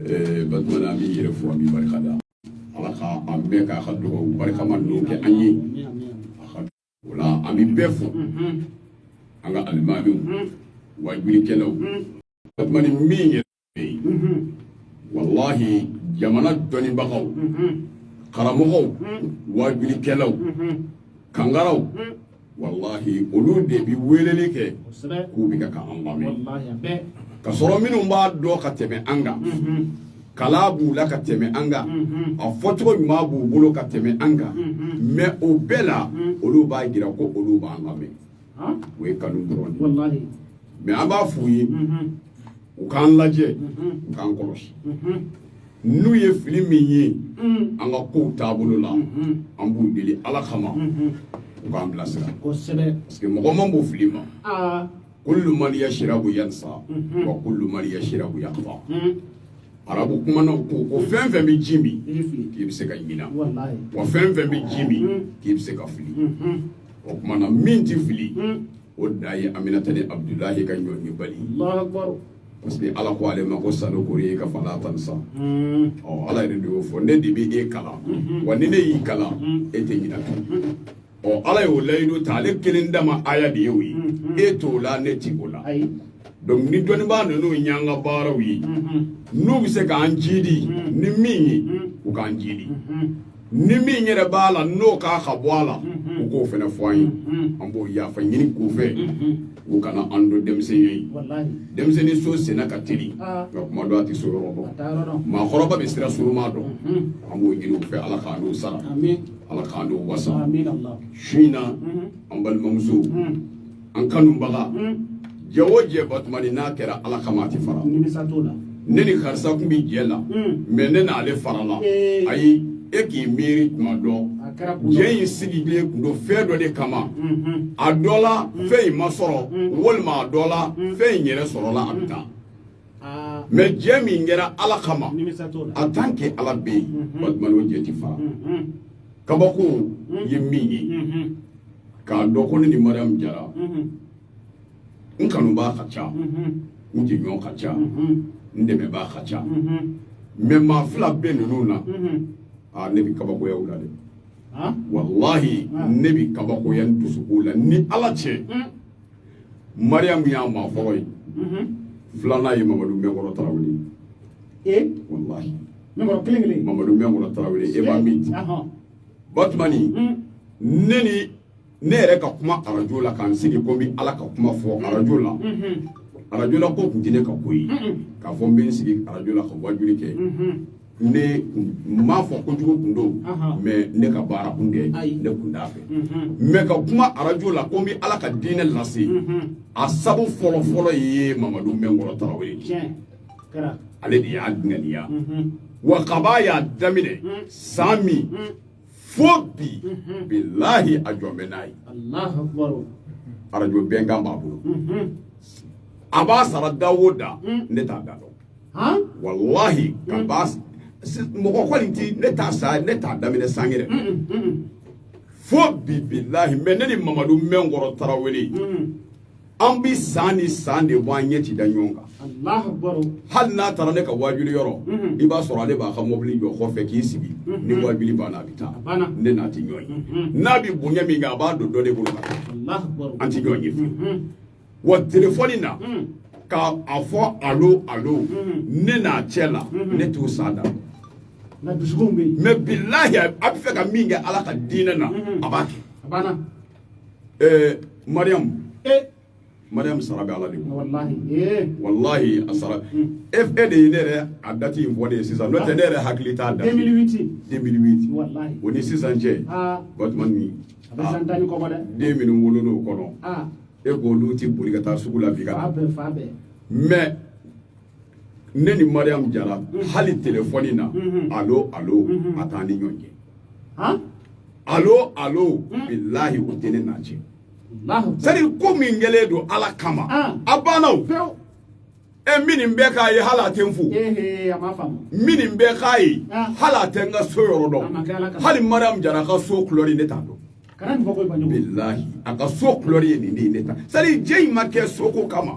Batmana mi yɛrɛ fo mi barika da ala ka an bɛɛ k'a ka dugawu barikama ninnu kɛ an ye o la an bɛ bɛɛ fo an ka alimamiw wajulikɛlaw Batmani min yɛrɛ bɛ yen wallahi jamana dɔnnibagaw karamɔgɔw wajulikɛlaw kangaraw wallahi olu de bi weleli kɛ k'u bɛ ka an lamɛn ka sɔrɔ minnu b'a dɔn ka tɛmɛ an kan kala b'u la ka tɛmɛ an kan a fɔcogo ɲuman b'u bolo ka tɛmɛ an kan mais o bɛɛ la olu b'a jira ko olu b'an lamɛn o ye kanu dɔrɔn de mais an b'a f'u ye u k'an lajɛ u k'an kɔlɔsi n'u ye fili min ye an ka kow taabolo la an b'u deli ala kama u k'an bilasira parce que mɔgɔ man b'o fili ma kullu man yashrabu yansa wa kullu man yashrabu yaqfa arabu kuma na ko fɛn fɛn bɛ ji min k'i bɛ se ka ɲina wa fɛn fɛn bɛ ji min k'i bɛ se ka fili o kuma na min tɛ fili o da ye Aminata ni Abdulahi ka ɲɔni bali parce que ala ko ale ma ko sanu kori ka fala tan sa ala yɛrɛ de y'o fɔ ne de bɛ e kalan wa ni ne y'i kalan e tɛ ɲina ala y'o layidu ta ale kelen dama aya de y'o ye e t'o la ne ti o la donc ni dɔnnibaa ninnu y'an ka baaraw ye n'u bɛ se k'an jidi ni min ye u k'an jidi ni min yɛrɛ b'a la n'o k'a ka bɔ a la u k'o fana fɔ an ye an b'o yafa ɲini k'u fɛ u kana an don denmisɛnninya ye denmisɛnnin so senna ka teli nka kuma dɔ a tɛ so yɔrɔ dɔn maakɔrɔba bɛ sira surunma dɔn an b'o ɲini u fɛ ala k'an n'o sara ala k'an n'o wasa su in na an balimamuso an kanubaga jɛ o jɛ Batmani n'a kɛra ala kama a tɛ fara ne ni karisa tun bɛ jɛ la mais ne n'ale fara la ayi e k'i miiri tuma dɔ jɛ in sigilen kun don fɛn dɔ de kama a dɔ la fɛn in ma sɔrɔ walima a dɔ la fɛn in yɛrɛ sɔrɔla a bɛ taa mais jɛ min kɛra ala kama en tant que ala bɛ yen Batmani o jɛ tɛ fara kabako ye min ye k'a dɔn ko ne ni Mariam Jara n kanubaa ka ca n jɛɲɔgɔn ka ca n dɛmɛbaa ka ca mais maa fila bɛ ninnu na ne bɛ kabakoya u la dɛ wallahi ne bɛ kabakoya n dusukun la ni ala cɛ Mariam y'a maa fɔlɔ ye filanan ye Mamadu Mɛnkɔrɔ Tarawele wallahi Mamadu Mɛnkɔrɔ Tarawele e b'a min Batmani ne yɛrɛ ka kuma arajo la k'an sigi ko n bɛ ala ka kuma fɔ arajo la arajo la ko tun tɛ ne ka ko ye k'a fɔ n bɛ n sigi arajo la ka wajuli kɛ ne m'a fɔ kojugu kun don mais ne ka baara kun tɛ ne kun t'a fɛ mais ka kuma arajo la ko n bɛ ala ka diinɛ lase a sabu fɔlɔ fɔlɔ ye Mamadu Mɛnkɔrɔ Tarawele ale de y'a ŋaniya wa kaba y'a daminɛ san min fo bi bilahi a jɔn bɛ n'a ye arajo bɛnkan b'a bolo a b'a sara da o da ne t'a da dɔn wallahi ka b'a mɔgɔ kɔni ti ne t'a sa ne t'a daminɛ san yɛrɛ fo bi bilahi mais ne ni Mamadu Mɛnkɔrɔ Tarawele an bi san ni san de bɔ an ɲɛ ti da ɲɔgɔn kan hali n'a taara ne ka wajuli yɔrɔ i b'a sɔrɔ ale b'a ka mobili jɔ kɔfɛ k'i sigi ni wajuli banna a bɛ taa ne n'a ti ɲɔgɔn ye n'a bɛ bonya min kɛ a b'a don dɔ de bolo ka taa an ti ɲɔgɔn ye wa telefɔni na ka a fɔ alo alo ne n'a cɛ la ne t'o san da mais bilahi a bɛ fɛ ka min kɛ ala ka diinɛ na a b'a kɛ Mariam sara bɛ ala de ko wallahi a sara e de ye ne yɛrɛ a dati in fɔ ne ye sisan n'o tɛ ne yɛrɛ hakili t'a dati 2008 o ni sisan cɛ Batmani den minnu wolola o kɔnɔ e k'olu tɛ boli ka taa sugu la bi ka mais ne ni Mariam Jara hali telefɔni na alo alo a t'an ni ɲɔgɔn cɛ alo alo bilahi o tɛ ne n'a cɛ c'est-à-dire ko min kɛlen don ala kama a banna o minnu bɛ k'a ye hali a tɛ n fo minnu bɛ k'a ye hali a tɛ n ka so yɔrɔ dɔn hali Mariam Jara ka so couleur ne t'a dɔn billahi aka so klori ni neta sari jey make soko kama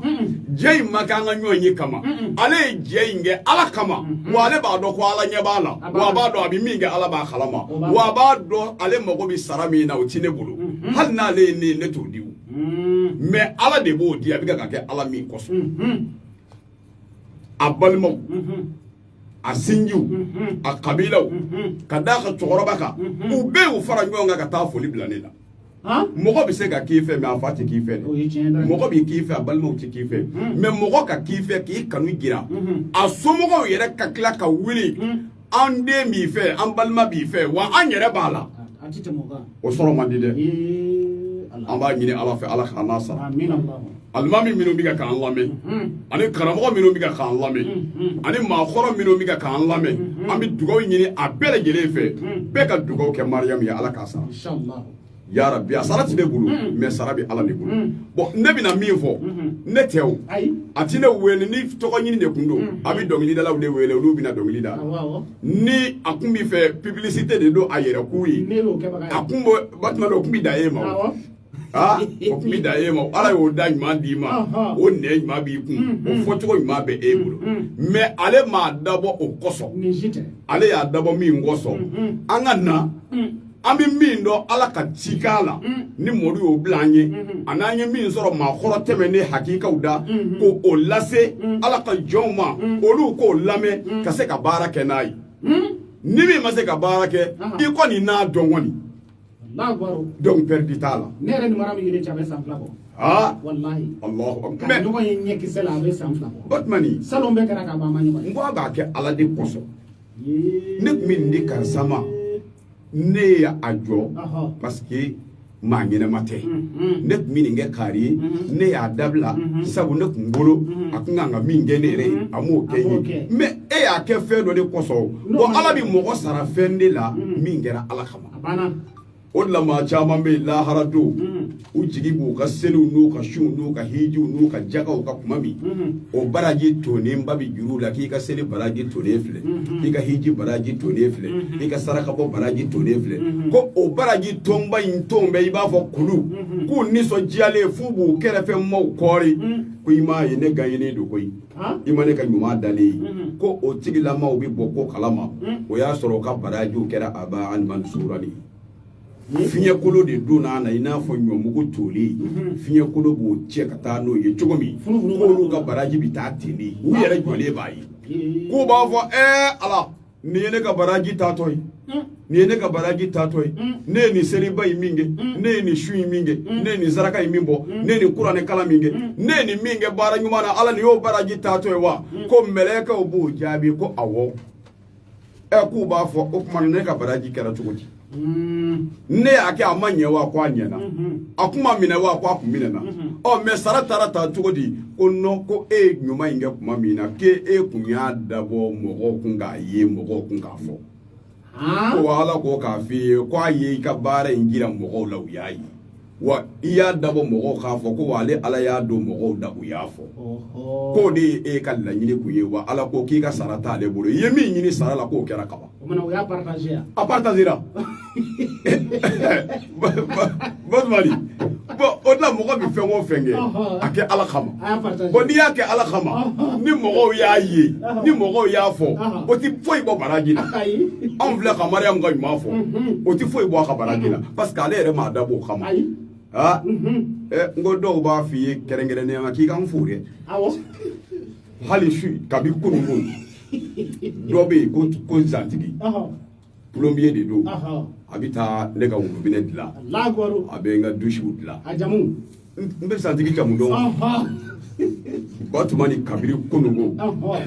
jey makanga nyonyi kama ale jey nge ala kama wale ba do ko ala nyebala wa ba do abi minge ala ba khalama wa ba do ale mogo bi sarami na utine bulu hal na le ni neto diu mais ala de bo di abi ga ke ala mi koso abalmo asinju akabilaw kadaka tsorobaka ube ufara nyonga ka ta foli blanela mogo bi se ka kife me afati kife mogo bi kife abalmo ti kife me mogo ka kife ki kanu gira asomogo yere ka kla ka wili ande mi fe ambalma bi fe wa anyere bala atite moga o soro mandide amba nyine ala fe ala khana sa amin allah almami minu biga kan lame ani karamo minu biga kan lame ani ma khoro minu biga kan lame ami dugaw nyini abele gele fe be ka dugaw ke maryam ya ala kasa inshallah ya rabbi asarati de bulu me sarabi ala de bulu bon nebi na mi fo netew atine wele ni toko nyini de kundo abi dongili dala de wele lu bi na dongili da ni akumbi fe publicité de do ayere kuyi akumbo batma do kumbi da yema okumi da yema ala yo da nyma di ma o ne nyma bi kun o foto nyma be e bulu me ale ma dabo o koso ale ya dabo mi ngoso anga na ami mi ndo ala ka tikala ni modu o blanye ananye mi soro ma khoro teme ne hakika uda ko o lase ala ka joma olu ko lame ka se ka barake nai ni mi ma se ka barake iko ni na dongoni donc perdi tala nere ni maram yire chabe samfla ko wallahi allah akbar no yen nyeki sela be samfla ko batmani salon be kara ka ba mani ngo ba ke ala de koso nek min ni kan sama ne ya ajo parce que ma ngene mate nek min nge kari ne ya dabla sabu nek ngolo akunga min ngene re amu kenyi me e ya ke fe do de koso bo ala bi mo sara fende la min ngera ala khama bana odla ma chama be la haradu ujigi bu ka selu no ka shu no ka hiju no ka jaga ka kumami o baraji to ne mbabi juru la ki ka sele baraji to ne fle ki ka hiji baraji to ne fle ki ka saraka bo baraji to ne fle ko o baraji tomba intombe iba fo kulu ku niso jiale fubu kere fe mo kori ku ima yene gayene do koyi imane ka nyuma dale ko o tigila ma obi boko kalama o ya soro ka baraji kera aba an mansurani fiye kolo de dona na ina fo nyomugo toli fiye kolo bo che kata no ye chogomi ko ka baraji bi ta tini u yere jole bayi ko ba fo ala ni ne ka baraji ta toy ni ne ka baraji ta toy ne ni seri bayi minge ne ni shui minge ne ni zaraka imimbo ne ni qur'ane kala minge ne ni minge bara nyuma na ala ni yo baraji ta toy wa ko meleka obo jabi ko awo ku ba fo o kuma ne ka baraji kera chogoji ne ake amanye wa kwa nyena akuma mine wa kwa kumine na o me saratara ta tugodi ko no ko e nyuma inge kuma mina ke e kunya dabo mogo kunga ye mogo kunga fo ko wala ko ka fi kwa ye ka bare ingira mogo la uyayi wa iya dabo mogo ka fo ko wale ala ya do mogo da uyafo ko de e kala nyine kuye wa ala ko ki ka sarata le bolo yemi nyini sarala ko kera kaba o mana uya partager a partagera bon mali bon odla mogo bi fengo fenge ake ala khama bon ni yake ala khama ni mogo ya yi ni mogo ya fo o ti foi bo baragina on vle ka mariam ga ma fo o ti foi bo ka baragina parce que ale re ma dabo khama ngo do ba fi kerengere ne ma ki kan fure awo hali shu kabi kunungu dobe ko zantigi plombier de do habita lega wo binet la lagoro abenga douche la ajamu mbe zantigi jamu do batmani kabiri kunungu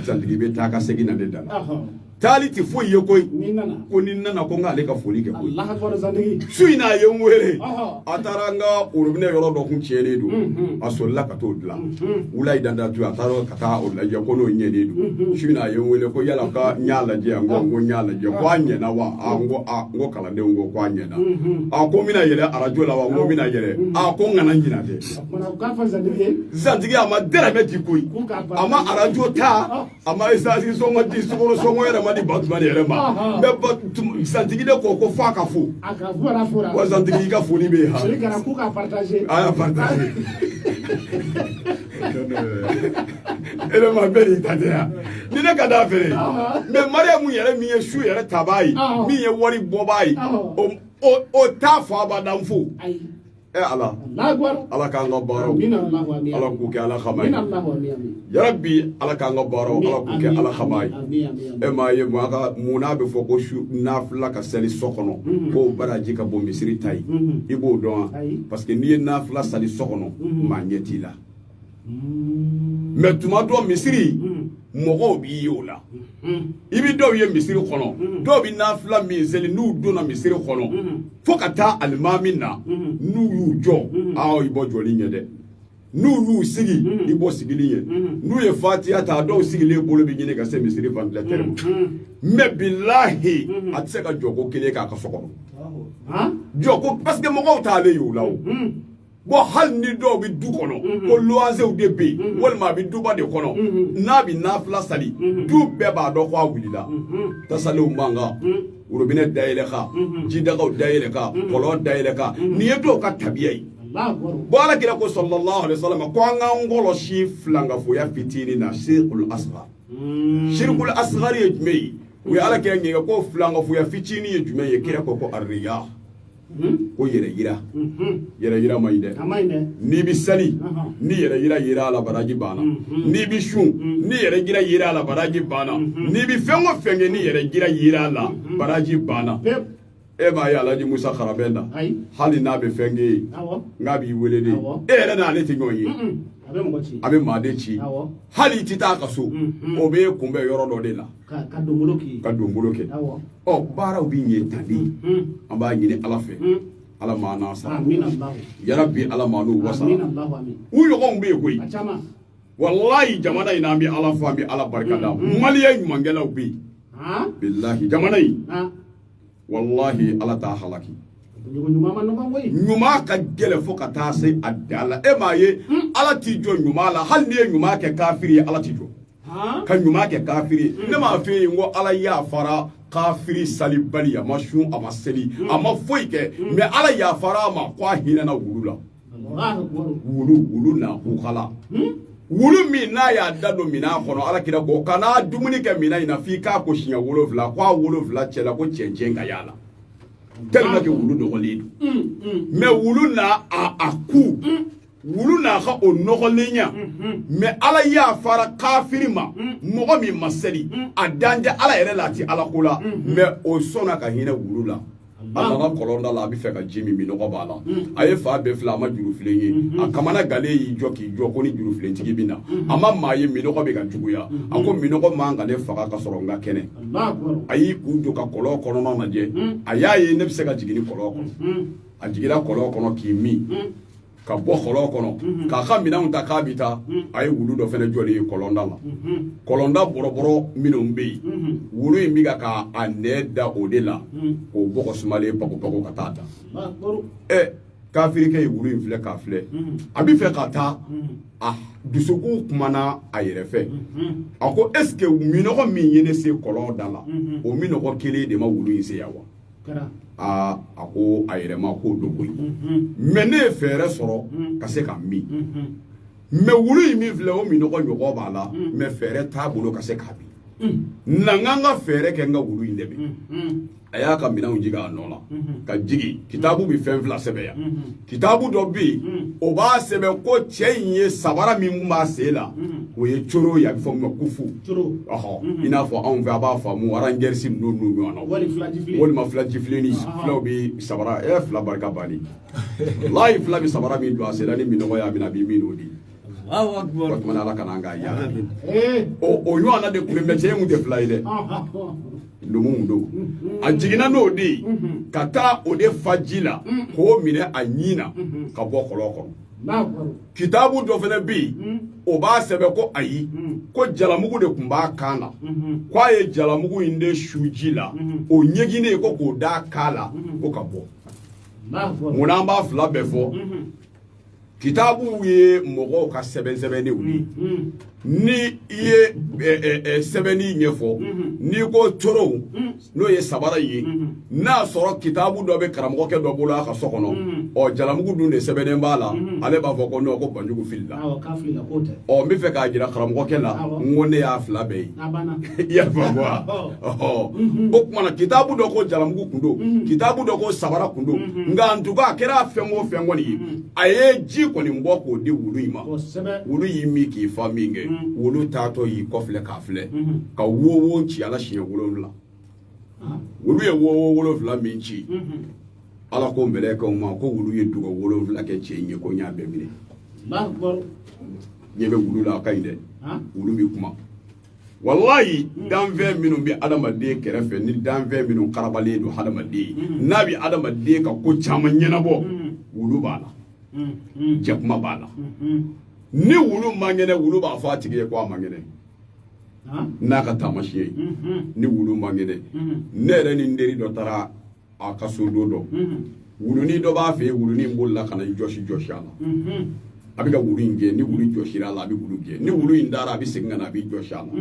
zantigi be taka segina de dala tali ti fo ye koy ko ni nana ko ngale ka foli ke koy Allah akbar zandigi suina ye mwere ataranga urubine yoro do kun chene do asolla ka to dla ulai danda tu ataro kata o la je ko no nyede do suina ye mwele ko yala ka nyala je ngo nyala je ko anye na wa ngo kala de ngo ko anye na ko mina yele arajo la wa ngo mina yele ko ngana njina de mana ka fa zandigi ama dera be ti koy ama arajo ta ama isasi songo ti songo yere Amadi Batman yɛrɛ ma mais santigi de ko fa ka fo wa santigi ka foli bɛ ha a y'a partager ele ma bɛɛ de ta tɛ ya ni ne ka d'a fɛ mais Mariamu yɛrɛ min ye su yɛrɛ tabaa ye min ye wari bɔbaa ye o t'a fɔ abada fo ala k'an ka baaraw ala k'u kɛ ala kama ye yarabi ala k'an ka baaraw ala k'u kɛ ala kama ye e m'a ye mun n'a bɛ fɔ ko nafila ka seli so kɔnɔ k'o baraji ka bɔ misiri ta ye i b'o dɔn wa parce que n'i ye nafila sali so kɔnɔ maa ɲɛ t'i la mais tuma dɔ misiri mɔgɔw b'i ye o la i bi dɔw ye misiri kɔnɔ dɔw bi nafila min seli n'u donna misiri kɔnɔ fo ka taa alimami na n'u y'u jɔ i bɔ jɔli ɲɛ dɛ n'u y'u sigi i bɔ sigili ɲɛ n'u ye fatiya ta dɔw sigilen bolo bi ɲini ka se misiri ventilateur ma mais bilahi a tɛ se ka jɔ ko kelen k'a ka so kɔnɔ jɔ ko parce que mɔgɔw t'ale ye o la o bon hali ni dɔw bi du kɔnɔ ko loisɛw de bɛ yen walima a bi duba de kɔnɔ n'a bi nafila sali du bɛɛ b'a dɔn ko a wulila tasalew man kan robinet dayɛlɛ kan jidagaw dayɛlɛ kan kɔlɔn dayɛlɛ kan nin ye dɔw ka tabiya ye bon ala kira ko sallallahu alaihi wasallam ko an k'an kɔlɔsi filankafoya fitinin na shirkul asghar shirkul asghar ye jumɛn ye u ye ala kira ɲininka ko filankafoya fitinin ye jumɛn ye kira ko arriya ko yɛrɛ yira ma ɲi dɛ n'i bi sali ni yɛrɛ yira a la baraji banna n'i bi sun ni yɛrɛ yira a la baraji banna n'i bi fɛn o fɛn kɛ ni yɛrɛ yira a la baraji banna e m'a ye Alaji Musa Karabɛn na hali n'a bɛ fɛn kɛ ye n'a b'i wele de e yɛrɛ n'ale tɛ ɲɔgɔn ye a bɛ maa de ci hali i tɛ taa a ka so o bɛ kunbɛn yɔrɔ dɔ de la ka don bolo kɛ baaraw bɛ ɲɛ tan de an b'a ɲini ala fɛ ala ma n'an sara yarabi ala ma n'u wasa u ɲɔgɔnw bɛ yen koyi walayi jamana in an bɛ ala fo an bɛ ala barikada maliya ɲumankɛlaw bɛ yen bilahi jamana in wallahi ala t'a halaki ɲuman ka gɛlɛn fo ka taa se a dan la e m'a ye ala t'i jɔ ɲuman la hali n'i ye ɲuman kɛ kafiri ye ala t'i jɔ ka ɲuman kɛ kafiri ye ne m'a f'i ye n ko ala yafara kafiri salibali a ma sun a ma seli a ma foyi kɛ mais ala yafara a ma ko a hinɛna wulu la wulu na kukala wulu min n'a y'a da don minan kɔnɔ ala kira ko kana dumuni kɛ minan in na f'i k'a ko siɲɛ 7 ko a 7 cɛla ko cɛncɛn ka y'a la tellement que wulu nɔgɔlen don mais wulu n'a a ku wulu n'a ka o nɔgɔlenya mais ala y'a fara kafiri ma mɔgɔ min ma seli a danjɛ ala yɛrɛ la a ti ala ko la mais o sɔnna ka hinɛ wulu la a nana kɔlɔn da la a bɛ fɛ ka ji min minɔgɔ b'a la a ye fa bɛɛ filɛ a ma jurufilen ye a kamana gale y'i jɔ k'i jɔ ko ni jurufilentigi bɛ na a ma maa ye minɔgɔ bɛ ka juguya a ko minɔgɔ man ka ne faga ka sɔrɔ n ka kɛnɛ a y'i k'u jɔ ka kɔlɔn kɔnɔna lajɛ a y'a ye ne bɛ se ka jigin ni kɔlɔn kɔnɔ a jiginna kɔlɔn kɔnɔ k'i min ka bɔ kɔlɔn kɔnɔ k'a ka minɛnw ta k'a bɛ taa a ye wulu dɔ fana jɔlen ye kɔlɔnda la kɔlɔnda bɔrɔbɔrɔ minnu bɛ yen wulu in bɛ ka nɛ da o de la k'o bɔgɔ sumalen pago ka taa da kafirikɛ ye wulu in filɛ k'a filɛ a bɛ fɛ ka taa a dusukun kumana a yɛrɛ fɛ a ko est ce que minɔgɔ min ye ne se kɔlɔn da la o minɔgɔ kelen de ma wulu in se yan wa a ko a yɛrɛ ma k'o don koyi mais ne ye fɛɛrɛ sɔrɔ ka se ka min mais wulu in min filɛ o minɔgɔ ɲɔgɔn b'a la mais fɛɛrɛ t'a bolo ka se k'a bin na n ka fɛɛrɛ kɛ n ka wulu in dɛmɛ a y'a ka minɛnw jigin a nɔ la ka jigin kitabu bɛ fɛn fila sɛbɛn yan kitabu dɔ bɛ yen o b'a sɛbɛn ko cɛ in ye sabara min b'a sen la o ye coro ye a bɛ fɔ min ma kufu i n'a fɔ anw fɛ a b'a faamu aranjɛrisi ninnu ɲɔgɔn na walima filajifilenni filaw bɛ sabara fila barika banni layi fila bɛ sabara min don a sen la ni minɔgɔ y'a minɛ a b'i min o de o tuma ala kana an k'a yala o ɲɔgɔn na de tun bɛ cɛ in tun tɛ fila ye dɛ numu don a jiginna n'o de ye ka taa o de fa ji la k'o minɛ a ɲin na ka bɔ kɔlɔn kɔnɔ kitabu dɔ fana bɛ yen o b'a sɛbɛn ko ayi ko jalamugu de tun b'a kan na k'a ye jalamugu in de su ji la o ɲɛginnen ko k'o d'a kan la ko ka bɔ munna an b'a fila bɛɛ fɔ kitabu ye mɔgɔw ka sɛbɛn sɛbɛnnenw ye ni ye sɛbɛnni ɲɛfɔ n'i ko toro n'o ye sabara ye n'a sɔrɔ kitabu dɔ bɛ karamɔgɔkɛ dɔ bolo a ka so kɔnɔ jalamugu dun de sɛbɛnnen b'a la ale b'a fɔ ko non ko banjugu filila n bɛ fɛ k'a jira karamɔgɔkɛ la n ko ne y'a fila bɛɛ ye i y'a faamu wa o kumana kitabu dɔ ko jalamugu kun don kitabu dɔ ko sabara kun don nka en tout cas a kɛra fɛn o fɛn kɔni ye a ye ji kɔni bɔ k'o di wulu in ma wulu y'i min k'i fa min kɛ wulu taatɔ y'i kɔfilɛ k'a filɛ ka wo ci ala siɲɛ 7 wulu ye wo 7 min ci ala ko mɛlɛkɛw ma ko wulu ye duga 7 kɛ cɛ in ye ko n y'a bɛɛ minɛ ɲɛ bɛ wulu la a ka ɲi dɛ wulu bɛ kuma wallahi danfɛn minnu bɛ adamaden kɛrɛfɛ ni danfɛn minnu karabalen don adamaden n'a bɛ adamaden ka ko caman ɲɛnabɔ wulu b'a la jakuma b'a la ni wulu man kɛnɛ wulu b'a fɔ a tigi ye ko a man kɛnɛ n'a ka taamasiyɛn ye ni wulu man kɛnɛ ne yɛrɛ ni n teri dɔ taara a ka so don dɔ wulunin dɔ b'a fɛ yen wulunin bolila ka na jɔsi a la a bɛ ka wulu in gɛn ni wulu jɔsira a la a bɛ wulu gɛn ni wulu in dara a bɛ segin ka na a bɛ jɔsi a la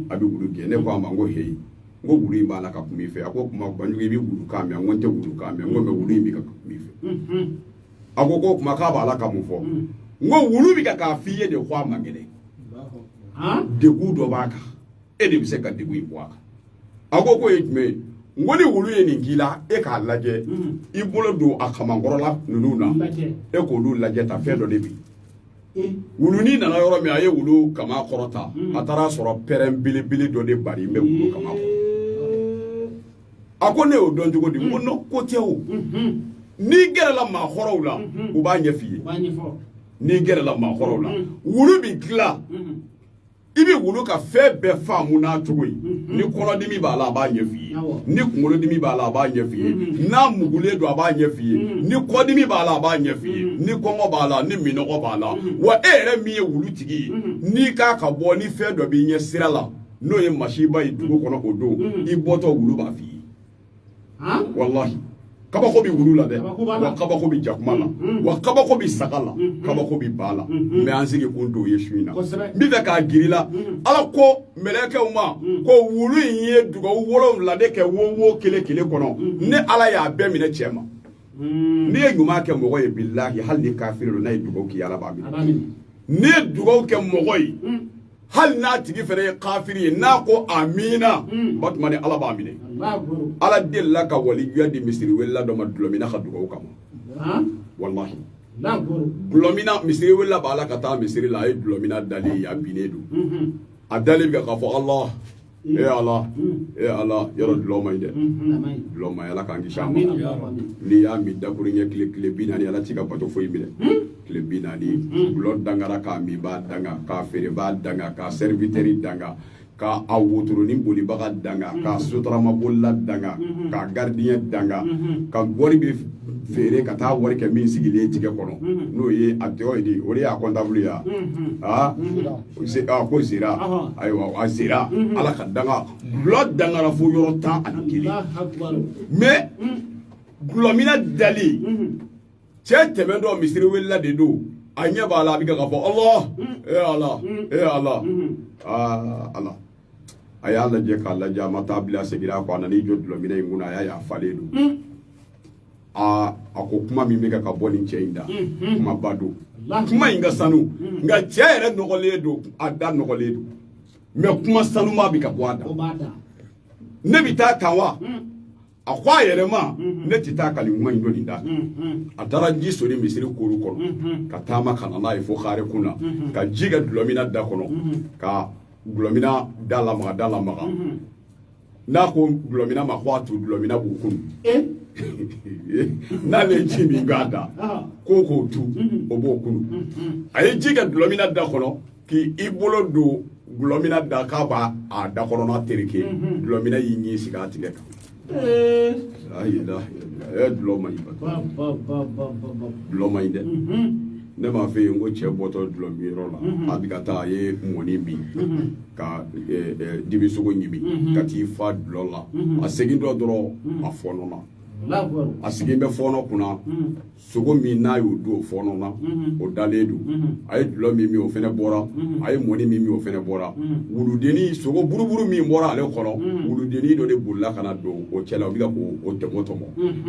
a bɛ wulu gɛn ne ko a ma n ko heyi n ko wulu in b'a la ka kuma i fɛ a ko kuma Banjugu i bɛ wulu kan mɛn n ko n tɛ wulu kan mɛn n ko mɛ wulu in bɛ ka kuma i fɛ a ko k'o kuma k'a b'a la ka mun fɔ n ko wulu bɛ ka k'a f'i ye de ko a man kɛnɛ degun dɔ b'a kan e de bɛ se ka degun in bɔ a kan a ko k'o ye jumɛn ye n ko ni wulu ye nin k'i la e k'a lajɛ i bolo don a kamankɔrɔla ninnu na e k'olu lajɛ ta fɛn dɔ de bi wulunin nana yɔrɔ min a ye wulu kama kɔrɔta a taara sɔrɔ pɛrɛn belebele dɔ de bari n bɛ wulu kama kɔrɔ a ko ne y'o dɔn cogo di n ko no ko tɛ o n'i gɛrɛla maakɔrɔw la u b'a ɲɛ f'i ye n'i gɛrɛla maakɔrɔw la wulu bi dilan i bɛ wulu ka fɛn bɛɛ faamu n'a cogo ye ni kɔnɔdimi b'a la a b'a ɲɛ f'i ye ni kunkolodimi b'a la a b'a ɲɛ f'i ye n'a mugulen don a b'a ɲɛ f'i ye ni kɔdimi b'a la a b'a ɲɛ f'i ye ni kɔngɔ b'a la ni minɔgɔ b'a la wa e yɛrɛ min ye wulu tigi ye n'i k'a ka bɔ ni fɛn dɔ b'i ɲɛ sira la n'o ye masiba ye dugu kɔnɔ o don i bɔtɔ wulu b'a f'i ye wallahi kabako bɛ wulu la dɛ wa kabako bɛ jakuma la wa kabako bɛ saga la kabako bɛ ba la mɛ an sigi kun don ye su in na n bɛ fɛ k'a giri la ala ko mɛlɛkɛw ma ko wulu in ye dugawu 7 de kɛ wo kelen kɔnɔ ne ala y'a bɛɛ minɛ cɛ ma n'i ye ɲuman kɛ mɔgɔ ye bilahi hali ni kafiri don n'a ye dugawu k'i ala b'a minɛ n'i ye dugawu kɛ mɔgɔ ye hali n'a tigi fɛnɛ ye kafiri ye n'a ko amina batuma ni ala b'a minɛ ala delila ka walijuya di misiri welila dɔ ma dulɔmina ka dugawu kama wallahi dulɔmina misiri welila b'a la ka taa misiri la a ye dulɔmina dali ye a binnen don a dalen bɛ k'a fɔ ala ala yɔrɔ dulɔ man ɲi dɛ dulɔ man ɲi ala k'an kisi a ma n'i y'a min dakuru ɲɛ tile 40 ala t'i ka bato foyi minɛ tile 40 dulɔ dangara k'a min b'a danga k'a feere b'a danga k'a servitɛri danga k'a wotoronin bolibaga danga k'a sotaramabolila danga k'a gardien danga ka wari bɛ feere ka taa wari kɛ min sigilen tigɛ kɔnɔ n'o ye a tɔgɔ ye di o de y'a comptable ye ko zera ayiwa a zera ala ka danga dulɔ dangara fo yɔrɔ 11 mais dulɔmina dali cɛ tɛmɛ dɔ misiri welila de don a ɲɛ b'a la a bɛ kɛ k'a fɔ ala ala a y'a lajɛ k'a lajɛ a ma taa bila segira a kɔ a nan'i jɔ dulɔmina in kunna a y'a yafalen don a ko kuma min bɛ kɛ ka bɔ nin cɛ in da kuma ba don kuma in ka sanu nka cɛ yɛrɛ nɔgɔlen don a da nɔgɔlen don mais kuma sanuma bɛ ka bɔ a da ne bɛ taa kan wa a ko a yɛrɛ ma ne tɛ taa ka nin kuma in dɔ nin da a taara ji soli misiri kuru kɔnɔ ka taama ka na n'a ye fo kare kun na ka ji kɛ dulɔmina da kɔnɔ ka dulɔmina da lamaga n'a ko dulɔmina ma ko a tu dulɔmina b'u kun n'ale ye ji min k'a da k'o tu o b'o kunu a ye ji kɛ dulɔmina da kɔnɔ k'i bolo don dulɔmina da k'a b'a da kɔnɔna tereke dulɔmina y'i ɲɛ sigi a tigɛ kan dulɔ man ɲi dulɔ man ɲi dɛ ne m'a fɛ yen ko cɛ bɔtɔ dulɔmiyɔrɔ la a bɛ ka taa a ye mɔni bin ka dibisogo ɲimi ka t'i fa dulɔ la a segin dɔ dɔrɔn a fɔnɔ na a sigilen bɛ fɔɔnɔ kunna sogo min n'a y'o dun o fɔɔnɔ na o dalen don a ye dulɔ min o fɛnɛ bɔra a ye mɔni min o fɛnɛ bɔra wuludennin sogo buruburu min bɔra ale kɔnɔ wuludennin dɔ de bolila ka na don o cɛla o bɛ ka k'o tɔmɔ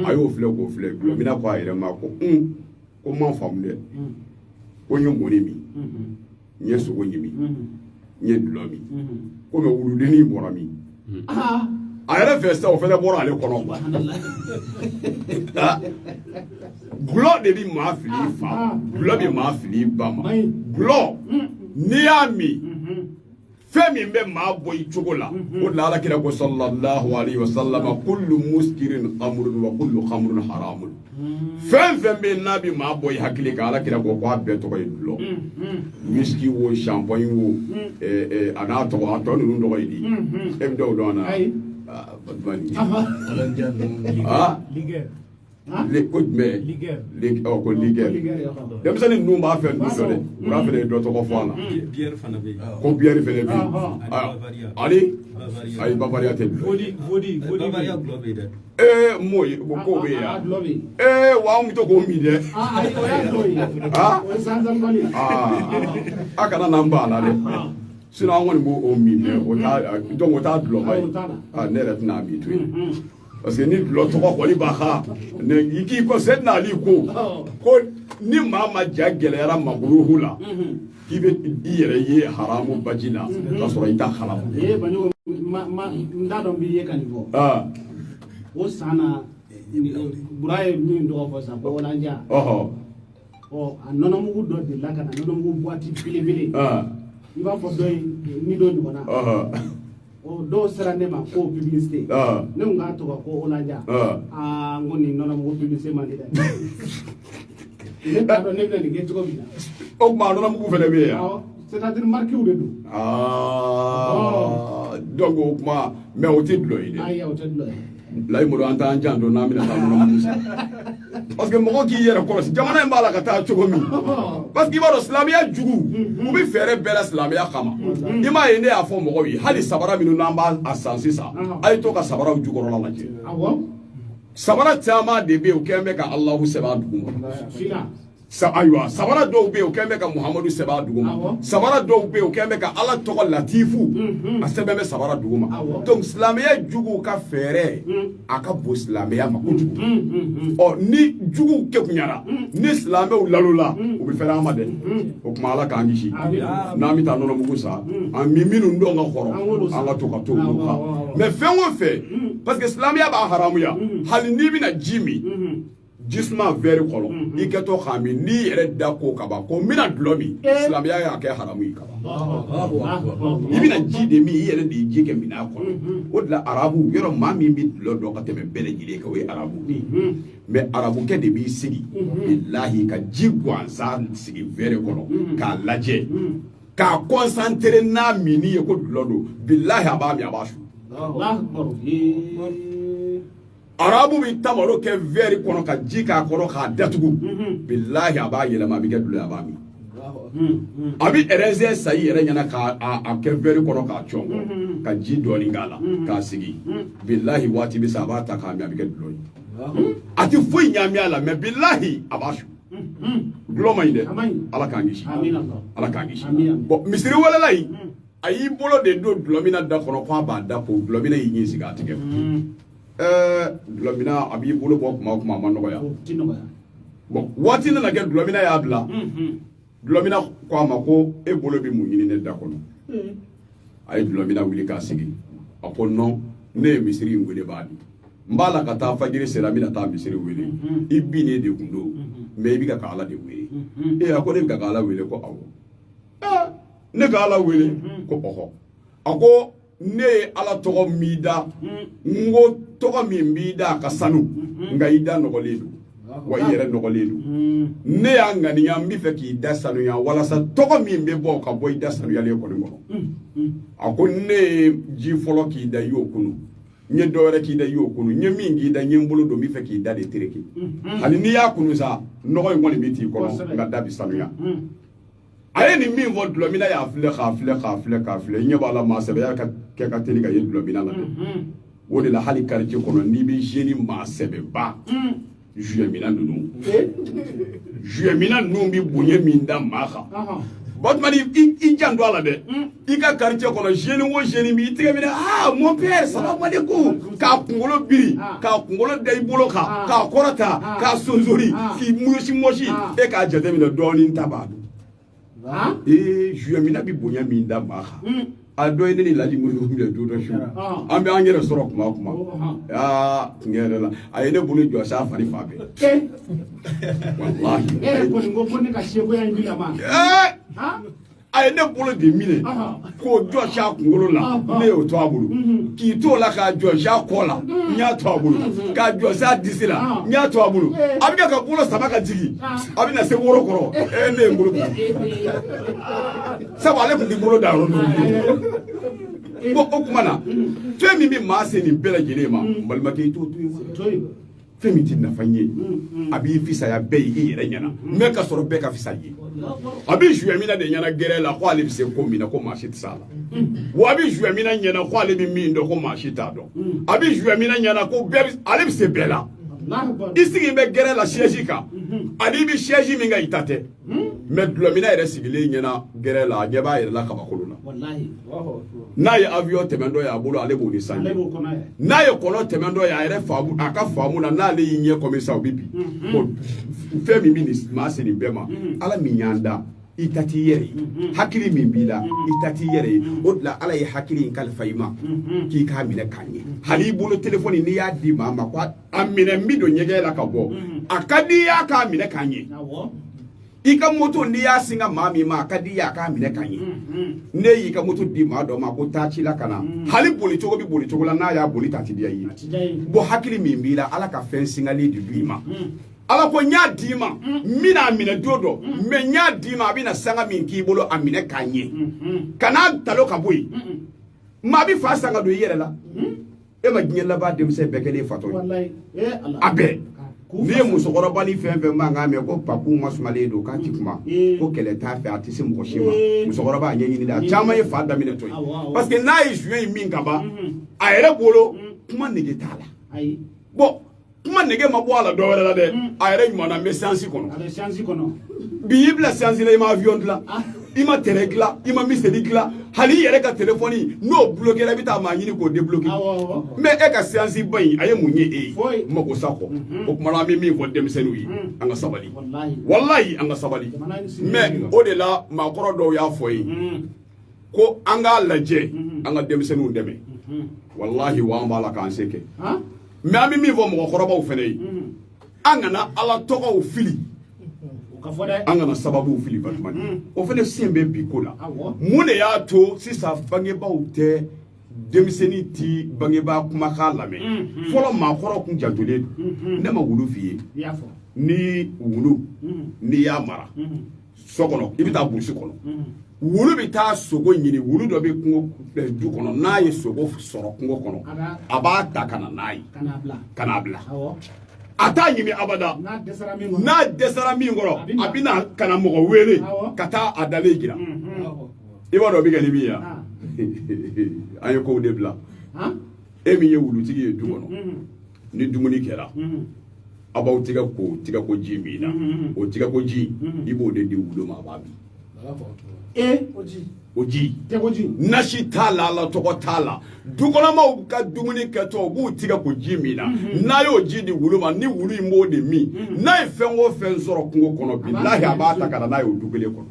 a y'o filɛ k'o filɛ dulɔmina ko a yɛrɛ ma ko ko ma faamu dɛ ko n ye mɔni min n ye sogo ɲimi n ye dulɔ min ko mɛ wuludennin bɔra min a yɛrɛ fɛ sisan o fɛnɛ bɔra ale kɔnɔ gulɔ de bi maa fili fa gulɔ bi maa fili ba ma gulɔ n'i y'a min fɛn min bɛ maa bɔ i cogo la o de la Alakira ko sallallahu alayhi wa sallam kullu muskirin khamrun wa kullu khamrun haramun fɛn fɛn bɛ n'a bi maa bɔ i hakili kan Alakira ko a bɛɛ tɔgɔ ye dulɔ whisky wo champagne wo a n'a tɔgɔ a tɔ ninnu tɔgɔ ye di e bɛ dɔw dɔn na ko jumɛn ko ligɛr denmisɛnnin ninnu b'a fɛ ninnu dɔ dɛ u b'a fɛ dɔ tɔgɔ fɔ a la ko biyɛri fɛnɛ bɛ yen ali ayi bavariya tɛ dulɔ m'o ye k'o bɛ yen yan wa an bɛ to k'o min dɛ a kana n'an ban a la dɛ sinon an kɔni b'o min dɛ o t'a dulɔma ye ne yɛrɛ tɛna a min to yen parce que ni dulɔ tɔgɔ kɔni b'a kan i k'i ko Seydina Ali ko ni maa ma ja gɛlɛyara makuruhu la k'i bɛ i yɛrɛ ye haramu baji la k'a sɔrɔ i t'a halamu. n t'a dɔn n b'i ye ka nin fɔ o san na Bura ye min tɔgɔ fɔ sisan ko Wɔlanja a nɔnɔmugu dɔ delila ka na nɔnɔmugu boîte belebele i b'a fɔ dɔ in ni dɔ ɲɔgɔnna dɔw sera ne ma ko publicité ne ko k'a tɔgɔ ko Wɔlanja n ko nin nɔnɔmugu publicité man di dɛ ne t'a dɔn ne bɛna nin kɛ cogo min na o tuma nɔnɔmugu fɛnɛ bɛ yen yan c'est-à-dire marquéw de don donc o kuma mais o tɛ dulɔ ye dɛ ayi o tɛ dulɔ ye layi mɔdɔ an t'an jan don n'an bɛna taa nɔnɔmugu san parce que mɔgɔ k'i yɛrɛ kɔlɔsi jamana in b'a la ka taa cogo min parce que i b'a dɔn silamɛya jugu u bɛ fɛɛrɛ bɛɛ la silamɛya kama i m'a ye ne y'a fɔ mɔgɔw ye hali sabara minnu n'an b'a san sisan a ye to ka sabaraw jukɔrɔla lajɛ sabara caman de bɛ yen o kɛlen bɛ ka Alahu sɛbɛn a duguma ayiwa sabara dɔw bɛ yen o kɛlen bɛ ka Muhamadu sɛbɛn a duguma sabara dɔw bɛ yen o kɛlen bɛ ka Ala tɔgɔ Latifu a sɛbɛn bɛ sabara duguma donc silamɛya juguw ka fɛɛrɛ a ka bon silamɛya ma kojugu ni juguw kekunyara ni silamɛw lalola u bɛ fɛrɛ an ma dɛ o tuma Ala k'an kisi n'an bɛ taa nɔnɔmugu san an mi minnu dɔn ka kɔrɔ an ka to ka to olu kan mais fɛn o fɛn parce que silamɛya b'a haramuya hali n'i bɛna ji min jisuma vɛri kɔnɔ i kɛ to k'a min n'i yɛrɛ da ko ka ban ko n bɛna dulɔ min silamɛya y'a kɛ haramu ye ka ban i bɛna ji de min i yɛrɛ de ye ji kɛ minɛn kɔnɔ o de la arabu yɔrɔ maa min bɛ dulɔ dɔn ka tɛmɛ bɛɛ lajɛlen kan o ye arabu de ye mais arabukɛ de b'i sigi bilahi ka ji gansan sigi vɛri kɔnɔ k'a lajɛ k'a concentré n'a minni ye ko dulɔ don bilahi a b'a min a b'a su. Arabu bi tamaro kɛ vɛri kɔnɔ ka ji k'a kɔrɔ k'a datugu bilahi a b'a yɛlɛma a bɛ kɛ dulɔ ye a b'a min a bɛ raisin san i yɛrɛ ɲɛna k'a kɛ vɛri kɔnɔ k'a cɔn ka ji dɔɔni k'a la k'a sigi bilahi waati bɛ se a b'a ta k'a min a bɛ kɛ dulɔ ye a tɛ foyi ɲagami a la mais bilahi a b'a su dulɔ man ɲi dɛ Ala k'an kisi Ala k'an kisi bon misiri wɛrɛla in a y'i bolo de don dulɔ min na da kɔnɔ k'a b'a da ko dulɔ min na y'i ɲɛ sigi a tigɛ dulɔmina a b'i bolo bɔ kuma o kuma a ma nɔgɔya bon waati nana kɛ dulɔmina y'a bila dulɔmina ko a ma ko e bolo bɛ mun ɲini ne da kɔnɔ a ye dulɔmina wuli k'a sigi a ko non ne ye misiri in wele b'a di n b'a la ka taa fajiri sera n bɛna taa misiri wele i bi ne de kun don mais i bɛ ka Ala de wele a ko ne bɛ ka Ala wele ko awɔ ne ka Ala wele ko ɔhɔ a ko ne ye Ala tɔgɔ min da n ko tɔgɔ min b'i da a ka sanu nka i da nɔgɔlen don wa i yɛrɛ nɔgɔlen don ne y'a ŋaniya n bɛ fɛ k'i da sanuya walasa tɔgɔ min bɛ bɔ ka bɔ i da sanuyalen kɔni kɔnɔ a ko ne ye ji fɔlɔ k'i da i y'o kunu n ye dɔwɛrɛ k'i da i y'o kunu n ye min k'i da n ye n bolo don n bɛ fɛ k'i da de tereke hali n'i y'a kunu sa nɔgɔ in kɔni bɛ t'i kɔnɔ nka da bɛ sanuya a ye nin min fɔ dulɔmina y'a filɛ k'a filɛ k'a filɛ k'a filɛ ɲɛ b'a la maa sɛbɛya ka kɛ ka teli ka ye dulɔmina la dɛ o de la hali quartier kɔnɔ n'i bɛ jeune maa sɛbɛba juillet mina ninnu bɛ bonya min da maa kan Batman i janto a la dɛ i ka quartier kɔnɔ jeune o jeune b'i tɛgɛ minɛ mon père salam alaikum k'a kunkolo biri k'a kunkolo da i bolo kan k'a kɔrɔta k'a sonsori k'i mɔsi e k'a jateminɛ dɔɔnin ta b'a dun juillet mina bɛ bonya min da maa kan a dɔ ye ne ni Laji Modibo kun bɛ du dɔ su an bɛ an yɛrɛ sɔrɔ kuma o kuma tiɲɛ yɛrɛ la a ye ne bolo jɔ sa fari fa bɛɛ walahi e yɛrɛ kɔni ko ne ka sekoya in bila ma a ye ne bolo de minɛ k'o jɔsi a kunkolo la ne y'o to a bolo k'i to la k'a jɔsi a kɔ la n y'a to a bolo k'a jɔsi a disi la n y'a to a bolo a bɛ kɛ ka bolo saba ka jigin a bɛ na se woro kɔrɔ ne ye n bolo bila sabu ale tun tɛ bolo da yɔrɔ min ko o tuma na fɛn min bɛ maa se nin bɛɛ lajɛlen ma n balimakɛ i t'o to yen fɛn min tɛ nafa ye a b'i fisaya bɛɛ ye i yɛrɛ ɲɛna mɛ ka sɔrɔ bɛɛ ka fisa ye a bɛ juillet mina de ɲɛna gɛrɛ la ko ale bɛ se ko min na ko maa si tɛ se a la wa a bɛ juillet mina ɲɛna ko ale bɛ min dɔn ko maa si t'a dɔn a bɛ juillet mina ɲɛna ko ale bɛ se bɛɛ la i sigi bɛ gɛrɛ la siège kan ani bɛ siège min kan i ta tɛ mɛ dulɔmina yɛrɛ sigilen ɲɛna gɛrɛ la a ɲɛ b'a yɛrɛ la kabakolo la n'a ye avion tɛmɛntɔ ye a bolo ale b'o de sange n'a ye kɔnɔ tɛmɛntɔ ye a yɛrɛ faamu a ka faamu na n'ale y'i ɲɛ kɔmi sa o bɛ bi fɛn min bɛ nin maa se nin bɛɛ ma ala min y'an da i ta t'i yɛrɛ ye hakili min b'i la i ta t'i yɛrɛ ye o de la ala ye hakili in kalifa i ma k'i k'a minɛ k'a ɲɛ hali i bolo téléphone n'i y'a di maa ma ko a minɛ n bɛ don ɲɛgɛn la ka bɔ a ka di i y'a k'a minɛ k'a ɲɛ i ka moto n'i y'a sin ka maa min ma a ka di i ye a k'a minɛ k'a ɲɛ ne y'i ka moto di maa dɔ ma ko taa ci la ka na hali boli cogo bɛ boli cogo la n'a y'a boli ta ti diya i ye bon hakili min b'i la ala ka fɛn singali de di i ma ala ko n y'a d'i ma n bɛna a minɛ don dɔ mɛ n y'a d'i ma a bɛna sanga min k'i bolo a minɛ k'a ɲɛ ka n'a talo ka bɔ yen maa bɛ fa sanga don i yɛrɛ la e ma diɲɛ laban denmisɛn bɛɛ kɛlen fatɔ ye a bɛɛ n'i ye musokɔrɔba ni fɛn fɛn mankan mɛn ko papu ma sumalen don k'a ti kuma ko kɛlɛ t'a fɛ a tɛ se mɔgɔ si ma musokɔrɔba a ɲɛɲini dɛ a caman ye fa daminɛ to ye parce que n'a ye juin in min ka ban a yɛrɛ bolo kuma nege t'a la bon kuma nege ma bɔ a la dɔwɛrɛ la dɛ a yɛrɛ ɲuman na n bɛ séance kɔnɔ bi y'i bila séance la i ma avion dilan i ma terrain dilan i ma miseli dilan hali i yɛrɛ ka téléphone n'o bloqué la i bɛ taa maa ɲini k'o débloqué mais e ka séance ba in a ye mun ye e ye mako sa kɔ o tuma an bɛ min fɔ denmisɛnninw ye an ka sabali walahi an ka sabali mais o de la maakɔrɔ dɔw y'a fɔ ye ko an k'a lajɛ an ka denmisɛnninw dɛmɛ walahi wa an b'a la k'an se kɛ mais an bɛ min fɔ mɔgɔkɔrɔbaw fana ye an kana ala tɔgɔw fili an kana sababuw fili Batuma o fana sen bɛ bi ko la mun de y'a to sisan bangebaaw tɛ denmisɛnnin ti bangebaa kumakan lamɛn fɔlɔ maakɔrɔw tun jantolen don ne ma wulu f'i ye ni wulu n'i y'a mara so kɔnɔ i bɛ taa burusi kɔnɔ wulu bɛ taa sogo ɲini wulu dɔ bɛ kungo du kɔnɔ n'a ye sogo sɔrɔ kungo kɔnɔ a b'a ta ka na n'a ye ka n'a bila a t'a ɲimi abada n'a dɛsɛra min kɔrɔ a bɛ na ka na mɔgɔ wele ka taa a dalen jira i b'a dɔn o bɛ kɛ ni min ye an ye kow de bila e min ye wulutigi ye du kɔnɔ ni dumuni kɛra a b'aw tigɛko ji min na o tigɛko ji i b'o de di wulu ma a b'a min o ji nasi t'a la ala tɔgɔ t'a la dukɔnɔmaw ka dumuni kɛtɔ u b'u tigɛ ko ji min na n'a y'o ji di wulu ma ni wulu in b'o de min n'a ye fɛn o fɛn sɔrɔ kungo kɔnɔ bilahi a b'a ta ka na n'a ye o du kelen kɔnɔ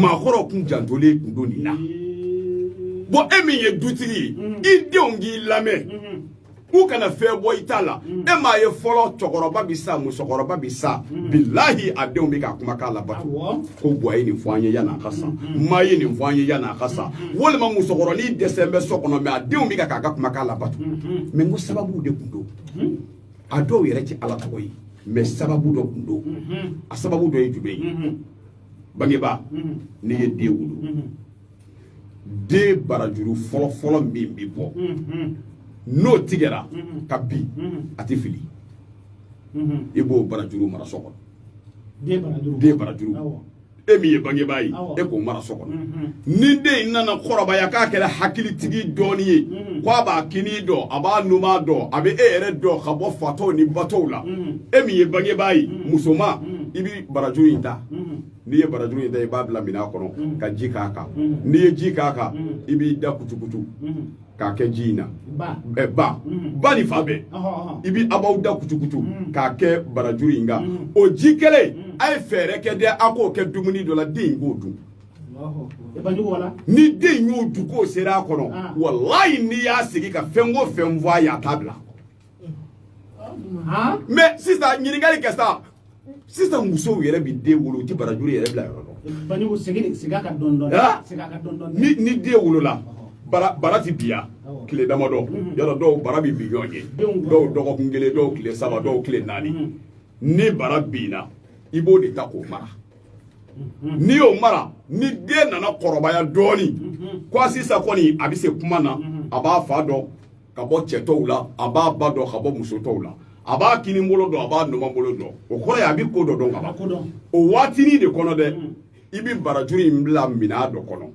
maakɔrɔw kun jantolen kun don nin na bon e min ye dutigi ye i denw k'i lamɛn u kana fɛn bɔ i t'a la e m'a ye fɔlɔ cɛkɔrɔba bi sa musokɔrɔba bi sa bilahi a denw bɛ ka kumakan labato ko buwa ye nin fɔ an ye yan'a ka sa ma ye nin fɔ an ye yan'a ka sa walima musokɔrɔnin dɛsɛ bɛ so kɔnɔ mais a denw bɛ ka k'a ka kumakan labato mais n ko sababu de tun don a dɔw yɛrɛ tɛ ala tɔgɔ ye mais sababu dɔ tun don a sababu dɔ ye jumɛn ye bangebaa n'i ye den wolo den barajuru fɔlɔ-fɔlɔ min bɛ bɔ n'o tigɛra ka bin a tɛ fili i b'o barajuru mara so kɔnɔ den barajuru e mi ye bangebayi e ko mara so kono ni den nana khoroba ya ka kala hakili tigi doni ye kwa ba kini do aba numa do abe e ere do khabo fato ni bato la e mi ye bangebayi musoma ibi barajuru inda ni ye barajuru inda e ba bla mina kono ka jika aka ni ye jika aka ibi da kutukutu ka ke jina ba ni fabe ibi abaw da kutukutu ka ke barajuru inga o jikele ay fere ke de ako ke dumuni do la din go du ni den yo du ko sera kono wallahi ni ya sigi ka fengo femvo ya tabla mais sister nyirigali kesta sister muso yere bi de wolo ti barajuru yere bla yoro bani ko sigi siga ka don ni de wolo la barati biya kile damado yoro do barabi bi yonye do dogo kungele do kile saba do kile nani ni barabina ibo de tako mara ni o mara ni de nana korobaya doni kwa sisa koni abise kuma na aba fa do ka bo cheto la aba ba do ka bo musoto la aba kini mbolo do aba no mbolo do o kore ya bi ko do do aba o watini de kono de ibi barajuri mbla mina do kono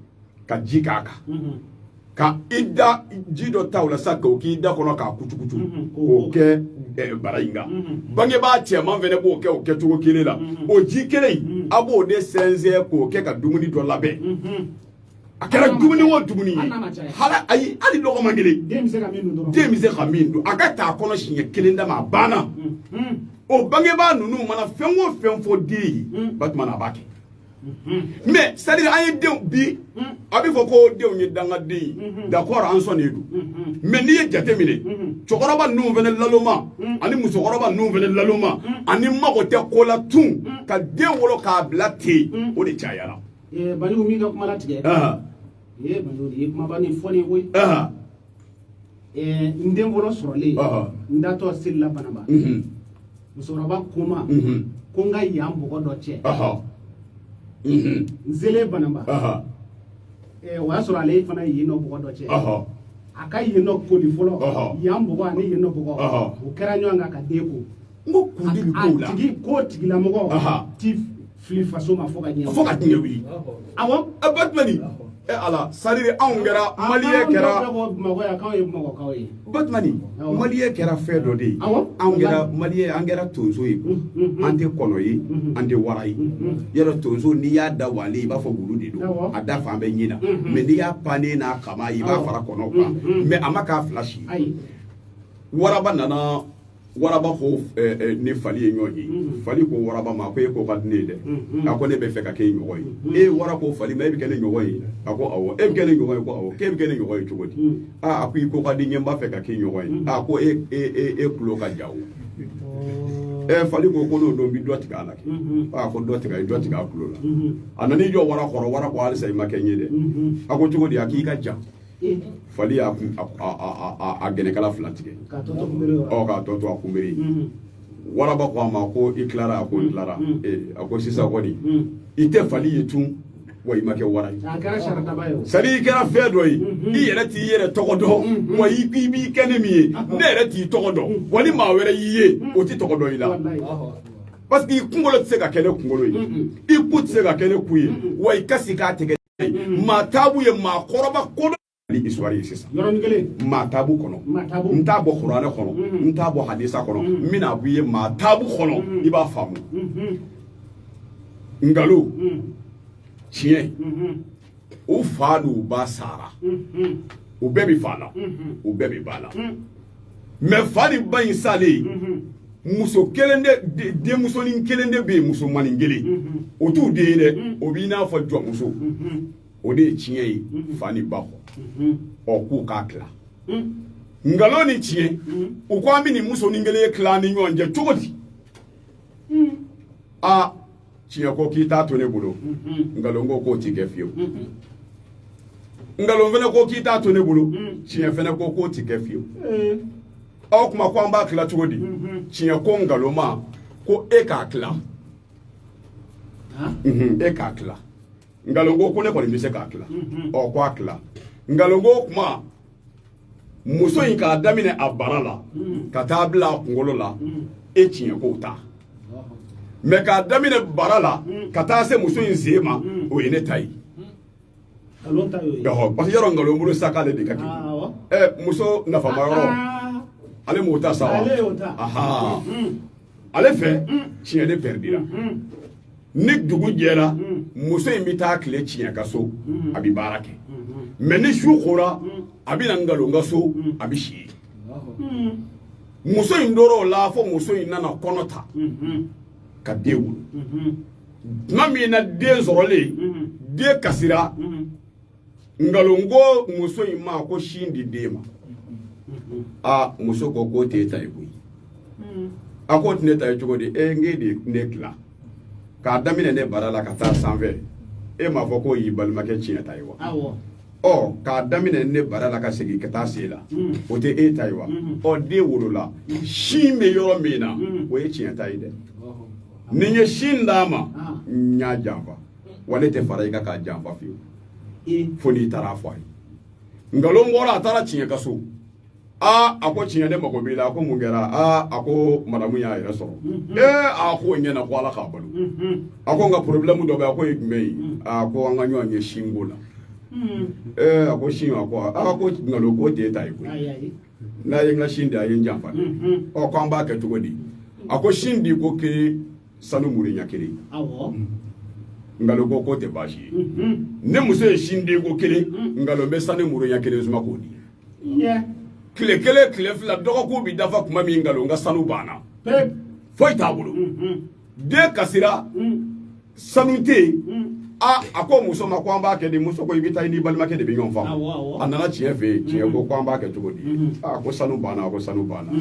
ka jikaka ka ida jido tawla saka o ki ida kono ka kutukutu o ke barayinga bange ba che man vene bo ke o ke tugo kile la o jikele abo de senze ko ke ka dumuni do labe akara dumuni wo dumuni hala ayi ali logo mangele demise ka mindu agata kono shinye kilinda ma bana o bange ba nunu mana fenwo fenfo di batman abake mais c'est-à-dire ayi de bi abi fo ko de onye danga de d'accord en son edu mais ni ye jate mine chokoroba nu vene laloma ani musokoroba nu vene laloma ani mago te ko la tun ka de wolo ka blate o de chayala bani mi ga kuma latige bani kuma bani foni we ndem wolo sorole ndato silla banaba musokoroba kuma konga yambo ko do che nzele banamba wa sura ale fana yino bugo do che aka yino ko li folo yambo wa ni yino bugo o kera nyanga ka deko ngo kundi bi ko la tigi la mugo ti fli faso ma foka nyewi awo abatmani ala salire angera maliye kera batmani maliye kera fedo de angera maliye angera tonso yi ante kono yi ante wara yi yero tonso ni ya da wali ba fo bulu de do ada fa be nyina me ni ya pane na kama yi ba fara kono kwa me amaka flash wara banana waraba ko ni fali nyonyi fali ko waraba ma ko ko kadne de ako ne be fe ka ke nyoy wara ko fali ma be kele nyoy ako awo be kele nyoy ko awo ke be kele nyoy chugodi aku ko kadi nyemba fe ka ke nyoy ako klo ka jawo fali ko ko do bi doti ka alaki ko doti ka klo la anani jo wara ko alisa ma ke nyede ako chugodi akika ja fali a gene kala flatige ka toto akumbiri waraba ko ma ko iklara ko iklara ako sisa ko ni ite fali yetun wa imake warai akara sharata bayo sari kera fedo yi yere ti yere togodo wa ibi kenemi ne yere ti togodo wali ma were yiye o ti togodo ila parce que kungolo tse ka kele kungolo yi ikutse ka kele kuyi wa ikasi ka tege matabu ye ma koroba kodo li histoire sisa matabu kono ntabo qur'ane kono ntabo hadisa kono mina buye matabu kono iba famu ngalo chien o fadu basara o bebi fala o bebi bala me fali ban sale muso kelende de muso ni kelende be muso maningele o tu de de o bi na fa jo muso o de chien yi fani bako o ku kakla ngalo ni chien o kwa mi ni muso ningele kla ni nyonje togoti a chien ko kita to ne bulo ngalo ngo ko ti gefio ngalo vene ko kita to ne bulo chien fene ko ti gefio o kuma kwa mba kla togodi chien ko ngalo ma ko e kakla e kakla ngalongo ko ne ko ni se kakla o ko akla ngalongo kuma muso yin ka damine abarala ka tabla ngolo la e chien ko ta mais k'a daminɛ bara la ka taa se muso in sen ma o ye ne ta ye parce que yɔrɔ nkalon bolo sa k'ale de ka kɛ muso nafama yɔrɔ ale m'o ta sa wa ale fɛ tiɲɛ de pɛridira ni dugu jɛra muso in bɛ taa tile tiɲɛ ka so a bɛ baara kɛ mais ni su kora a bɛ na nkalon ka so a bɛ si muso in dor'o la fo muso in nana kɔnɔ ta ka den wolo tuma min na den sɔrɔlen den kasira nkalon ko muso in ma ko sin di den ma muso ko k'o t'e ta ye koyi a ko ne ta ye cogo di n k'e de ne tila k'a daminɛ ne bara la ka taa sanfɛ e m'a fɔ k'o y'i balimakɛ tiɲɛ ta ye wa k'a daminɛ ne bara la ka segin ka taa sen la o tɛ e ta ye wa den wolola sin bɛ yɔrɔ min na o ye tiɲɛ ta ye dɛ ni n ye sin d'a ma n y'a janfa wa ne tɛ fara i kan k'a janfa fiyewu fo n'i taara fɔ a ye nkalon bɔra a taara tiɲɛ ka so a ko tiɲɛ ne mago b'i la a ko mun kɛra a ko madamu y'a yɛrɛ sɔrɔ a ko ɲɛna ko ala k'a balo a ko n ka problème dɔ bɛ a ko ye jumɛn ye a ko an ka ɲɔgɔn ye sinko la a ko sin a ko nkalon ko t'e ta ye koyi n'a ye n ka sin di a ye n janfa dɛ ko an b'a kɛ cogo di a ko sin di ko kelen sanu muri ɲɛ kelen nkalon ko k'o tɛ baasi ye ne muso ye sin di ko kelen nkalon bɛ sanu muri ɲɛ kelen suma k'o di tile kelen tile fila dɔgɔkun bɛ dafa tuma min nkalon ka sanu banna foyi t'a bolo den kasira sanu tɛ yen a ko muso ma ko an b'a kɛ di muso ko i bɛ taa i ni balimakɛ de bɛ ɲɔgɔn faamu a nana tiɲɛ fɛ yen tiɲɛ ko an b'a kɛ cogo di ko sanu banna a ko sanu banna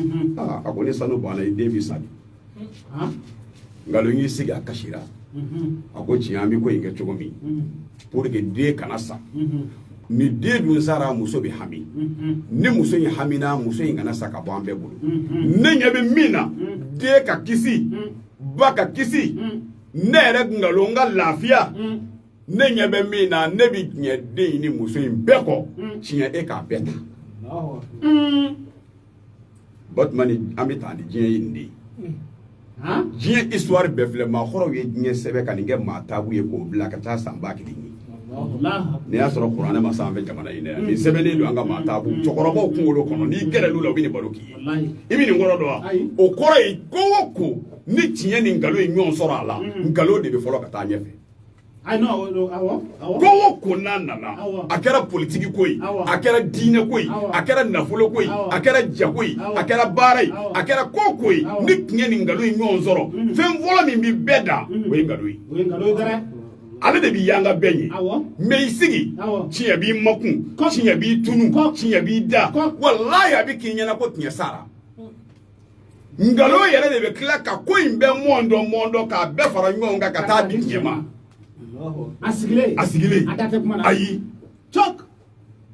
a ko ni sanu banna i den bɛ sa di nkalon y'i sigi a kasira a ko tiɲɛ an bɛ ko in kɛ cogo min pour que den kana sa ni den dun sara muso bɛ hami ni muso in hamina muso in kana sa ka bɔ an bɛɛ bolo ne ɲɛ bɛ min na den ka kisi ba ka kisi ne yɛrɛ nkalon ka lafiya ne ɲɛ bɛ min na ne bɛ diɲɛ den in ni muso in bɛɛ kɔ tiɲɛ e k'a bɛɛ ta batuma ni an bɛ taa ni diɲɛ ye nin de ye diɲɛ histoire bɛɛ filɛ maakɔrɔw ye diɲɛ sɛbɛn ka nin kɛ maa taabu ye k'o bila ka taa san 1000 ye n'i y'a sɔrɔ kuranɛ ma san fɛ jamana in dɛ nin sɛbɛnnen don an ka maa taabu cɛkɔrɔbaw kunkolo kɔnɔ n'i gɛrɛl'u la u bɛ nin baro k'i ye i bɛ nin kɔrɔ dɔn wa o kɔrɔ ye ko o ko ni tiɲɛ ni nkalon ye ɲɔgɔn sɔrɔ a la nkalon de bɛ fɔlɔ ka taa ɲɛfɛ ko o ko n'a nana a kɛra politiki ko ye a kɛra diinɛ ko ye a kɛra nafolo ko ye a kɛra jago ye a kɛra baara ye a kɛra ko ye ni tiɲɛ ni nkalon ye ɲɔgɔn sɔrɔ fɛn fɔlɔ min bɛ bɛɛ da o ye nkalon ye ale de b'i yanga bɛɛ ye mais i sigi tiɲɛ b'i makun tiɲɛ b'i tunu tiɲɛ b'i da walahi a bɛ k'i ɲɛna ko tiɲɛ sara nkalon yɛrɛ de bɛ tila ka ko in bɛɛ mɔndɔ k'a bɛɛ fara ɲɔgɔn kan ka taa di tiɲɛ ma a sigilen ayi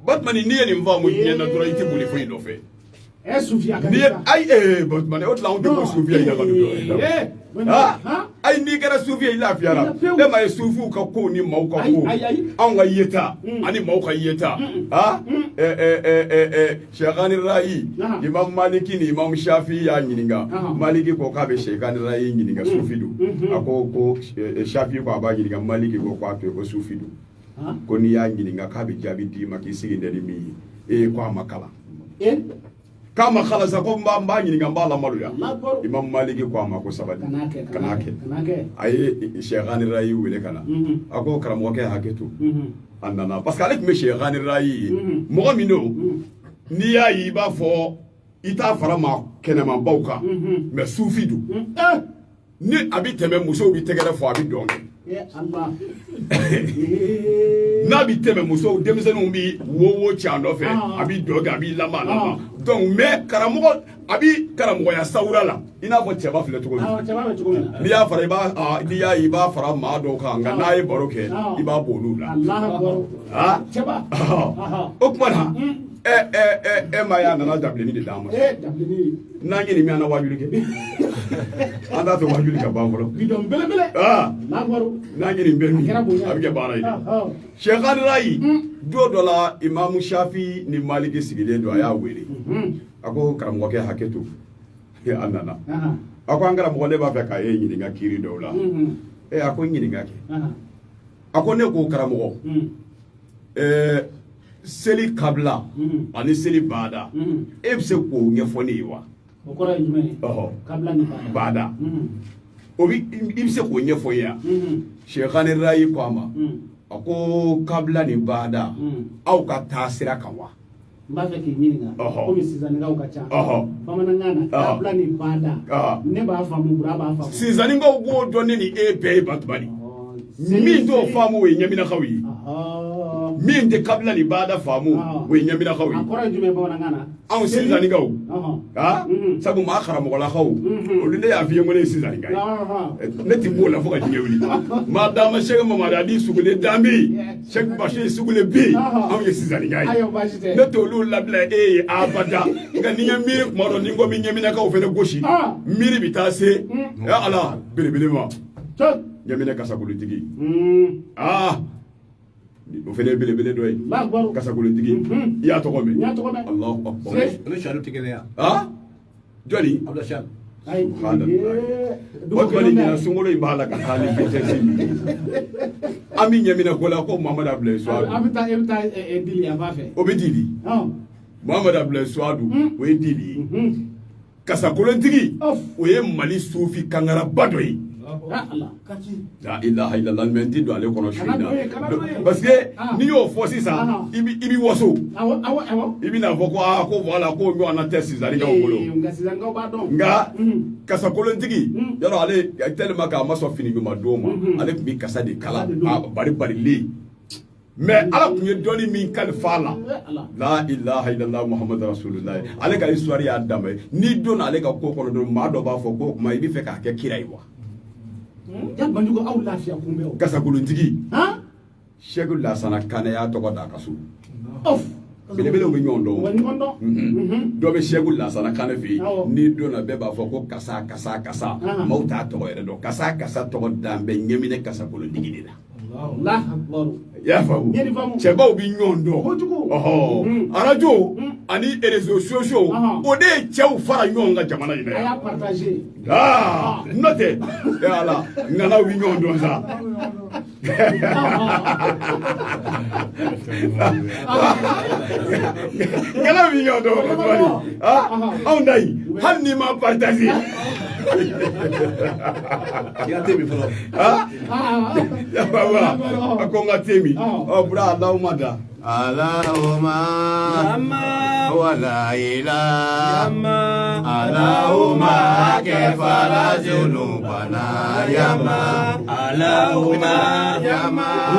batuma n'i ye nin faamu diɲɛ na dɔrɔn i tɛ boli foyi nɔfɛ batuma o tila anw tɛ bɔ sufiya in na ka don ayi n'i kɛra sufi ye i lafiyara e ma ye sufiw ka ko ni maaw ka ko anw ka yeta ani maaw ka yeta Sheikhani Rayi Imam Maliki ni Imam Shafi y'a ɲininka Maliki ko k'a bɛ Sheikhani Rayi ɲininka sufi don a ko Shafi ko a b'a ɲininka Maliki ko k'a to yen ko sufi don ko n'i y'a ɲininka k'a bɛ jaabi d'i ma k'i sigi ni min ye ko a ma kalan k'a ma kalan sa ko n b'a ɲininka n b'a lamaloya Imam Maliki ko a ma ko sabali kan'a kɛ a ye Sheikhani Rayi wele ka na a ko karamɔgɔkɛ hakɛ to a nana parce que ale tun bɛ Sheikhani Rayi ye mɔgɔ min don n'i y'a ye i b'a fɔ i t'a fara maa kɛnɛmabaw kan mais sufi don ni a bɛ tɛmɛ musow bɛ tɛgɛrɛ fɔ a bɛ dɔn kɛ n'a bɛ tɛmɛ musow denmisɛnninw bɛ wo ci a nɔfɛ a bɛ dɔn kɛ a bɛ lama donc mais karamɔgɔ a bɛ karamɔgɔya sawura la i n'a fɔ cɛba filɛ cogo min n'i y'a fara n'i y'a ye i b'a fara maa dɔw kan nka n'a ye baro kɛ i b'a bɔ olu la o tuma na e ma ye a nana dabilenni de d'an ma n'an ye nin min an na wajuli kɛ an t'a fɛ wajuli ka ban fɔlɔ n'an ye nin bɛɛ min a bɛ kɛ baara ye Sheikhani Rayi don dɔ la Imam Shafi ni Maliki sigilen don a y'a wele a ko karamɔgɔkɛ hakɛ to a nana ako an karamɔgɔ ne b'a fɛ ka e ɲininka kiri dɔw la a ko ɲininka kɛ a ko ne ko karamɔgɔ seli kabila ani seli baada e bɛ se k'o ɲɛfɔ ne ye wa o kɔrɔ ye jumɛn ye kabila ni baada o bi i bɛ se k'o ɲɛfɔ ye wa Shekhani Rayi ko a ma a ko kabila ni baada aw ka taa sira kan wa n b'a fɛ k'i ɲininka komi sisanikaw ka ca bamanankan na kabila ni baada ne b'a faamu Bura b'a faamu sisanikaw b'o dɔn ne ni e bɛɛ ye Batubali min t'o faamu o ye Ɲaminakaw ye min tɛ kabila ni baada faamu o ye Ɲaminakaw ye a kɔrɔ ye jumɛn bamanankan na anw sisanikaw sabu maa karamɔgɔlakaw olu ne y'a f'i ye ko ne ye sisanika ye ne ti b'o la fo ka diɲɛ wuli maa dama Sheikh Mamadu Adi Sugule dan bɛ yen Sheikh Bashir Sugule bɛ yen anw ye sisanika ye ne t'olu labila e ye abada nka ni n ye miiri kuma dɔ ni n ko bɛ Ɲaminakaw fana gosi miiri bɛ taa se Ala belebele ma Ɲamina kasakolotigi o fana ye belebele dɔ ye kasakolotigi i y'a tɔgɔ mɛn Allahu Akbar ne Sadu tigɛ ya jɔnni Abdul Shal Batubali ɲina sunkalo in b'a la ka taa ni vitesse an bɛ Ɲamina ko la ko Muhamadu Abdulaye Suwadu a bɛ taa dili a b'a fɛ o bɛ dili Muhamadu Abdulaye Suwadu o ye dili ye kasakolotigi o ye Mali sufi kangaraba dɔ ye la ilaha illallah mais n ti don ale kɔnɔ su in na parce que n'i y'o fɔ sisan i bɛ waso i bɛna fɔ ko voilà ko ɲɔgɔnna tɛ sisanikaw bolo nka kasakolotigi yɔrɔ ale tellement que a ma sɔn fini ɲuman don ma ale tun bɛ kasa de kala bari-barilen mais ala tun ye dɔnni min kalifa la la ilaha illallah muhammadu rasulullah ale ka histoire y'a danbe n'i donna ale ka ko kɔnɔ dɔrɔn maa dɔ b'a fɔ ko o tuma i bɛ fɛ k'a kɛ kira ye wa Banjugu aw lafiya kunbɛ o kasakolotigi Sheikh Lasana Kane y'a tɔgɔ d'a ka so belebelew bɛ ɲɔgɔn dɔn dɔ bɛ Sheikh Lasana Kane fɛ yen n'i donna bɛɛ b'a fɔ ko kasa maaw t'a tɔgɔ yɛrɛ dɔn kasa tɔgɔ dan bɛ Ɲamina kasakolotigi de la i y'a faamu cɛbaw bɛ ɲɔgɔn dɔn arajo ani réseaux sociaux o de ye cɛw fara ɲɔgɔn kan jamana in na yan n'o tɛ ala ŋanaw bɛ ɲɔgɔn dɔn sa ŋanaw bɛ ɲɔgɔn dɔn Batubali anw ta yen hali n'i ma partage a ko n ka te min Bura Allahumma da Allahumma wala ilaha Allahumma kafara zunubana yama Allahumma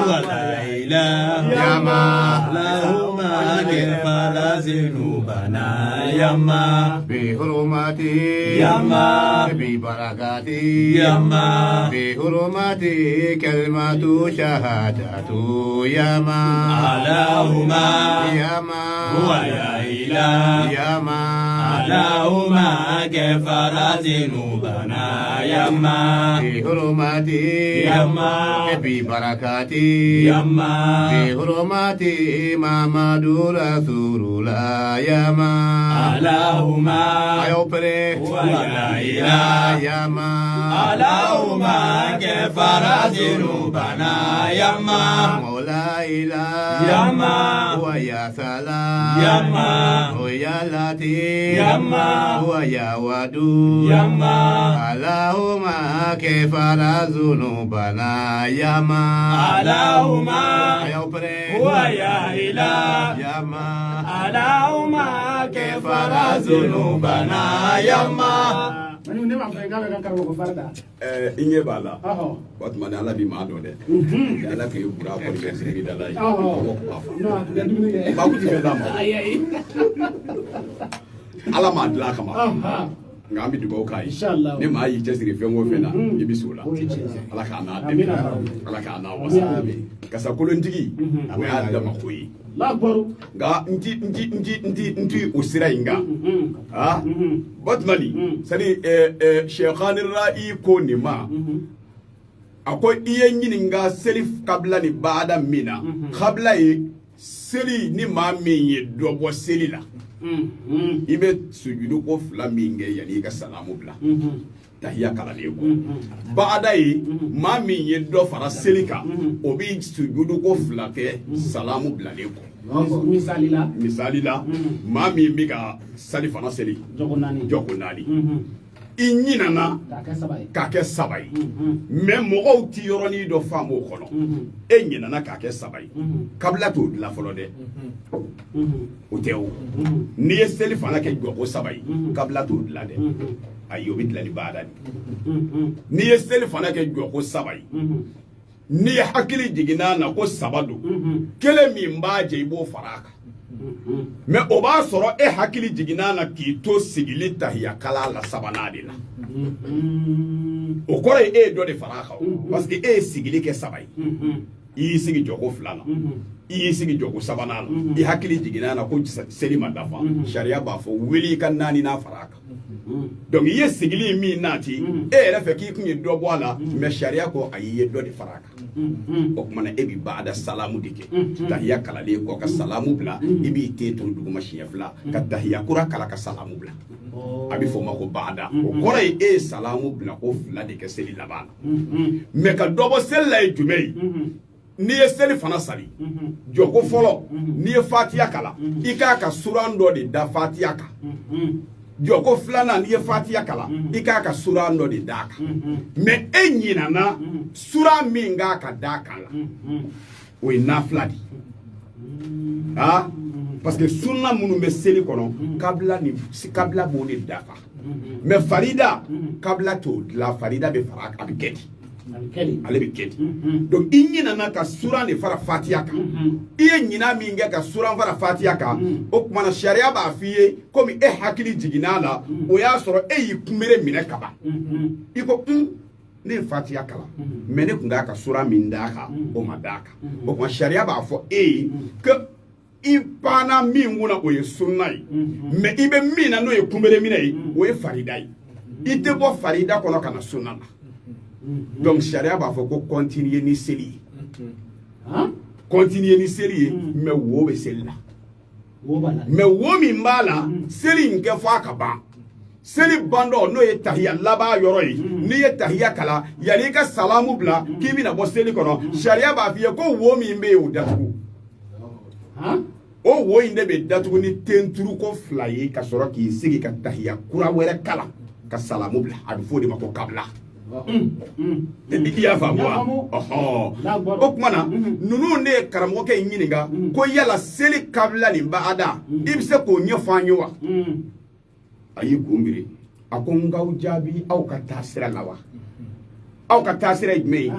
wala ilaha Allahumma kafara zunubana yama bi hurmati yama bi barakati yama bi hurmati kalimatu shahadatu yama اللهم ياما هو يا إله ياما اللهم كفر ذنوبنا ياما بحرمتي ياما ببركاتي ياما بحرمتي محمد رسول الله ياما اللهم هو يا إله ياما اللهم كفر ذنوبنا ياما لا إله ياما ويا سلام ياما ويا لطيف ياما ويا ودود ياما اللهم كفر ذنوبنا ياما اللهم ويا إله ياما اللهم كفر ذنوبنا ياما i ɲɛ b'a la o tuma ni ala b'i maa dɔn dɛ ala k'i Bura kɔni bɛ sigi da la ye baku ti fɛn d'a ma ala m'a dilan a kama nka an bɛ dugawu k'a ye ni maa y'i cɛsiri fɛn o fɛn na i bɛ se o la ala k'a n'a dɛmɛ ala k'a n'a wasa kasakolontigi o y'a dama ko ye nka n ti o sira in kan Batubali c'est à dire Shekhani Rayi ko nin ma a ko i ye ɲininka seli kabila ni baada min na kabila ye seli ni maa min ye dɔ bɔ seli la i bɛ sujudu ko 2 min kɛ yanni i ka salamu bila tahiya kalalen kɔ baada ye maa min ye dɔ fara seli kan o bɛ sujudu ko 2 kɛ salamu bilalen kɔ misali la maa min bɛ ka sali fana seli jɔko 4 i ɲinana k'a kɛ 3 ye mais mɔgɔw ti yɔrɔnin dɔ faamu o kɔnɔ e ɲinana k'a kɛ 3 ye kabila t'o dilan fɔlɔ dɛ o tɛ o n'i ye seli fana kɛ jɔko 3 ye kabila t'o dilan dɛ ayi o bɛ dilan ni baada de n'i ye seli fana kɛ jɔko 3 ye n'i ye hakili jiginna na ko 3 don kelen min b'a jɛ i b'o fara a kan mais o b'a sɔrɔ e hakili jiginna na k'i to sigili tahiya kala la 3nan de la o kɔrɔ ye e ye dɔ de fara a kan parce que e ye sigili kɛ 3 ye i y'i sigi jɔko 2 la i y'i sigi jɔko 3nan la i hakili jiginna na ko seli ma dafa sariya b'a fɔ wuli i ka 4nan fara a kan donc i ye sigili min naati e yɛrɛ fɛ k'i kun ye dɔ bɔ a la mais sariya ko ayi i ye dɔ de fara a kan o kumana e bi baada salamu de kɛ tahiya kalalen kɔ ka salamu bila i b'i te turu duguma siɲɛ 2 ka tahiya kura kala ka salamu bila a bɛ fɔ o ma ko baada o kɔrɔ ye e ye salamu bila ko 2 de kɛ seli laban na mais ka dɔ bɔ seli la ye jumɛn ye n'i ye seli fana sali jɔko fɔlɔ n'i ye fatiya kala i k'a ka suran dɔ de da fatiya kan jɔko 2nan n'i ye fatiya kala i k'a ka suran dɔ de da kan mais e ɲinana suran min k'a ka da kan la o ye nafila de parce que sunna minnu bɛ seli kɔnɔ kabila b'o de dafa mais farida kabila t'o dilan farida bɛ fara a bɛ kɛ di ale bɛ kɛ di donc i ɲinana ka suran de fara fatiya kan i ye ɲina min kɛ ka suran fara fatiya kan o kumana sariya b'a f'i ye komi e hakili jiginna a la o y'a sɔrɔ e y'i kunbere minɛ kaban i ko ne ye fatiya kalan mais ne kun k'a ka suran min d'a kan o ma d'a kan o kuma sariya b'a fɔ e ye que i panna min kunna o ye sunna ye mais i bɛ min na n'o ye kunbere minɛ ye o ye farida ye i tɛ bɔ farida kɔnɔ ka na sunna la donc sariya b'a fɔ ko continuer ni seli ye continuer ni seli ye mais wo bɛ seli la mais wo min b'a la seli in kɛ fɔ a ka ban seli bandɔ n'o ye tahiya laban yɔrɔ ye n'i ye tahiya kala yanni i ka salamu bila k'i bɛna bɔ seli kɔnɔ sariya b'a f'i ye ko wo min bɛ yen o datugu o wo in de bɛ datugu ni tenturu ko 2 ye ka sɔrɔ k'i sigi ka tahiya kura wɛrɛ kala ka salamu bila a bɛ fɔ o de ma ko kabila i y'a faamu wa o tuma na ninnu ne ye karamɔgɔkɛ in ɲininka ko yala seli kabila nin baada i bɛ se k'o ɲɛfɔ an ye wa a y'i kun biri a ko n k'aw jaabi aw ka taa sira la wa aw ka taa sira ye jumɛn ye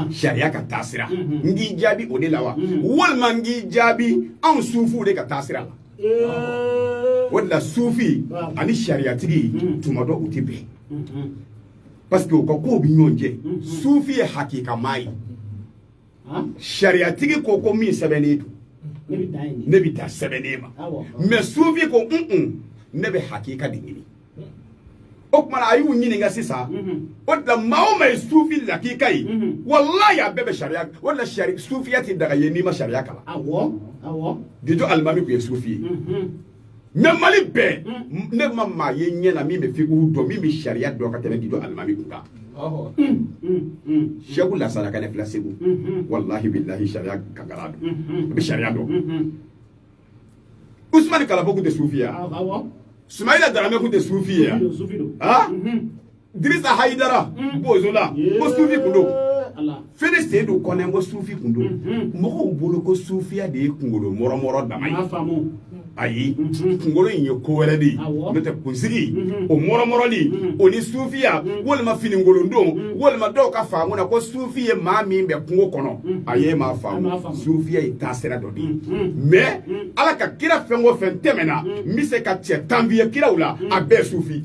sariya ka taa sira n k'i jaabi o de la wa walima n k'i jaabi anw sufuw de ka taa sira la o de la sufi ani sariyatigi tuma dɔ u tɛ bɛn parce que u ka kow bɛ ɲɔgɔn cɛ sufi ye hakikamaa ye sariyatigi ko ko min sɛbɛnnen don ne bɛ taa sɛbɛnnen ma mais sufi ko ne bɛ hakika de ɲini o kumana a y'u ɲininka sisan o de la maa o maa ye sufi lakika ye walayi a bɛɛ bɛ sariya o de la sufiya tɛ daga ye n'i ma sariya kalan Gijo Alimami tun ye sufi ye mais Mali bɛɛ ne ma maa ye ɲɛ na min bɛ fiqhu dɔn min bɛ sariya dɔn ka tɛmɛ Gijo Alimami kun kan Seku Lasana Kane filɛ Segu wallahi billahi sariya kankara don a bɛ sariya dɔn Usmani Kalabɔ kun tɛ sufi ye Sumayila Darame kun tɛ sufi ye Dirisa Hayidara Bozola ko sufi kun don Fene Seydou Kone ko sufi kun don mɔgɔw bolo ko sufiya de ye kunkolo mɔrɔmɔrɔ dama ye ayi kunkolo in ye ko wɛrɛ de ye n'o tɛ kunsigi o mɔrɔmɔrɔli o ni sufiya walima finikolondon walima dɔw ka faamu na ko sufi ye maa min bɛ kungo kɔnɔ a ye maa faamu sufiya ye taasira dɔ de ye mais Ala ka kira fɛn o fɛn tɛmɛna n bɛ se ka cɛ tanbiye kiraw la a bɛɛ sufi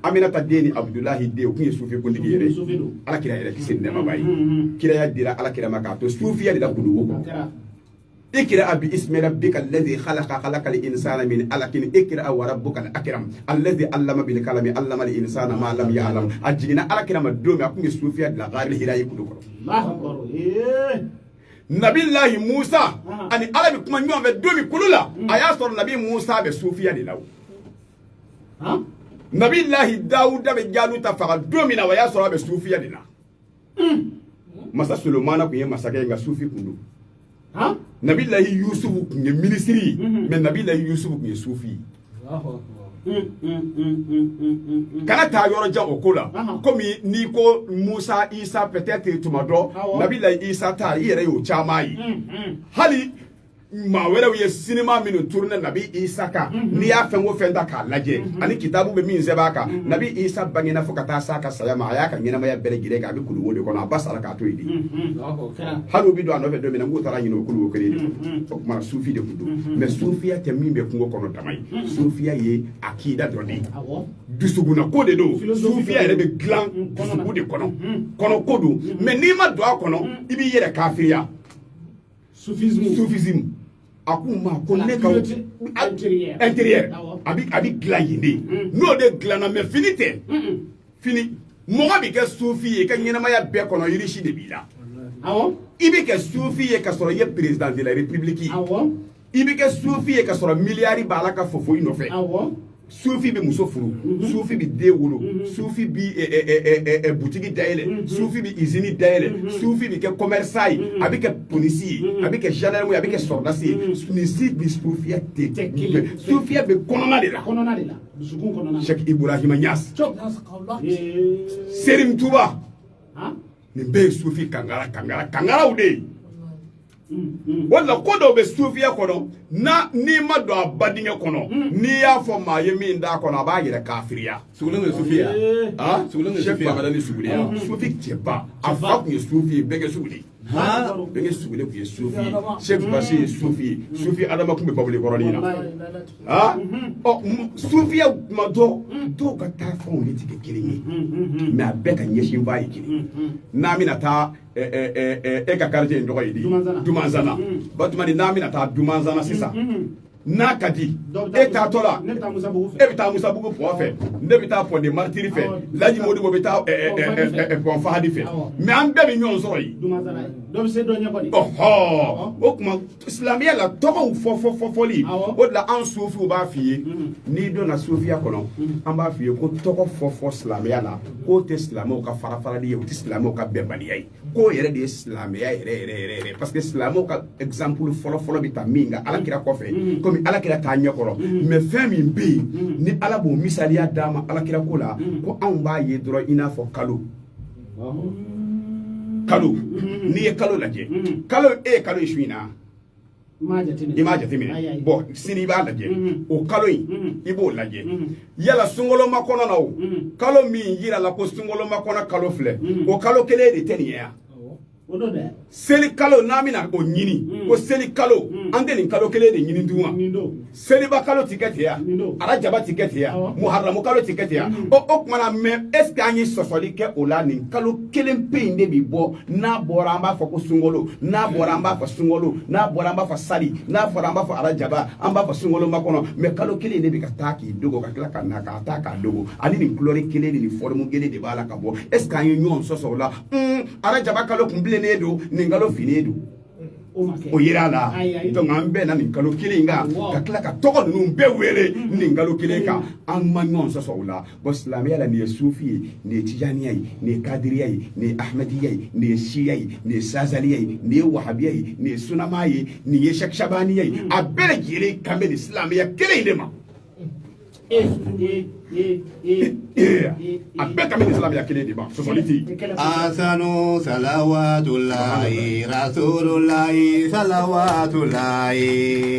Aminata den ni Abdulahi den o kun ye sufi kuntigi yɛrɛ Ala kira yɛrɛ kisi nɛɛma b'a ye kiraya dira Ala kira ma k'a to sufiya de la kuluwo kɔnɔ اقرأ باسم ربك الذي خلق الإنسان من علق اقرأ وربك الأكرم الذي علم بالقلم علم الإنسان ما لم يعلم أجينا على كلام الدوم أكون سوفيا لا غير الهراء كله الله أكبر Nabillahi Musa ani ala bi kuma ɲɔgɔn fɛ don min kulu la a y'a sɔrɔ Nabi Musa bɛ sufiya de la o Nabillahi Dawuda bɛ Jaluta faga don min na o y'a sɔrɔ a bɛ sufiya de la masa Solomana kun ye masakɛ nka sufi kun don Nabillahi Yusufu kun ye minisiri mais Nabillahi Yusufu kun ye sufi kana taa yɔrɔ jan o ko la komi n'i ko Musa Isa peut-être tuma dɔ Nabillahi Isa ta i yɛrɛ y'o caman ye hali maa wɛrɛw ye sinima minnu tourné Nabi Isa kan n'i y'a fɛn o fɛn ta k'a lajɛ ani kitabu bɛ min sɛbɛn a kan Nabi Isa bangena fo ka taa s'a ka saya ma a y'a ka ɲɛnamaya bɛɛ lajɛlen kɛ a bɛ kuluwo de kɔnɔ a ba sara k'a to yen de hali u bɛ don a nɔfɛ don min na n k'u taara ɲini o kuluwo kelen de o tuma sufi de tun don mais sufiya tɛ min bɛ kungo kɔnɔ dama ye sufiya ye akida dɔrɔn de ye dusukuna ko de don sufiya yɛrɛ bɛ dilan dusukun de kɔnɔ kɔnɔko don mais n'i ma don a kɔnɔ i b'i yɛrɛ kafiriya sufisme a ko ma ko ne ka intérieur a bɛ dilan yen de n'o de dilanna mais fini tɛ fini mɔgɔ bɛ kɛ sufi ye i ka ɲɛnamaya bɛɛ kɔnɔ irisi de b'i la i bɛ kɛ sufi ye ka sɔrɔ i ye président de la république ye i bɛ kɛ sufi ye ka sɔrɔ miliyari b'a la ka fofo i nɔfɛ sufi bɛ muso furu sufi bɛ den wolo sufi bɛ butigi dayɛlɛ sufi bɛ usine dayɛlɛ sufi bɛ kɛ commerçant ye a bɛ kɛ polisi ye a bɛ kɛ gendarme ye a bɛ kɛ soldats ye nin si bɛ sufiya tɛ kelen sufiya bɛ kɔnɔna de la dusukun kɔnɔna na Cheikh Ibrahima Niass Serigne Touba nin bɛɛ ye sufi kangaraw de ye wala ko dɔw bɛ sufiya kɔnɔ n'i ma don a ba dingɛ kɔnɔ n'i y'a fɔ maa ye min d'a kɔnɔ a b'a yɛrɛ kafiriya sugulen ye sufiya Cheikh Babada ni sugulen sufi cɛba a fa tun ye sufi ye bɛɛ kɛ sugulen bɛɛ kɛ sugulen tun ye sufi ye Cheikh Basi ye sufi ye sufi Adama tun bɛ babuli kɔrɔnin na sufiya tuma dɔw ka taa fɛnw de tɛ kɛ kelen ye mais a bɛɛ ka ɲɛsin ba ye kelen n'a bɛna taa e ka quartier in tɔgɔ ye di Dumanzana Batumani n'a bɛna taa Dumanzana sisan n'a ka di e taatɔ la e bɛ taa Musabugu pɔn fɛ ne bɛ taa Pɔnde Maritiri fɛ Laji Modibo bɛ taa Pɔn Fahadi fɛ mais an bɛɛ bɛ ɲɔgɔn sɔrɔ yen o tuma silamɛya la tɔgɔw fɔfɔli o de la an sufiw b'a f'i ye n'i donna sufiya kɔnɔ an b'a f'i ye ko tɔgɔ fɔfɔ silamɛya la k'o tɛ silamɛw ka farafarali ye o tɛ silamɛw ka bɛnbaliya ye k'o yɛrɛ de ye silamɛya yɛrɛ parce que silamɛw ka exemple fɔlɔfɔlɔ bɛ ta min kan alakira kɔfɛ komi alakira t'a ɲɛkɔrɔ mais fɛn min bɛ yen ni ala b'o misaliya d'a ma alakira ko la ko anw b'a ye dɔrɔn i n'a fɔ kalo n'i ye kalo lajɛ kalo e ye kalo su in na i m'a jateminɛ bon sini i b'a lajɛ o kalo in i b'o lajɛ yala sunkalomakɔnɔ na o kalo min yira la ko sunkalomakɔnɔ kalo filɛ o kalo kelen de tɛ nin ye yan seli kalo n'a bɛna o ɲini ko seli kalo an tɛ nin kalo kelen de ɲini dun wa seliba kalo tɛ kɛ ten yan arajaba tɛ kɛ ten yan muharamu kalo tɛ kɛ ten yan o kumana mais est ce que an ye sɔsɔli kɛ o la nin kalo kelen pe in de bɛ bɔ n'a bɔra an b'a fɔ ko sunkalo n'a bɔra an b'a fɔ sunkalo n'a bɔra an b'a fɔ sali n'a fɔra an b'a fɔ arajaba an b'a fɔ sunkalomakɔnɔ mais kalo kelen de bɛ ka taa k'i dogo ka tila ka na ka taa k'a dogo ani nin couleur kelen ni nin forme kelen de b'a la ka bɔ est ce que an ye ɲɔgɔn sɔsɔ o la arajaba kalo kun bilennen don nin kalo finnen don o yera la donc an bɛɛ na nin kalo kelen kan ka tila ka tɔgɔ ninnu bɛɛ wele nin kalo kelen kan an ma ɲɔgɔn sɔsɔ o la bon silamɛya la nin ye sufi ye nin ye tijaniya ye nin ye kadiriya ye nin ye ahmadiya ye nin ye siya ye nin ye sazaliya ye nin ye wahabiya ye nin ye sunama ye nin ye shakshabaniya ye a bɛɛ lajɛlen kan bɛ nin silamɛya kelen in de ma a bɛɛ kan bɛ nin silamɛya kelen de ma sɔsɔli tɛ yen asanu salawatullahi rasulullahi salawatullahi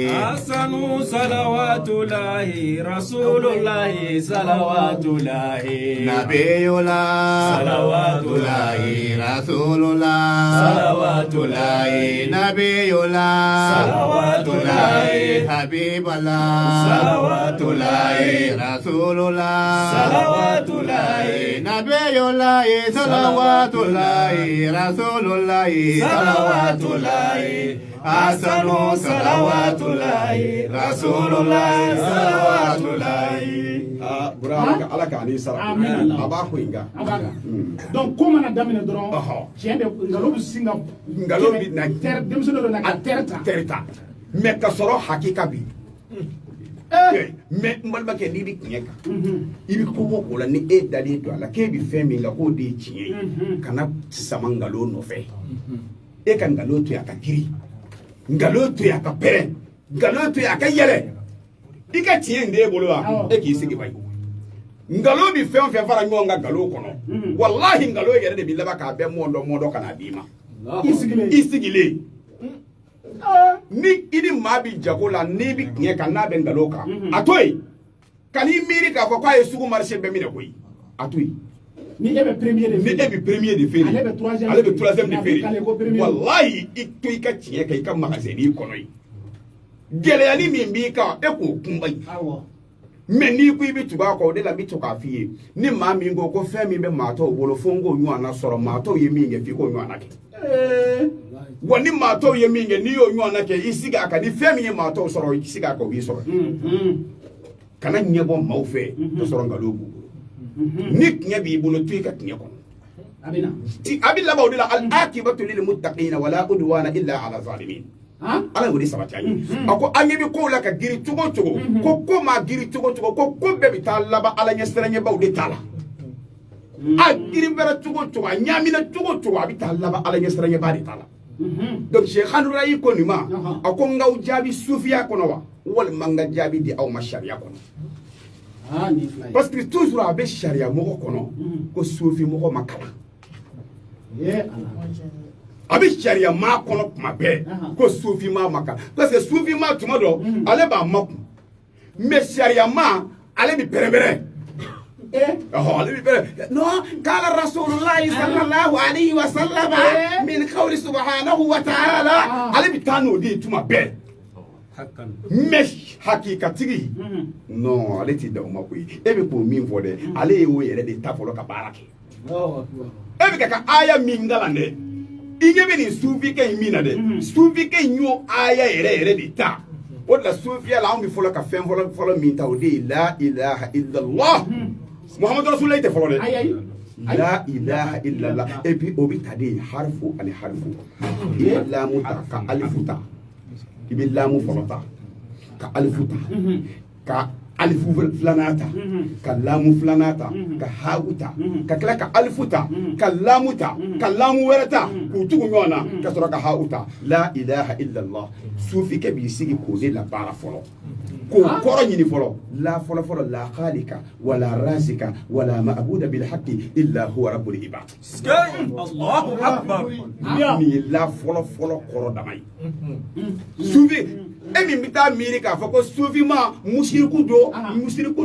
asanu salawatullahi rasulullahi salawatullahi nabiyullah salawatullahi rasulullah salawatullahi nabiyullah salawatullahi habiballah salawatullahi rasulullah salawatullahi nabiyullahi salawatullahi rasulullahi salawatullahi asanu salawatullahi rasulullahi salawatullahi burama ala ka ani sara aba ko inga donc comment na damine dron tiende ngalo bi singa ngalo bi na ter dem so do na terta mais ka soro hakika bi mais mbalba ke ni bi kinyeka ibi ko ko la ni e dali to ala ke bi femi nga ko de tiye kana sama ngalo no fe e kan ngalo to ya ka kiri ngalo to ya ka pere ngalo to ya ka yele ika tiye nde bolo wa e ki sigi bai ngalo bi fem fem fara ngonga ngalo kono wallahi ngalo yere de bi laba ka be mondo kana bima isigile ni idi mabi jagola ni bi nye kana be ngalo ka atoy kani miri ka fo kwa yesugu marché be mi de koy atoy ni ebe premier de féri ale be troisième de féri wallahi itoy ka tiye kay ka magasin ni kono yi gele ya ni mi bi ka e ko kumbai mais ni ku ibi tuba ko de la bi to ka fiye ni ma mi ngo ko fe mi be ma to bolo fongo nyu ana soro ma to ye mi nge fi ko nyu ana ke woni ma to ye mi nge ni yo nyu ana ke isiga ka ni fe mi ma to soro isiga ko wi soro kana nyebo ma fe to soro ngalobu ni knya bi bolo tu ka knya ko abina ti abilla ba odila al akibatu lil muttaqin wala udwana illa ala zalimin ala wuri sabati ayi ako anyebi ko la ka giri tugo ko ma giri tugo ko be bi ta laba ala nya seranye ba udi tala a giri bera tugo nyamina tugo abi ta laba ala nya seranye ba di tala donc cheikh khanu rayi ko ni ma ako ngaw jabi sufiya ko no wa wal manga jabi di aw ma sharia ko ni fly parce que toujours abe sharia mo ko no ko sufi mo ko makala abi sharia ma kono kuma be ko sufi ma maka parce que sufi ma tuma do ale ba maku mais sharia ma ale bi berebere ale bi bere no qala rasulullah sallallahu alaihi wasallam min qawli subhanahu wa ta'ala ale bi tano di tuma be hakkan mais hakikatigi non ale ti da ma ko e be ko min fo de ale e wo yere de tafolo ka barake e be ka aya min galande ingebe ni sufi ke mina de sufi ke nyo aya ere de ta o la sufi ala on bi fola ka fem fola min ta o de la ilaha illa allah muhammad rasulullah te fola de la ilaha illa allah et puis obi ta de harfu ali harfu la mutaka alifuta ibi la mu folota ka alifuta ka alifu flanata ka lamu flanata ka hauta ka kala ka alifuta ka lamuta ka lamu werata ku tugu nyona ka sura ka hauta la ilaha illa allah sufi ke bi sigi ko de la bara folo ko koro nyini folo la folo la khaliqa wala razika wala ma'budu bil haqqi illa huwa rabbul ibad Allahu akbar ni la folo koro damai sufi emi mita miri ka fako sufi ma mushiriku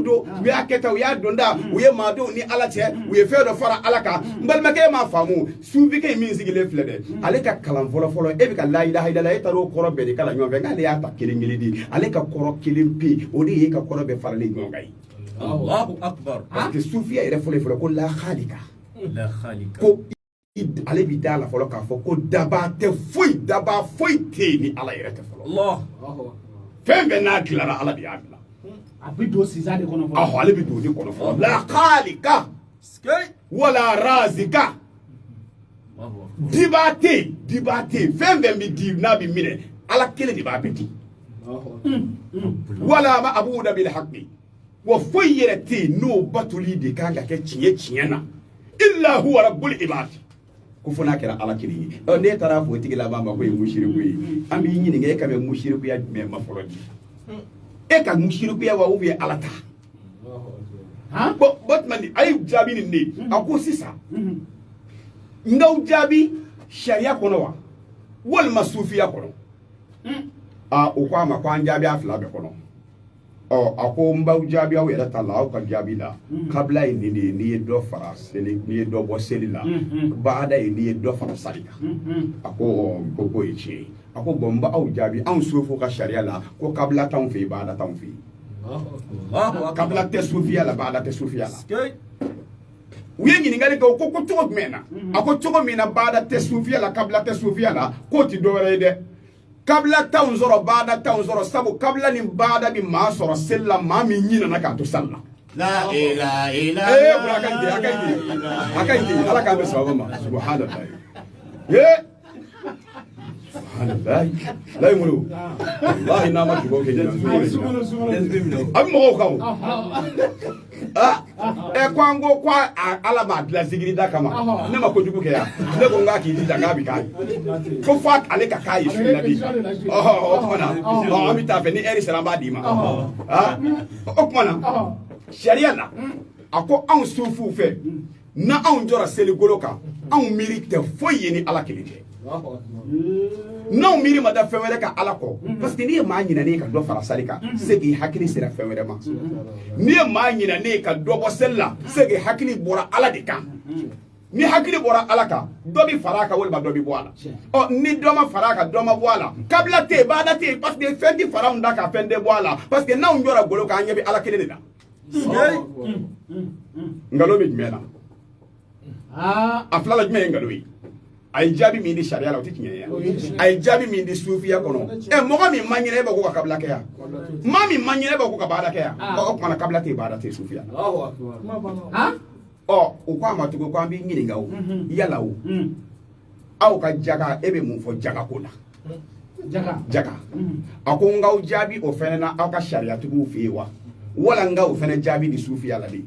do u ya keta u ya donda u ye mado ni ala che u ye fe do fara ala ka mbalma ke ma famu sufi ke min sigile flede ale ka kalam folo e bi ka la ilaha illallah taro koro be de kala nyombe ngale ya ta kelingeli di ale ka koro kelimpi o di ka koro be farale ngongai Allahu akbar parce que sufi ya folo ko la khalika ko ale bi dala folo ka fo ko daba foi te ni ala yere te folo Allah fembe na klara ala bi abla abi do sizade kono folo ale bi do ni kono folo la khalika wala razika dibate fembe mi di na bi mine ala kele di ba beti wala ma abuda bil haqqi wa foi yere te no batuli de kanga ke ciye na illa huwa rabbul ibad ko fona kera ala kiri ne tara fo tigila ba ma ko mushiriku yi am yi ni nge ka be mushiriku ya me ma foroji e ka mushiriku ya wa ubi ala ta but man ay jabi ni ako sisa ngaw jabi sharia kono wa wal masufiya kono o kwa ma kwa jabi afla be kono ako mbaw jabi aw yara tala aw ka jabi la kabla ni do fara seli ni do bo seli la baada ni do fara salika ako ko yichi ako bomba aw jabi an sofo ka sharia la ko kabla tan fi baada tan fi kabla tɛ sufiya la baada tɛ sufiya la u ye ɲininkali kɛ ko cogo jumɛn na a ko cogo min na baada tɛ sufiya la kabla tɛ sufiya la k'o ti dɔwɛrɛ ye dɛ kabla t'anw sɔrɔ baada t'anw sɔrɔ sabu kabla ni baada bi maa sɔrɔ seli la maa min ɲinana k'a to sali la La ilaha illallah. akayi ala k'an bɛ sababu ma subhanallah subhanallah layi mulu wallahi n'a ma dugawu kɛ ɲinan a bɛ mɔgɔw kan o ko an ko ala b'a dilan sigiri da kama ne ma kojugu kɛ yan ne ko n k'a k'i jija k'a bɛ k'a ye ko fo ale ka k'a ye su in na bi o tuma na an bɛ taa fɛ ni ɛri sera an b'a d'i ma o tuma na sariya la a ko anw sufuw fɛ na anw jɔra seligolo kan anw miiri tɛ foyi ye ni ala kelen tɛ n'anw miiri ma da fɛn wɛrɛ ka ala kɔ parce que n'i ye maa ɲinɛnen ka dɔ fara sali kan c'est que i hakili sera fɛn wɛrɛ ma n'i ye maa ɲinɛnen ka dɔ bɔ seli la c'est que hakili bɔra ala de kan ni hakili bɔra ala kan dɔ bi fara a kan walima dɔ bi bɔ a la ni dɔ ma fara a kan dɔ ma bɔ a la kabila tɛ yen baada tɛ yen parce que fɛn ti fara anw da kan fɛn tɛ bɔ a la parce que n'anw jɔra golo kan an ɲɛ bɛ ala kelen de la nkalon bɛ jumɛn na a filala jumɛn ye nkalon ye a ye jaabi min di sariya la o tɛ tiɲɛ ye a ye jaabi min di sufiya kɔnɔ mɔgɔ min ma ɲinɛ e bɛ ko ka kabila kɛ yan maa min ma ɲinɛ e bɛ ko ka baara kɛ yan o kumana kabila tɛ yen baara tɛ yen sufiya u ko a ma tugun ko an b'i ɲininka o yala o aw ka jaga e bɛ mun fɔ jaga ko la jaga a ko n k'aw jaabi o fɛnɛ na aw ka sariyatigiw fɛ yen wa wala n k'aw fɛnɛ jaabi di sufiya la de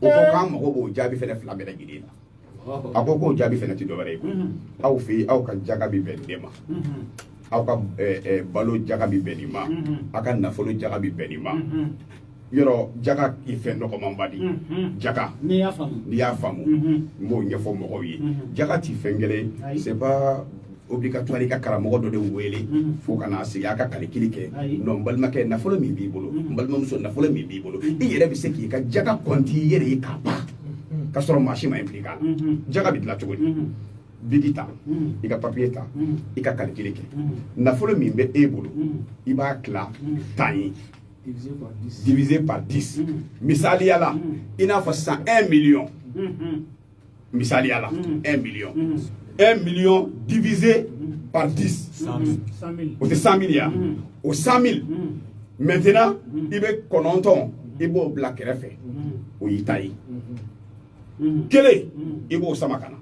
o ko k'an mago b'o jaabi fɛnɛ fila bɛɛ lajɛlen la a ko k'o jaabi fɛnɛ tɛ dɔwɛrɛ ye aw fɛ yen aw ka jaga bi bɛn nin ma aw ka balo jaga bi bɛn nin ma aw ka nafolo jaga bi bɛn nin ma yɔrɔ jaga ye fɛn nɔgɔmanba de jaga n'i y'a faamu n b'o ɲɛfɔ mɔgɔw ye jaga ti fɛn kelen c'est pas obligatoire i ka karamɔgɔ dɔ de wele fo ka n'a sigi a ka kalikili kɛ non n balimakɛ nafolo min b'i bolo n balimamuso nafolo min b'i bolo i yɛrɛ bɛ se k'i ka jaga kɔnti i yɛrɛ ye k'a ban ka sɔrɔ maa si ma impliqué a la jaga bɛ dilan cogo di bigi ta i ka papiye ta i ka kalikili kɛ nafolo min bɛ e bolo i b'a tila 10 ye divisé par 10 misaliya la i n'a fɔ sisan 1 million misaliya la 1 million 1 million divisé par 10 o tɛ 100 000 ya o 100 000 maintenant i bɛ 9 i b'o bila kɛrɛfɛ o y'i ta ye kelen i b'o sama ka na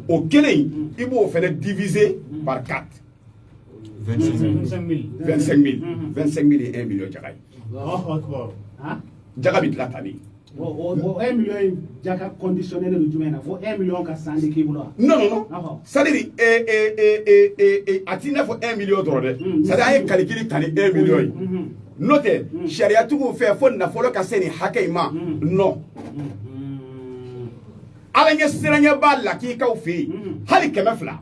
o kelen i b'o fɛnɛ divisé par 4 25 000 ye 1 million jaga ye jaga bɛ dilan tan de o 1 million in jaga conditionnel de jumɛn na fo 1 million ka san de k'i bolo wa non c'est-à-dire a t'i n'a fɔ 1 million dɔrɔn dɛ c'est-à-dire an ye calcul ta ni 1 million ye n'o tɛ sariyatigiw fɛ fo nafolo ka se nin hakɛ in ma non ala ɲɛ siranɲɛ b'a lakikaw fɛ yen hali 200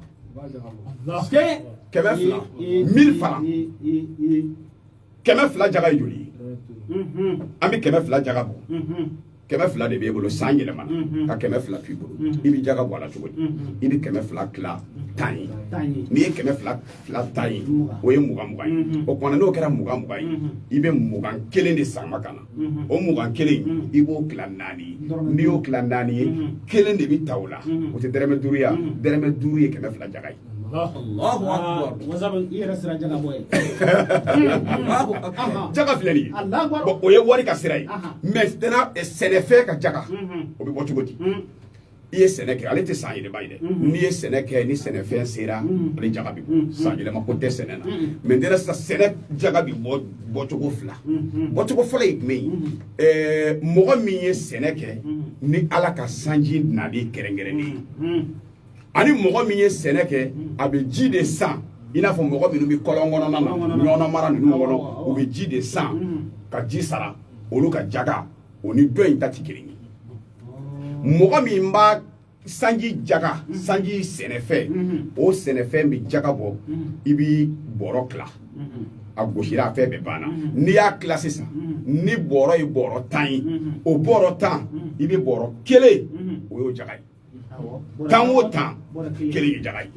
1000 francs 200 jaga ye joli ye an bɛ 200 jaga bɔ 200 de b'e bolo san yɛlɛmana ka 200 to i bolo i bɛ jaga bɔ a la cogo di i bɛ 200 tila 10 ye n'i ye 200 tila 10 ye o ye 20 ye o kumana n'o kɛra 20 ye i bɛ 21 de san ma ka na o 21 i b'o tila 4 ye n'i y'o tila 4 ye kelen de bɛ ta o la o tɛ dɛrɛmɛ 5 ye dɛrɛmɛ 5 ye 200 jaga ye. Allahu akbar. Wasabu i yɛrɛ sira jaga bɔ ye. Jaga filɛ nin ye bon o ye wari ka sira ye maintenant sɛnɛfɛn ka jaga o bɛ bɔ cogo di i ye sɛnɛ kɛ ale tɛ san yɛlɛma ye dɛ n'i ye sɛnɛ kɛ ni sɛnɛfɛn sera ale jaga bɛ bɔ san yɛlɛma ko tɛ sɛnɛ na maintenant sisan sɛnɛ jaga bɛ bɔ cogo fila bɔcogo fɔlɔ ye jumɛn ye mɔgɔ min ye sɛnɛ kɛ ni ala ka sanji nali kɛrɛnkɛrɛnnen ye ani mɔgɔ min ye sɛnɛ kɛ a bɛ ji de san i n'a fɔ mɔgɔ minnu bɛ kɔlɔn kɔnɔna na ɲɔnɔ mara ninnu kɔnɔ u bɛ ji de san ka ji sara olu ka jaga o ni dɔ in ta tɛ kelen ye mɔgɔ min b'a sanji jaga sanji sɛnɛfɛn o sɛnɛfɛn bɛ jaga bɔ i bɛ bɔrɔ tila a gosira a fɛn bɛɛ banna n'i y'a tila sisan ni bɔrɔ ye bɔrɔ 10 ye o bɔrɔ 10 i bɛ bɔrɔ 1 o y'o jaga ye 10 o 10 kelen ye jaga ye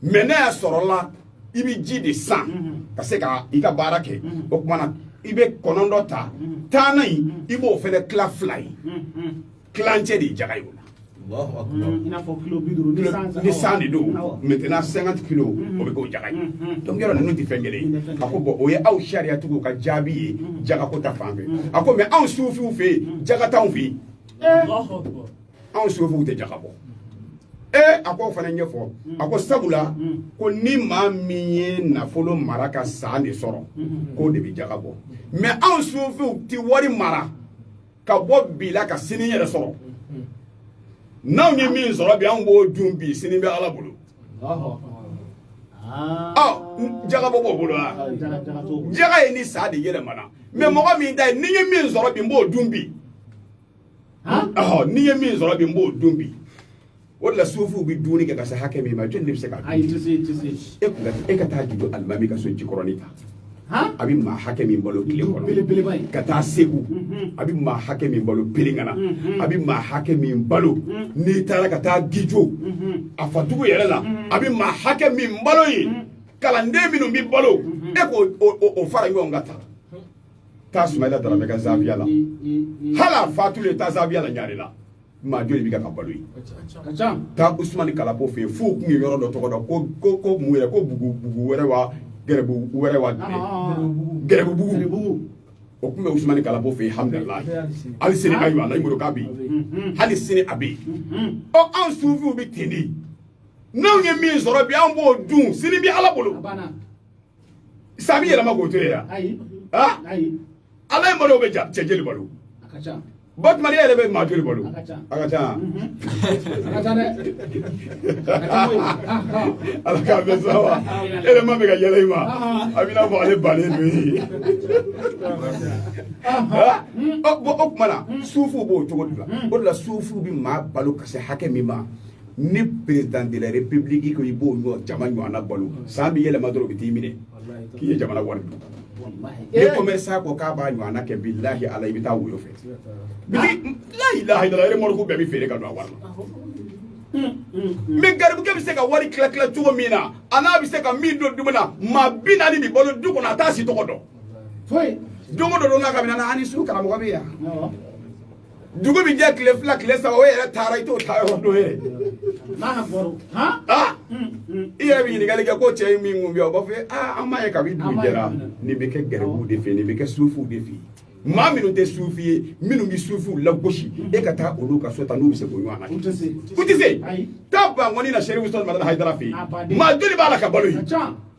mais n'a y'a sɔrɔ la i bɛ ji de san ka se ka i ka baara kɛ o kumana ibe konondo ta tana yi ibo fele kla fly clanche di jaga yo Allahu akbar. Ina fo kilo biduru ni sandi do maintenant 50 kilos o be ko jaga yi donc yoro nanu ti fengele ako o ye aw sharia tugo ka jabi jaga ko ta fambe ako me aw sufu fe jaga ta fi Allahu akbar. aw sufu te jaga bo ako fana ɲɛfɔ ako sabula ko ni maa min ye nafolo mara ka san de sɔrɔ ko de bɛ jaga bɔ mais anw sufiw ti wari mara ka bɔ bi la ka sini yɛrɛ sɔrɔ n'anw ye min sɔrɔ bi anw b'o dun bi sini bɛ ala bolo jaga bɔ b'o bolo wa jaga ye ni sa de yɛlɛmana mais mɔgɔ min ta ye ni ye min sɔrɔ bi n b'o dun bi ni ye min sɔrɔ bi n b'o dun bi wala sufu bi duni ke kasa hakemi ma jonni bi se ka ay tisi e ka taa judo almami ka so jikoroni ta abi ma hakemi balo kile kono bele bay ka taa segu abi ma hakemi balo pilingana abi ma hakemi balo ni tara ka taa gijo afatugo yere la abi ma hakemi balo yi kalande minu bi balo e ko o fara yo ngata ta sumaila dara be ka zabiya la hala fatule ta zabiya la nyare la ma joli bi ka balo yi ta Usmani Kalapo fe fu kun yoro do togo do ko mu yere ko bugu were wa gerebu were wa gerebu bugu o kun be Usmani Kalapo fe alhamdulillah ali sini ayu ala imuro kabi ali sini abi o an sufu bi tindi naw ye min soro bi an bo dun sini bi ala bolo sabi yere ma go to ya ay ala imuro be jeli bolo akacha Batman yere be ma jeli bolo akacha ala ka be sawa ele ma be ga yele ma abina fo ale bale ni o kumana sufu bo to godula o la sufu bi ma balo kase hakemi ma ni président de la république ko ibo no jama nyona balo sabi yele ma doro biti mine ki ye jamana wari ni commerçant ko ka ba nyona ke billahi ala ibita wuyo fe biti la ilaha illallah re mo ko be bi fere ka do awar me garbu ke bi se ka wari kla kla tugo mina ana bi se ka min do dumuna ma binani bi bolo duko na ta si to do foy dugo do na ka mina ani su kala mo ko biya dugo bi je kle fla kle sa o yere tara ito ta yo do he na ha boro iya bi ni gale ko che mi ngum yo bo fe ama ye ka bi du jera ni be ke garbu de fe ni be ke sufu de fi ma minu te sufi minu bi sufu la goshi e ka ta olu ka sota no bi se ko nyana kutise ta ba ngoni na sheri ustad madana haidara fi ma doli bala ka balo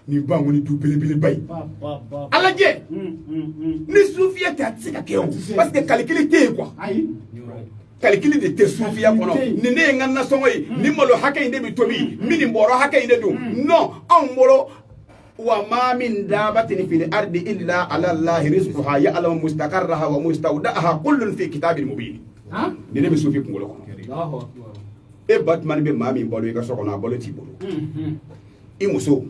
ni ba ngoni du bele bay ala je ni sufi ta tsika ke o parce que calcul te quoi calcul de te sufi ya kono ni ne nganna songoy ni malo hakay de bi tobi mini mboro hakay de dum non an mboro وما من دابة في الأرض إلا على الله رزقها يعلم مستقرها ومستودعها كل في كتاب مبين ني بي سوفي كونغولو الله اكبر e batman be mami bolo e ka so kono bolo ti bolo i muso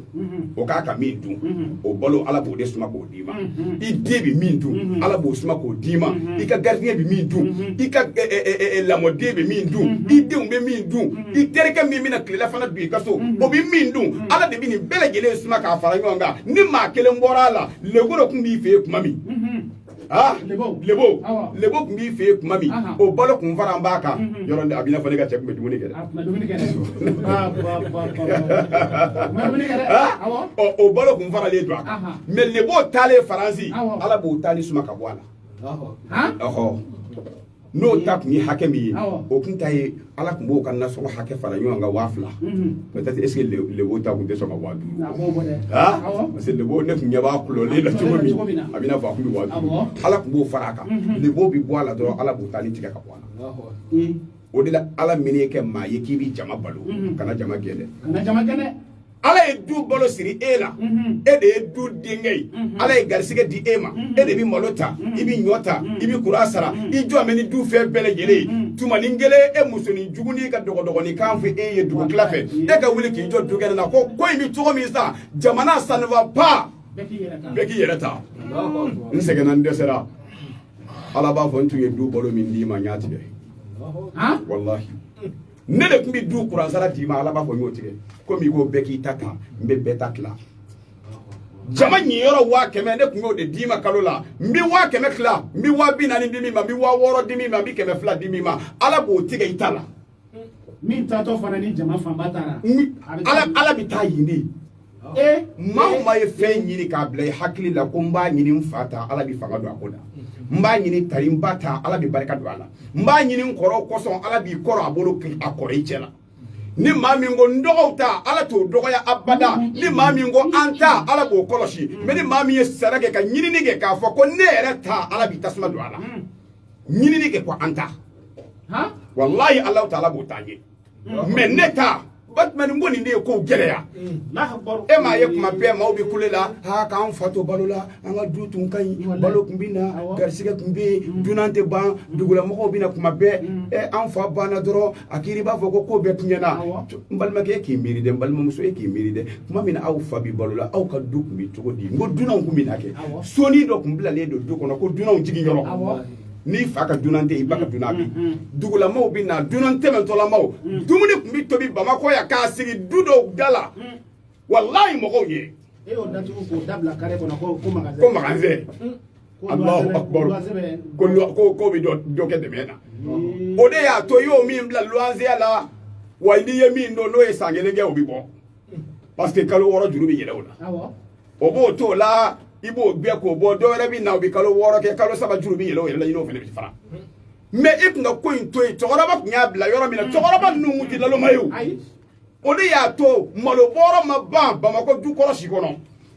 o ka ka min dun o bolo ala bo de suma ko dima i de bi min dun ala bo suma ko dima i ka gardien bi min dun i ka la mode bi min dun i de be min dun i tereke min mina klela fana du i ka so o bi min dun ala de bi ni bele gele suma ka fara nyonga ni ma kele mbora la le goro kun bi fe kuma mi lebo kun bi fe kuma mi o bolo kun fara mbaka yoronde abina fane ka check be dumuni kede o bolo kun fara le dwa mais lebo tale faransi ala bo tali suma ka bwana no tak ni hakemi o kun tay ala kun bo kan na so hakke fara yo nga wafla peut-être est-ce que lebo ta kun de so ma wadu parce que lebo ne kun yaba kulo le la tugo mi abina fa kun wadu ala kun bo fara ka lebo bi bo ala do ala bo tali tiga ka bwana o de la ala mini ke ma yekibi jama balo kana jama gele ala ye du bolo siri e la e de ye du dingay ala ye garisige di e ma e de bi malo ta i bi nyota i bi kurasara i jo ameni du fe bele gele tuma ni ngele e musoni juguni ka dogo ni kan fe e ye dugu klafe e ka wuli ki jo du gele na ko mi to mi sa jamana ça ne va pas beki yerata nsegena ndesera ala ba fo ntu ye du bolo min di ma nyati de wallahi ne de kun bi du kuransara di ma ala ba fo nyoti de ko mi go beki tata mbe beta kla jama ni yoro wa keme ne kungo de dima kalola mbi wa keme kla mbi wa binani dimi ma mbi wa woro dimi ma mbi keme fla dimi ma ala bo tiga itala min tato fana ni jama famba tara ala bi ta yini ma ye fe nyini ka bla hakili la ko mba nyini mfata ala bi fanga do akoda mba nyini tarimba ta ala bi baraka do ala mba nyini nkoro koson ala bi koro abolo akoro ichela ni mami ngo ndogota ala to dogoya abada ni mami ngo anta ala bo koloshi me ni mami ye sarake ka nyini nige ka fo ko nere ta ala bi tasma do ala nyini nige ko anta ha wallahi allah taala bo tanye me neta batman ngoni ne ko geleya e ma ye kuma be ma obi kulela ha ka an fato balola an ga dutun kan balo kumbina garsige kumbi dunante ban dugula mo bina kuma be an fa bana doro akiri ba fo ko be tunyana mbalma ke ki miri de mbalma muso e ki miri de kuma mina aw fa bi balola aw ka du kumbi to di ngo dunan kumbina ke soni do kumbila le do du kono ko dunan jigi yoro ni fa ka dunante ibaka dunabi dugula maw bina dunante men tola maw dumuni kumbi tobi bamako ya ka sigi dudo dala wallahi mo ko ye o datu ko dabla kare ko ko magaze Allahu akbar ko bi do ke de mena o de ya to yo mi bla loanze ala wa ndi ye mi no e sangele ge obi bo parce que kalo woro juru bi yele ola o bo to la ibo gbe ko bo do re bi na obi kalo woro ke kalo saba juru bi yele la yino fele bi fara me ikna ko into to ora ba nya bla yoro mi na to ora ba nu muti la lo mayo o de ya to malo boro ma ba ma ko du ko si ko no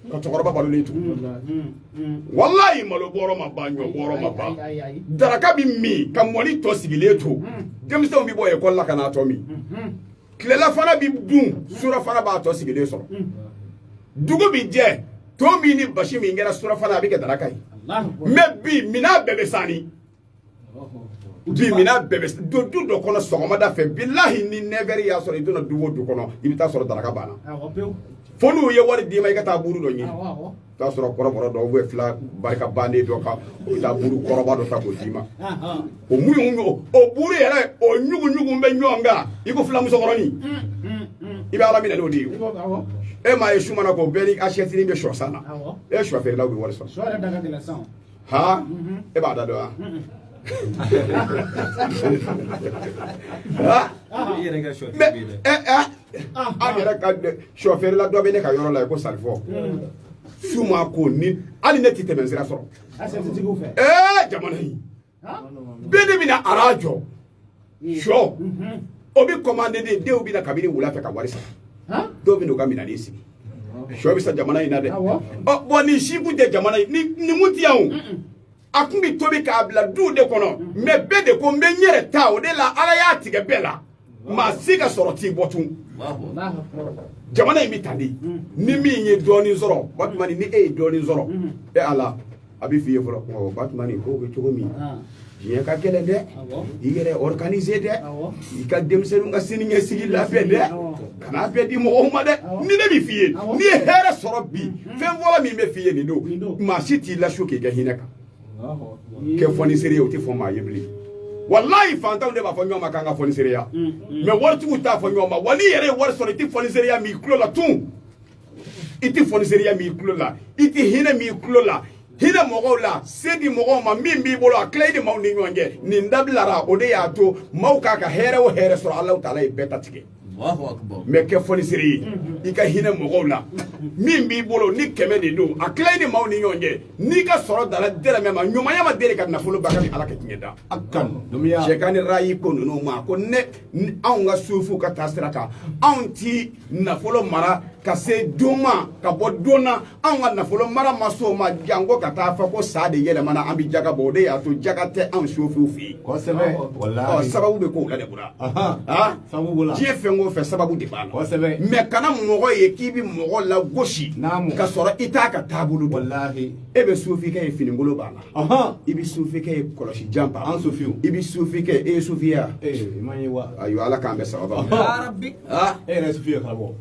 ka to ora ba balo letu wallahi malo boro ma ba nyo boro ma ba daraka bi mi ka moni to sigile to dem so mi boye ko la kana to mi klela fana bi dun sura fana ba to sigile so dugo bi je to mi ni bashi mi ngera sura fana bi ke daraka yi me bi mina bebe sani bi mina bebe do kono sogoma da fe billahi ni never ya so do na duwo do kono ibita so daraka bana fonu ye wari di may kata buru do nyi ta so ko ro do we fla barka bande do ka o ta buru ko roba do ta ko dima o muyu o buru yere o nyugu mbe nyonga iko fla muso koroni ibe ala mi na do di e ma e shumana ko beli acheti ni be sho sana e sho fe la we wari so da daga de la sang ha e ba da do ha yere ga shot yere ka chauffeur la do be ne ka yoro la ko salfo suma ko ni ali ne tite men sira so aseti go fe jamana yi be de bina arajo sho obi commande de obi na kabiri wula fe ka wari sa do bi no ka mina ni sigi sho bi sa jamana yi na de bo ni shibu de jamana ni muti yawo akumbi tobi ka abla du de kono me be de ko me nyere ta o de la ala ya tige bela ma siga soroti botun jamana yi mitandi ni mi nye doni zoro batmani ni doni zoro ala abi fiye folo ko batmani ko be chogo mi je ka kele de igere organiser de ika demsenu nga sini nge sigi la be de kana be di mo ma de ni de bi fiye ni here soro bi fe vola mi me fiye ni do ma siti la shoke ga hinaka ke foni seri o ti fo ma yebli wallahi fantaw de ba fo nyoma kanga foni seri ya me wortu ta fo nyoma wali yere wor so ti foni seri ya mi klo la tun iti foni seri ya mi klo la iti hina mi klo la hina mogo la sedi mogo ma mimbi bolo akleidi mawni nyonge ni ndablara o de ya to mawka ka here o here so Allah taala e beta tike Allahu akbar me ke foni seri ika hina mogo la mimbi bolo ni keme de do akleidi mawni nyonge ni ka soro dala dere me ma nyoma yama dere ka na fulu bakati ala ka tinyeda akan dumiya shekani rayi ko no ma ko ne an sufu ka tasiraka an ti na fulu mara ka se doma ka bo dona an na fulu mara maso ma jango ka ta fa ko sa de yele mana ambi jaga bode ya to jaga te an sufu fi ko sebe wallahi sababu be ko la de bura sababu bula je fengo fe sababu de bana ko sebe me kana mogo ye kibi mogo la goshi ka soro ita ka tabulu wallahi ebe sufi ka fini ngolo bana ibi sufi ka koloshi jampa an sufi ibi sufi ka sufia mani wa ayo ala kan be sababa ya rabbi sufi ka bo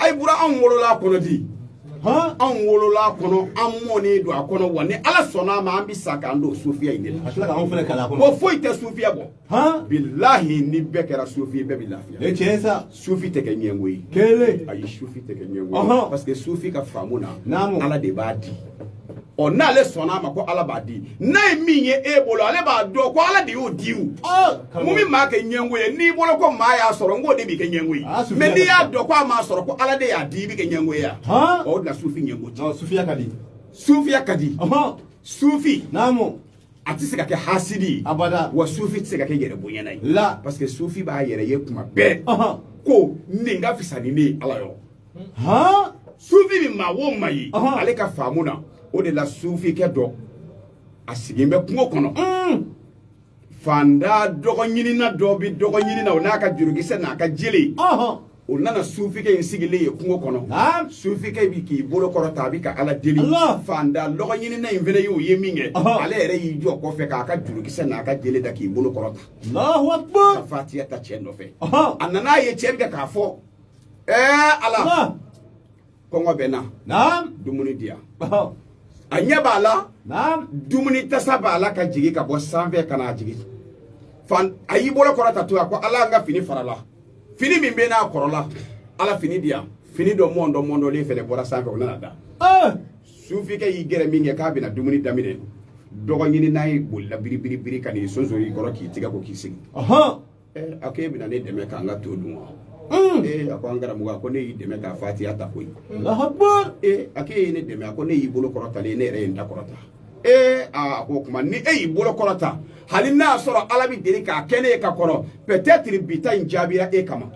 ay bura an wolo la kono di an wolola kono an mɔni don a kɔnɔ wa ni ala sɔnna ma an bi sa k'an don sufiya in de la ko foyi tɛ sufiya bɔ bilahi ni bɛɛ kɛra sufi bɛɛ bi lafiya sufi tɛ kɛ ɲɛngo ye ayi sufi tɛ kɛ ɲɛngo ye parce que sufi ka faamu na ala de b'a di ɔ n'ale sɔnna ma ko ala b'a di n'a ye min ye e bolo ale b'a dɔn ko ala de y'o di o mun bi maa kɛ ɲɛngo ye n'i bolo ko maa y'a sɔrɔ n k'o de bi kɛ ɲɛngo ye mais n'i y'a dɔn ko a m'a sɔrɔ ko ala de y'a di i bi kɛ ɲɛngo ye yan o de la sufi ɲɛngo tɛ sufiya ka di sufi a tɛ se ka kɛ hasidi abada wa sufi tɛ se ka kɛ yɛrɛ bonyana ye parce que sufi b'a yɛrɛ ye kuma bɛɛ ko nin ka fisa ni ne ye ala yɔrɔ sufi bi maa o maa ye ale ka faamu na o de la sufi kɛ dɔ a sigilen bɛ kungo kɔnɔ fanda dɔgɔ ɲinina dɔ bi dɔgɔ ɲinina o n'a ka jurukisɛ n'a ka jele o nana sufikɛ in sigilen ye kungo kɔnɔ sufikɛ bi k'i bolo kɔrɔta a bi ka ala deli fanda dɔgɔ ɲinina in fɛnɛ y'o ye min kɛ ale yɛrɛ y'i jɔ kɔfɛ k'a ka jurukisɛ n'a ka jele da k'i bolo kɔrɔta ka fatiya ta cɛ nɔfɛ a nana ye cɛ bi kɛ k'a fɔ ala kɔngɔ bɛ na dumuni di yan a ɲɛ b'a la dumuni tasa b'a la ka jigin ka bɔ sanfɛ ka n'a jigin a y'i bolo kɔrɔta to a ko ala an ka fini fara la fini min bɛ n'a kɔrɔla ala fini di yan fini dɔ mɔndɔlen fɛnɛ bɔra sanfɛ o nana da sufikɛ y'i gɛrɛ min kɛ k'a bɛna dumuni daminɛ dɔgɔ ɲini n'a ye bolila biribiri ka n'i sonsori i kɔrɔ k'i tigɛ ko k'i sigi a ko e bɛna ne dɛmɛ k'an ka to dun wa a ko an karamɔgɔ a ko ne y'i dɛmɛ k'a fatiya ta koyi a ko e ye ne dɛmɛ a ko ne y'i bolo kɔrɔtalen ne yɛrɛ ye n da kɔrɔta a ko o tuma ni e y'i bolo kɔrɔta hali n'a y'a sɔrɔ ala bɛ deli k'a kɛ ne ye ka kɔrɔ peut-être bi ta in jaabira e kama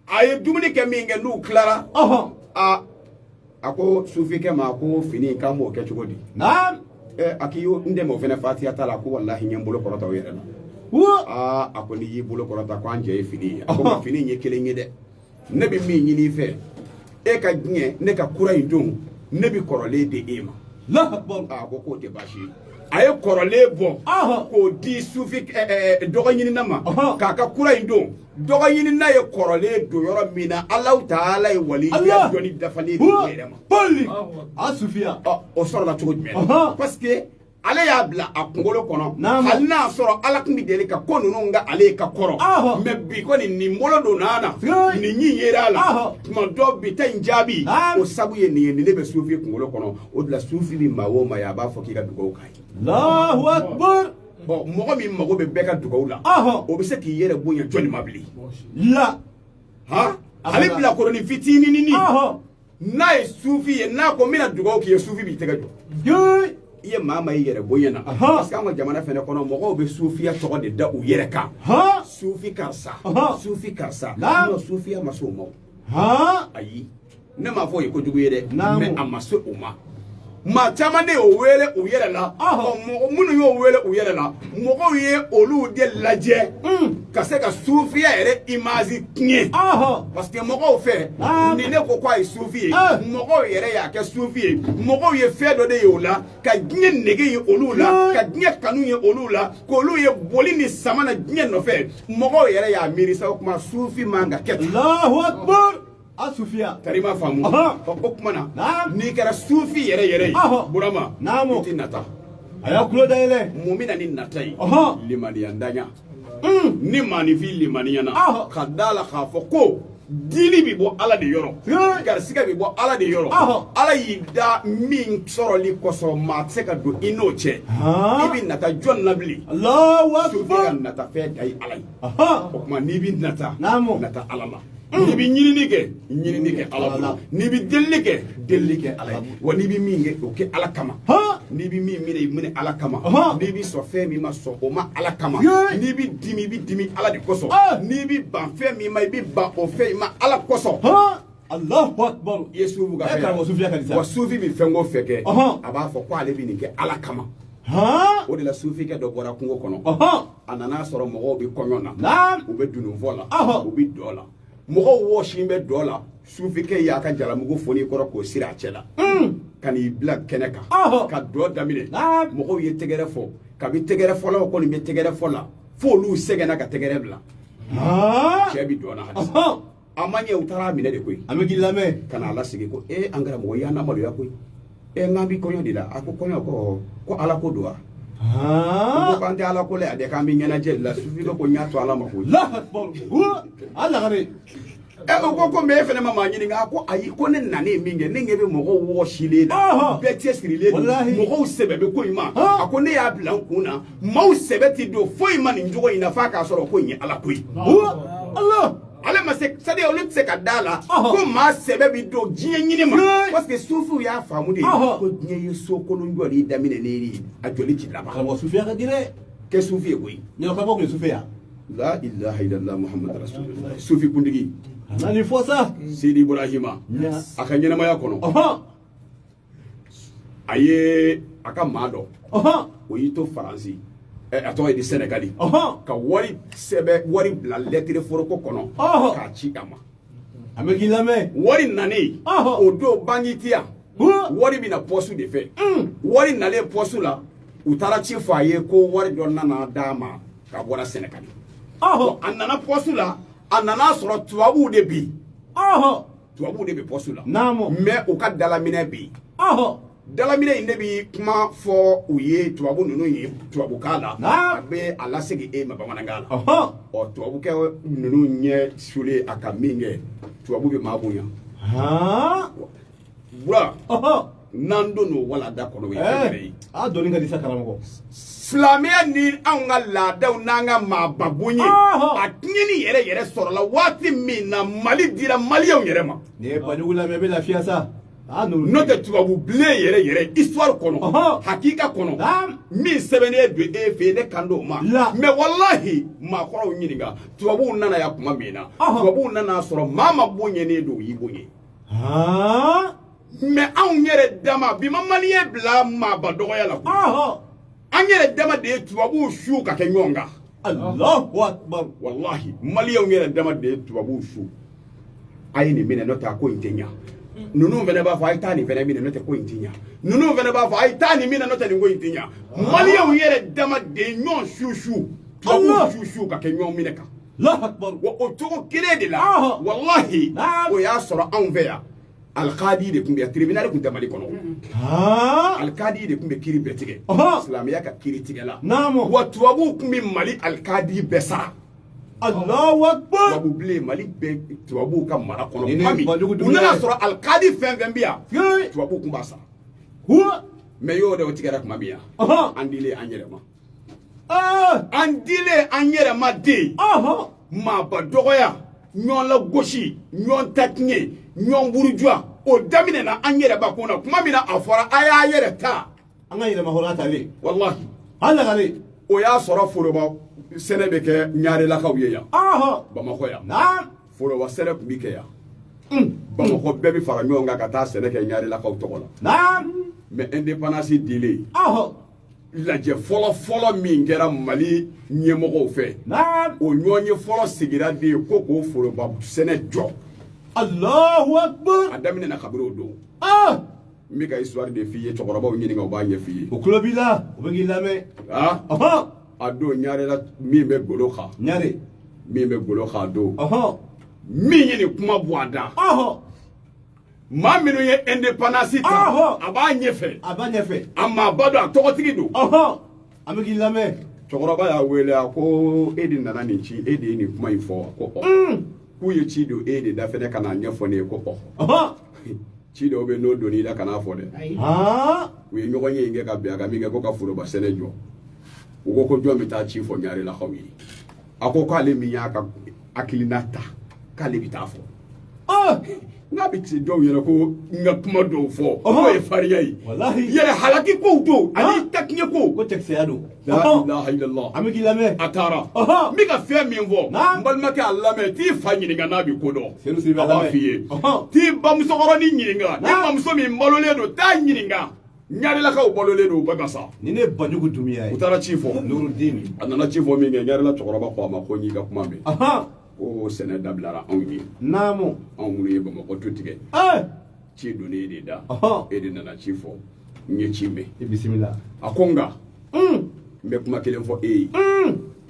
a ye dumuni kɛ min kɛ n'u tilara a ko sufikɛ ma ko fini k'an b'o kɛ cogo di a k'i n dɛmɛ o fɛnɛ fatiya t'a la ko walahi n ye n bolo kɔrɔta o yɛrɛ la a ko n'i y'i bolo kɔrɔta ko an cɛ ye fini ye a ko ma fini in ye kelen ye dɛ ne bɛ min ɲini i fɛ e ka diɲɛ ne ka kura in don ne bɛ kɔrɔlen di e ma a ko k'o tɛ baasi ye a ye kɔrɔlen bɔ k'o di sufi dɔgɔ ɲinina ma k'a ka kura in don dɔgɔ ɲinina ye kɔrɔlen don yɔrɔ min na Alahu Taala ye waliya dɔnni dafalen di yɛrɛ ma sufiya o sɔrɔla cogo jumɛn parce que ale y'a bila a kunkolo kɔnɔ hali n'a sɔrɔ ala tun bɛ deli ka ko ninnu ka ale ka kɔrɔ mais bi kɔni nin bolo don n'a na nin ɲin yera a la tuma dɔ bi ta in jaabi o sabu ye nin ye nin de bɛ sufi kunkolo kɔnɔ o de la sufi bɛ maa o maa ye a b'a fɔ k'i ka dugawu k'a ye Allahu Akbar mɔgɔ min mago bɛ bɛɛ ka dugawu la o bɛ se k'i yɛrɛ bonya jɔnni ma bilen ale bila kɔrɔnin fitinin n'a ye sufi ye n'a ko n bɛna dugawu k'i ye sufi b'i tɛgɛ jɔ i ye maa maa i yɛrɛ bonya na parce que an ka jamana fɛnɛ kɔnɔ mɔgɔw bɛ sufiya tɔgɔ de da u yɛrɛ kan sufi karisa sufi karisa n'o sufiya ma se o ma ayi ne m'a fɔ o ye kojugu ye dɛ mais a ma se o ma maa caman de y'o wele u yɛrɛ la minnu y'o wele u yɛrɛ la mɔgɔw ye olu de lajɛ ka se ka sufiya yɛrɛ image tiɲɛ parce que mɔgɔw fɛ ni ne ko k'a ye sufi ye mɔgɔw yɛrɛ y'a kɛ sufi ye mɔgɔw ye fɛn dɔ de ye o la ka diɲɛ nege ye olu la ka diɲɛ kanu ye olu la k'olu ye boli ni sama na diɲɛ nɔfɛ mɔgɔw yɛrɛ y'a miiri sa o kuma sufi man ka kɛ ten Allahu Akbar sufiya karima faamu o kuma na n'i kɛra sufi yɛrɛ yɛrɛ ye burama i tɛ nata a y'a tulo dayɛlɛ mun bɛ na ni nata ye limaniya ntanya ni maanifin limaniya na ka d'a la k'a fɔ ko diini bɛ bɔ ala de yɔrɔ garisigɛ bɛ bɔ ala de yɔrɔ ala y'i da min sɔrɔli kosɔn maa tɛ se ka don i n'o cɛ i bɛ nata jɔn na bilen sufi ka nata fɛn da ye ala ye o kuma n'i bɛ nata nata ala la n'i bɛ ɲinini kɛ ala bolo n'i bɛ delili kɛ ala ye wa n'i bɛ min kɛ o kɛ ala kama n'i bɛ min minɛ i minɛ ala kama n'i bɛ sɔn fɛn min ma sɔn o ma ala kama n'i bɛ dimi i bɛ dimi ala de kosɔn n'i bɛ ban fɛn min ma i bɛ ban o fɛn ma ala kosɔn Allahu Akbar i ye sufi ka fɛn wa sufi bɛ fɛn o fɛn kɛ a b'a fɔ ko ale bɛ nin kɛ ala kama o de la sufikɛ dɔ bɔra kungo kɔnɔ a nana sɔrɔ mɔgɔw bɛ kɔɲɔ na u bɛ dununfɔ la u bɛ dɔ la mɔgɔw wɔsi bɛ dɔ la sufikɛ y'a ka jalamugu foni kɔrɔ k'o siri a cɛ la ka n'i bila kɛnɛ kan ka dɔ daminɛ mɔgɔw ye tɛgɛrɛ fɔ kabi tɛgɛrɛ fɔlaw kɔni bɛ tɛgɛrɛ fɔ la fo olu sɛgɛnna ka tɛgɛrɛ bila cɛ bɛ dɔ na halisa amanye utara mine de koy Ami gilame. kana ala sigi ko angara mo yana maloya koy ngabi konyo dila ako konyo ko ala ko doa Ah. ko ante ala ko le ade kambi nyana jella sufi ko nyato ala mako Allahu akbar. Allah gare. ko me fene mama nyini nga ko ayi ko ne nane minge ne ngebe mo wo shile da be tesiri le mo sebe be ko ima ako ne ya blan kuna mo sebe ti do fo ima ni njogo ina fa ka soro ko nyi ala ko Allah. ale ma se sade o lutse ka dala ko ma sebe bi do jiye nyini ma parce que sufu ya famu de ko jiye yeso ko no njori damine leri a joli ci laba Kala Sufia ka dire. ke sufi ko Ni ka bok ni Sufia. la ilaha illallah muhammad rasulullah sufi kundigi Nani fosa? sidi ibrahima aka nyama ya kono aye aka mado o yito faransi ato di senegali ka wari sebe wari la lettre foroko kono ka ci kama Ami gilame. wari nani o do bangitia wari bina posu de fe wari nale posu la utara ci faye ko wari don nana dama ka bora senegali anana posu la anana soro tuabu de bi tuabu de bi posu la Namo. mais o ka dalamine bi dalamine inde bi kuma fo uye tuabu nunu yi tuabu kala abe ala segi ma bamanangala o tuabu ke nunu nye sule akaminge tuabu bi mabunya bura nando no wala da kono we a doni ga disa karamako Flamia ni anga la da unanga mababunyi atnyini yere sorola wati mina mali dira mali yere ma ne banyugula mebe la fiasa note tubabu ble yere histoire kono hakika kono mi sebene de efe de kando ma mais wallahi ma koro nyininga tubabu nana ya kuma mina tubabu nana soro mama bonye ne do yibonye mais an yere dama bi mamali e bla ma badoya la ko an yere dama de tubabu shu ka ke nyonga Allahu akbar wallahi mali yere dama de tubabu shu ayini mina nota ko intenya nunu vene ba fa itani vene mina note ko intinya nunu vene ba fa itani mina note ni ko intinya mali yere dama de nyon shushu tubabu shushu ka ke nyon mina ka Allahu akbar wa otogo kire de la wallahi o ya soro anveya alqadi de kumbe tribunal kun tamali kono alqadi de kumbe kiri betige islamiya ka kiri tigela wa tubabu kumbe mali alqadi besa Allahu akbar tubabu ble mali be tubabu ka mara kono mami unana soro alqadi fen biya tubabu kumba sa me yo de otigara kuma biya andile anyerema andile anyerema de ma ba dogoya nyon la goshi nyon taknye nyon burujwa o damine na anyereba kona kuma mina afora aya yere ta anga yere mahora tale wallahi Allah gare o ya soro foroba sene be ke nyaare la kawye ya bamako ya foroba sene ku bike ya bamako bebi fara nyonga kata sene ke nyaare la kaw tokola mais indépendance délai lajɛ fɔlɔ min kɛra mali ɲɛmɔgɔw fɛ o ɲɔgɔnye fɔlɔ sigira de ko k'o foroba sɛnɛ jɔ Allahu akbar a daminɛna kabiri o don n bɛ ka histoire de f'i ye cɛkɔrɔbaw ɲininka u b'a ɲɛ f'i ye o kulo b'i la o bɛ k'i lamɛn a don ɲarela min bɛ golo kan min bɛ golo kan a don min ye nin kuma bɔ a da maa minnu ye indépendance ta a b'a ɲɛfɛ a maa ba don a tɔgɔtigi don an bɛ k'i lamɛn cɛkɔrɔba y'a wele a ko e de nana nin ci e de ye nin kuma in fɔ ko k'u ye ci don e de da fɛnɛ ka n'a ɲɛfɔ ne ye ko ci dɔw bɛ n'o donn'i la ka n'a fɔ dɛ u ye ɲɔgɔn ye in kɛ ka bɛn a ka min kɛ ko ka foroba sɛnɛ jɔ u ko jɔn bɛ taa ci fɔ ɲarelakaw ye a ko k'ale min y'a ka hakilina ta k'ale bɛ taa fɔ n'a bɛ ci dɔw yɛrɛ ko n ka kuma dɔw fɔ n'o ye farinya ye yɛrɛ halaki kow don ani takiɲɛ ko cɛkisɛya don la ilaha illallah an bɛ k'i lamɛn a taara n bɛ ka fɛn min fɔ n balimakɛ a lamɛn t'i fa ɲininka n'a bɛ ko dɔn a b'a f'i ye t'i bamusokɔrɔnin ɲininka ni bamuso min balolen don t'a ɲininka ɲarelakaw balolen don u bɛ ka sa ni ne Banjugu Dunbiya ye u taara ci fɔ Nurudini a nana ci fɔ min kɛ ɲarela cɛkɔrɔba ko a ma ko n y'i ka kuma mɛn ko sɛnɛ dabilara anw ye naamu anw minnu ye Bamakɔ tu tigɛ ci donni e de da e de nana ci fɔ n ye ci mɛn i bisimila a ko nka n bɛ kuma kelen fɔ e ye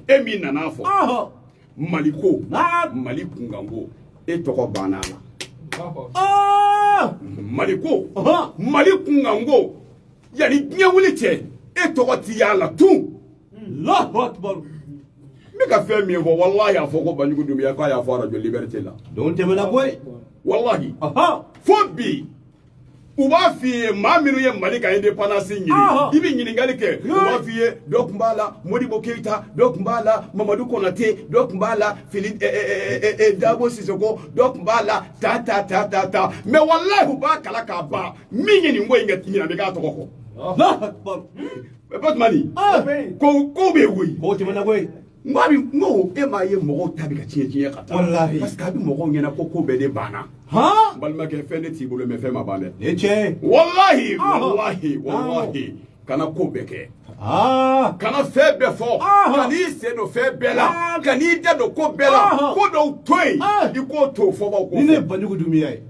e min nana fɔ Mali ko Mali kunkan ko e tɔgɔ banna la Mali ko Mali kungango yani diɲɛ wuli cɛ e tɔgɔ ti y'a la tun Allahu akbar me ka fɛn min fɔ wallahi a fɔ ko Banjugu Dunbiya k'a y'a fɔ radio liberté la don tɛmɛna koyi wallahi fo bi u b'a f'i ye maa minnu ye Mali ka indépendance ɲini i bɛ ɲininkali kɛ u b'a f'i ye dɔ tun b'a la Modibo Keita dɔ tun b'a la Mamadou Konate dɔ tun b'a la Dabo Sissoko dɔ tun b'a la ta mais wallahi u b'a kala k'a ban min ye nin ko in kɛ ɲinɛ bɛ k'a tɔgɔ kɔ Allahu akbar Batmani ko bɛ koyi ko tɛmɛna koyi Ngo e m'a ye mɔgɔw ta bɛ ka tiɲɛ ka taa wallahi parce que a bɛ mɔgɔw ɲɛna ko bɛɛ de banna balimakɛ fɛn de t'i bolo mais fɛn ma ban dɛ ne cɛ wallahi kana ko bɛɛ kɛ kana fɛn bɛɛ fɔ kan'i sen don fɛn bɛɛ la kan'i da don ko bɛɛ la ko dɔw to yen i k'o to fɔbaw ko ni ne ye Banjugu Dunbiya ye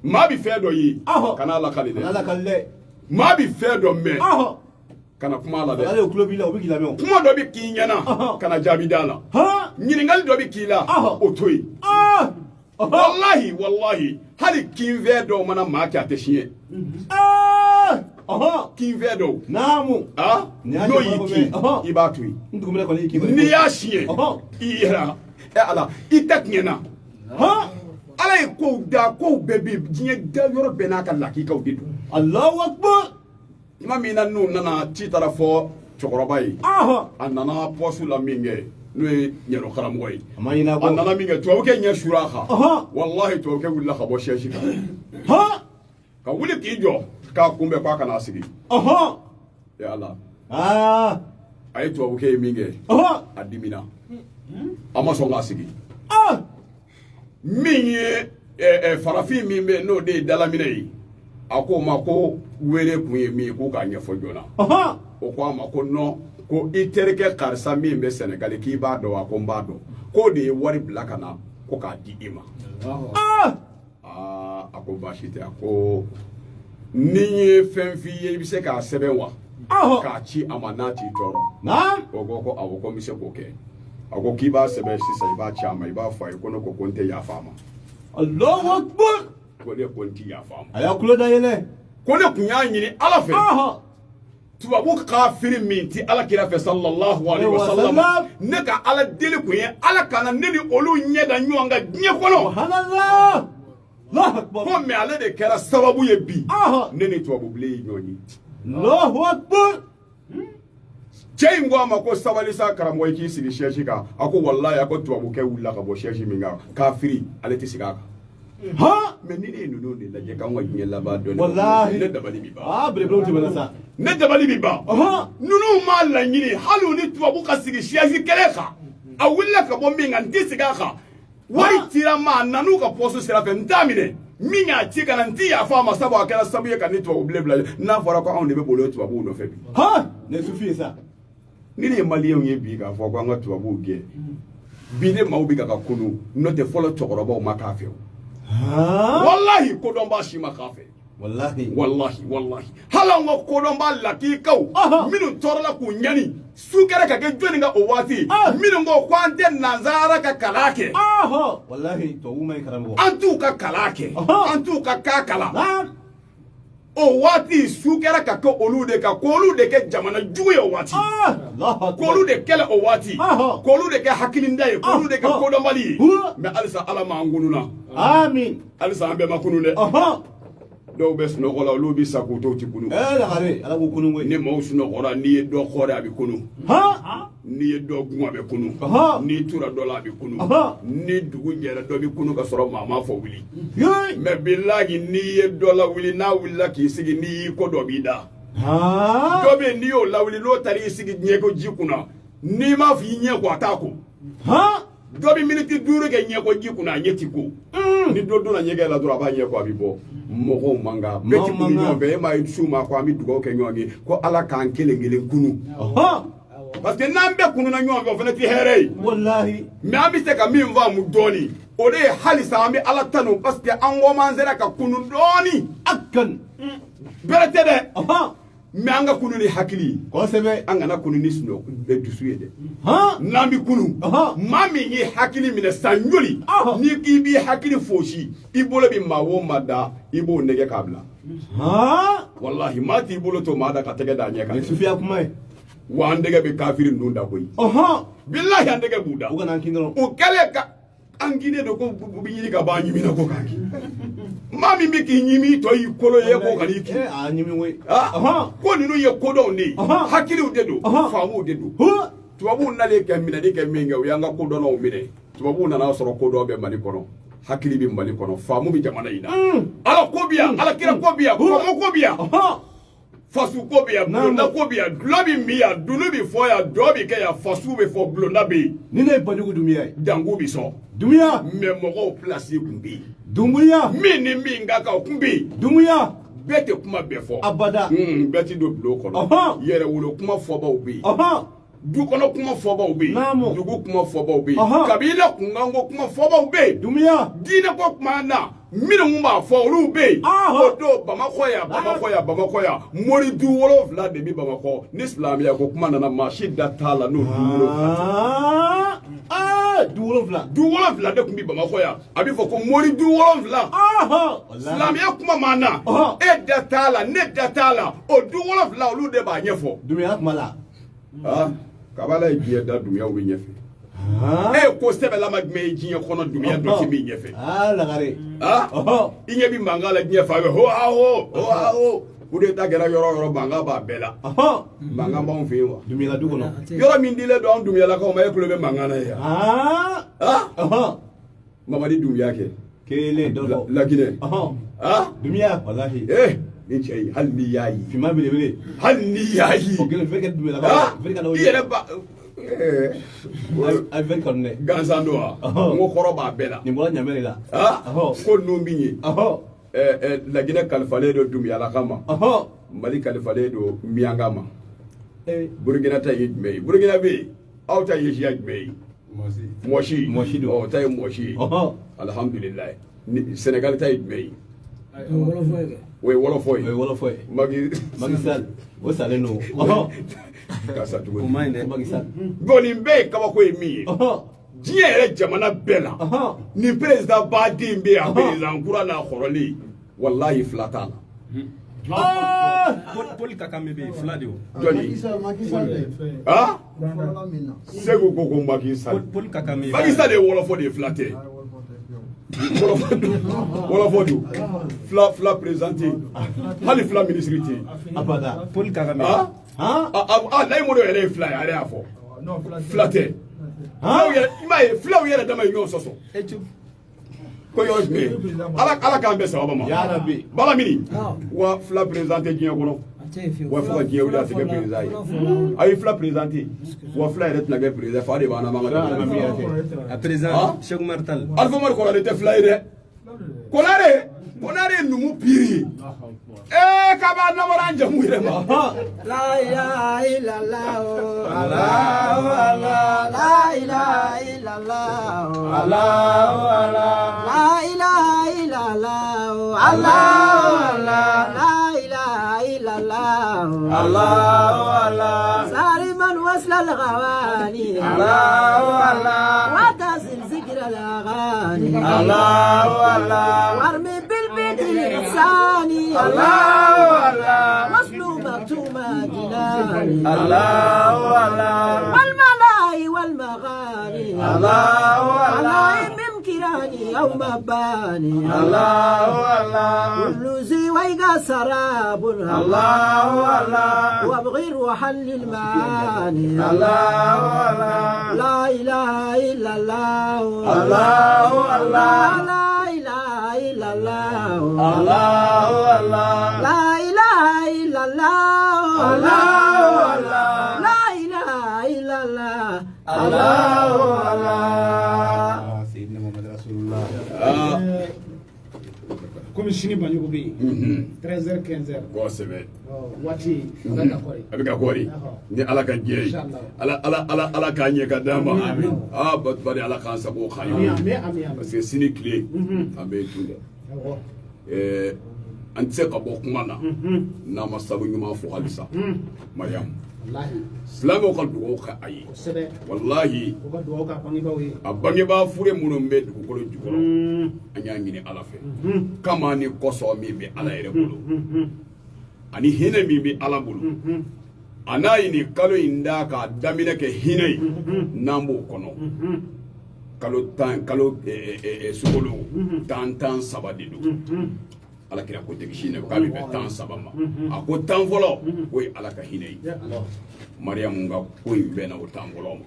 maa bɛ fɛn dɔ ye kana lakali dɛ maa bɛ fɛn dɔ mɛn kana kuma la dɛ ale kulo b'i la o bɛ k'i lamɛn kuma dɔ bɛ k'i ɲɛna kana jaabi d'a la ɲininkali dɔ bɛ k'i la o to yen wallahi hali kinfɛn dɔw mana maa kɛ a tɛ siɲɛ kinfɛn dɔw naamu n'o y'i kin i b'a to yen n'i y'a siɲɛ i yɛrɛ Ala i tɛ tiɲɛ na Ala ye kow da kow bɛɛ bɛ diɲɛ da yɔrɔ bɛɛ n'a ka lakikaw de don Allahu akbar tuma min na n'u nana ci taara fɔ cɛkɔrɔba ye a nana pɔsu la min kɛ n'o ye ɲɛrɔ karamɔgɔ ye a nana min kɛ tubabukɛ ɲɛ sura a kan wallahi tubabukɛ wulila ka bɔ siège kan ka wuli k'i jɔ k'a kunbɛn k'a kana sigi Ala a ye tubabukɛ ye min kɛ a dimina a ma sɔn k'a sigi min ye farafin min bɛ n'o de ye dalaminɛ ye a ko ma ko wele kun ye min ye ko k'a ɲɛfɔ joona o ko a ma ko non ko i terikɛ karisa min bɛ Sénégal k'i b'a dɔn wa ko n b'a dɔn k'o de ye wari bila ka na ko k'a di i ma a ko baasi tɛ a ko ni ye fɛn f'i ye i bɛ se k'a sɛbɛn wa k'a ci a ma n'a t'i tɔɔrɔ o ko awɔ ko n bɛ se k'o kɛ a ko k'i b'a sɛbɛn sisan i b'a ci a ma i b'a fɔ a ye ko ne ko n tɛ yafa a ma Allahu akbar ko ne ko n tɛ yafa a ma a y'a kulo da yɛlɛ ko ne kun y'a ɲini Ala fɛ tubabu kafiri min ti Ala kira fɛ sallallahu alaihi wasallam ne ka Ala deli kun ye Ala kana ne ni olu ɲɛ da ɲɔgɔn kan diɲɛ kɔnɔ subhanallah Allahu akbar ko mais ale de kɛra sababu ye bi ne ni tubabu bilen ye ɲɔgɔn ye Allahu akbar cɛ in ko a ma ko sabali sa karamɔgɔ i k'i sigi siège kan a ko wallahi a ko tubabukɛ wulila ka bɔ siège min kan kafiri ale tɛ sigi a kan mais ni ne ye ninnu de lajɛ k'anw ka diɲɛ laban dɔɔnin wallahi ne dabali bi ban belebelew tɛmɛna sa ne dabali bi ban ninnu m'a laɲini hali u ni tubabu ka sigi siège kelen kan a wulila ka bɔ min kan n tɛ sigi a kan wari cira n ma a nan'u ka poste sira fɛ n t'a minɛ min y'a ci ka na n tɛ yafa a ma sabu a kɛra sababu ye ka ni tubabu bilen bila n'a fɔra ko anw de bɛ boli o tubabuw nɔfɛ bi ne sufi ye sa ni ne ye maliyɛnw ye bi k'a fɔ ko an ka tubabuw gɛn bi ne maaw bɛ ka kunu n'o tɛ fɔlɔ cɛkɔrɔbaw ma k'a fɛ o wallahi kodɔnba si ma k'a fɛ wallahi hali an ka kodɔnba lakikaw minnu tɔɔrɔla k'u ɲani su kɛra ka kɛ jɔnni ka o waati minnu ko an tɛ nansara ka kalan kɛ wallahi tubabu ma ɲi karamɔgɔ an t'u ka kalan kɛ an t'u ka kan kalan o waati su kɛra ka kɛ olu de kan k'olu de kɛ jamana jugu ye o waati k'olu de kɛlɛ o waati k'olu de kɛ hakilinda ye k'olu de kɛ kodɔnbali ye mais halisa Ala m'an kununa amin halisa an bɛɛ ma kunu dɛ dɔw bɛ sunɔgɔ la olu bɛ sa k'u to ti kunu lagare Ala k'u kunu koyi ni maaw sunɔgɔra n'i ye dɔ kɔrɛ a bɛ kunu n'i ye dɔ gun a bɛ kunu n'i tura dɔ la a bɛ kunu ni dugu jɛra dɔ bɛ kunu ka sɔrɔ maa ma fɔ wuli mais bilahi n'i ye dɔ lawuli n'a wulila k'i sigi n'i y'i ko dɔ b'i da dɔ bɛ yen n'i y'o lawuli n'o taara i sigi ɲɛ ko ji kunna n'i m'a fɔ i ɲɛ ko a t'a ko dɔ bɛ miniti 5 kɛ ɲɛ ko ji kunna a ɲɛ ti ko ni dɔ donna ɲɛgɛn la dɔrɔn a b'a ɲɛ ko a bɛ bɔ mɔgɔw man kan bɛɛ ti kunu ɲɔgɔn fɛ e m'a ye su ma ko an bɛ dugawu kɛ ɲɔgɔn ye ko Ala k'an kelen kelen kunu parce que n'an bɛɛ kununa ɲɔgɔn fɛ o fana ti hɛrɛ ye wallahi mais an bɛ se ka min faamu dɔɔni o de ye halisa an bɛ Ala tanu parce que an ko man sera ka kunu dɔɔni akan bɛrɛ tɛ dɛ mais an ka kunu ni hakili kosɛbɛ an kana kunu ni sunɔgɔ bɛ dusu ye dɛ han n'an bi kunu maa min ye hakili minɛ san joli ni k'i b'i hakili fosi i bolo bi maa o maa da i b'o nɛgɛ k'a bila han wallahi maa t'i bolo to maa da ka tɛgɛ d'a ɲɛ kan ni sufiya kuma ye wa an tɛgɛ bɛ kafiri ninnu da koyi billahi an tɛgɛ b'u da u kana an kin dɔrɔn o kɛlen ka an ginnen don ko u bɛ ɲini ka bɔ an ɲimina ko k'a kɛ maa min bɛ k'i ɲimi tɔ y'i kolo ye ko ka n'i kɛ a ɲimi koyi ko ninnu ye kodɔnw de ye hakiliw de don faamuw de don tubabuw nalen ka minɛli kɛ min kɛ o y'an ka kodɔnnaw minɛ tubabuw nana sɔrɔ kodɔn bɛ Mali kɔnɔ hakili bɛ Mali kɔnɔ faamu bɛ jamana in na ala ko bi yan ala kira ko bi yan kɔmɔ ko bi yan fasu ko bɛ yan bulonda ko bɛ yan dulɔ bɛ min yan dunu bɛ fɔ yan dɔ bɛ kɛ yan fasu bɛ fɔ bulonda bɛ yen ni ne ye Banjugu Dunbiya ye dangu bɛ sɔn Dunbiya mais mɔgɔw pilasi tun bɛ yen Dunbiya min ni min ka kan o tun bɛ yen Dunbiya bɛɛ tɛ kuma bɛɛ fɔ abada bɛɛ ti don bulon kɔnɔ yɛrɛ wolo kuma fɔbaw bɛ yen du kɔnɔ kuma fɔbaw bɛ yen dugu kuma fɔbaw bɛ yen kabila kunkanko kuma fɔbaw bɛ yen Dunbiya diinɛ ko kuma na minnu b'a fɔ olu bɛ yen o don Bamakɔ yan mori du 7 de bɛ Bamakɔ ni silamɛya ko kuma nana maa si da t'a la n'o du 7 du 7 du 7 de tun bɛ Bamakɔ yan a bɛ fɔ ko mori du 7 silamɛya kuma ma na e da t'a la ne da t'a la o du 7 olu de b'a ɲɛfɔ Dunbiya kuma la kabala ye diɲɛ da dunyaw bɛ ɲɛfɛ ko sɛbɛlama jumɛn ye diɲɛ kɔnɔ dunya dɔ ti min ɲɛfɛ lagare i ɲɛ bi mankan la diɲɛ fa bɛ ho ha ho o de ta kɛra yɔrɔ yɔrɔ mankan b'a bɛɛ la mankan b'anw fɛ yen wa Dunbiya du kɔnɔ yɔrɔ min dilen don an dunyalakaw ma e tulo bɛ mankan na ye yan Mamadi Dunbiya kɛ kelen dɔ fɔ Laginɛ Dunbiya wallahi ni cɛ ye hali n'i y'a ye finma belebele hali n'i y'a ye o kelen fɛn kɛ Dunbiya la i yɛrɛ ba a fɛn kanu dɛ gansan don wa n ko kɔrɔ b'a bɛɛ la nin bɔra ɲamɛ de la ko ninnu min ye Laginɛ kalifalen don Dumbiyalaka ma Mali kalifalen don Miyanka ma Burukina ta ye jumɛn ye Burukina bɛ yen aw ta ye siya jumɛn ye Mɔsi don ta ye mɔsi ye alhamdulilayi Sénégal ta ye jumɛn ye o ye wɔlɔfɔ ye o ye wɔlɔfɔ ye Macky Sall o salen don ka sa cogo Macky Sall bon nin bɛɛ ye kabako ye min ye diɲɛ yɛrɛ jamana bɛɛ la nin président baden bɛ yan président kura n'a kɔrɔlen walahi fila t'a la Paul Kagame bɛ yen fila de o jɔnni Segu ko ko Macky Sall Paul Kagame Macky Sall ye wɔlɔfɔ de ye fila tɛ wɔlɔfɔ don fila présenté hali fila ministre tɛ abada Paul Kagame layi mo dɔ yɛrɛ ye fila ye a yɛrɛ y'a fɔ fila tɛ i m'a ye filaw yɛrɛ dama ye ɲɔgɔn sɔsɔ ko yɔrɔ jumɛn ala k'an bɛɛ sababa ma yarabi bala mini wa fila présenté diɲɛ kɔnɔ wa fo ka diɲɛ wuli a tɛ kɛ président ye a ye fila présenté wa fila yɛrɛ tɛna kɛ président fa de b'an na man ka a président Cheikh Oumar Tall Alpha Umaru Konare tɛ fila ye dɛ Konare ye numu piri ye k'a b'a namara an jamu yɛrɛ ma La ilaha illallah Allahu Allah La ilaha illallah Allahu Allah La ilaha illallah Allahu Allah La ilaha illallah Allahu Allah Sariman wasla al-ghawani Allahu Allah wa tasil zikra al-aghani Allahu Allah warmi bil bidil insani Allahu Allah waslu maktuma jinani Allahu Allah wal malai wal maghani Allahu Allah بمكراني أو مباني الله الله كل زويق سراب الله الله وابغي روحا للمعاني الله الله لا إله إلا الله الله الله لا إله إلا الله الله الله لا إله إلا الله الله الله لا إله إلا الله الله الله Comme sini Banjugu bɛ yen 13h 15h kosɛbɛ waati a bɛ ka kɔri ni ala ka diɲɛ ye ala k'a ɲɛ ka d'an ma bari ala k'an sago k'an ye parce que sini tile an bɛ tun dɛ an tɛ se ka bɔ kuma na n'a ma sabu ɲuman fɔ halisa mariyamu silamɛw ka dugawu kɛ a ye walahi a bangebaa fure minnu bɛ dugukolo jukɔrɔ an y'a ɲini ala fɛ kama ni kɔsɔn min bɛ ala yɛrɛ bolo ani hinɛ min bɛ ala bolo a n'a ye nin kalo in da k'a daminɛ kɛ hinɛ ye n'an b'o kɔnɔ kalo sogolo tan saba de don ala kira ko tegi sini k'a bɛ bɛn 10 ma a ko 10 fɔlɔ o ye ala ka hinɛ ye mariyamu ka ko in bɛnna o 10 fɔlɔ ma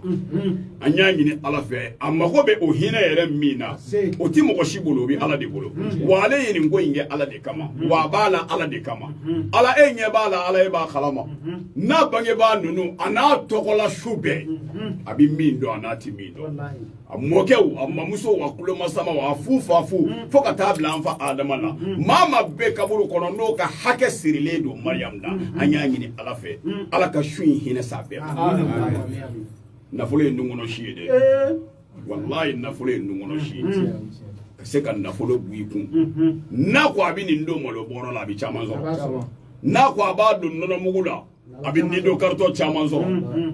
an y'a ɲini ala fɛ a mago bɛ o hinɛ yɛrɛ min na o ti mɔgɔ si bolo o bɛ ala de bolo wa ale ye nin ko in kɛ ala de kama wa a b'a la ala de kama ala e ɲɛ b'a la ala e b'a kalama n'a bangebaa ninnu a n'a tɔgɔla su bɛɛ a bɛ min dɔn a n'a ti min dɔn a mɔkɛw a mamusow a kulomasamaw a fu fa fu fo ka taa bila an fa adama la maa ma bɛɛ kaburu kɔnɔ n'o ka hakɛ sirilen don mariyamu la an y'a ɲini ala fɛ ala ka su in hinɛ sa bɛɛ nafolo ye nunkɔnɔ si ye dɛ walayi nafolo ye nunkɔnɔ si ye ka se ka nafolo bu i kun n'a ko a bɛ nin don malo bɔrɔ la a bɛ caman sɔrɔ n'a ko a b'a don nɔnɔmugu la a bɛ nin don karitɔ caman sɔrɔ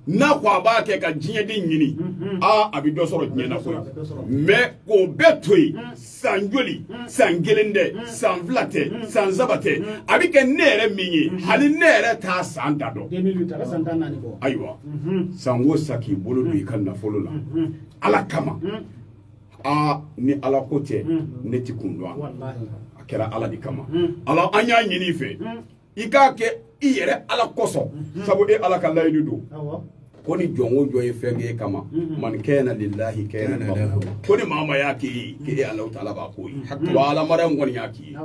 n'a ko a b'a kɛ ka diɲɛden ɲini a bɛ dɔ sɔrɔ diɲɛ na koyi mais k'o bɛɛ to yen san joli san 1 tɛ san 2 tɛ san 3 tɛ a bɛ kɛ ne yɛrɛ min ye hali ne yɛrɛ t'a san da dɔn ayiwa san o san k'i bolo don i ka nafolo la ala kama ni ala ko tɛ ne ti kun dɔn a kɛra ala de kama ala an y'a ɲini i fɛ i k'a kɛ i yɛrɛ ala kosɔn sabu e ala ka layidu don ko ni jɔn o jɔn ye fɛn k'e kama man kana lillahi kana lahu ko ni maa y'a k'e ala taala b'a ko ye wa ala mariyamu kɔni y'a k'i ye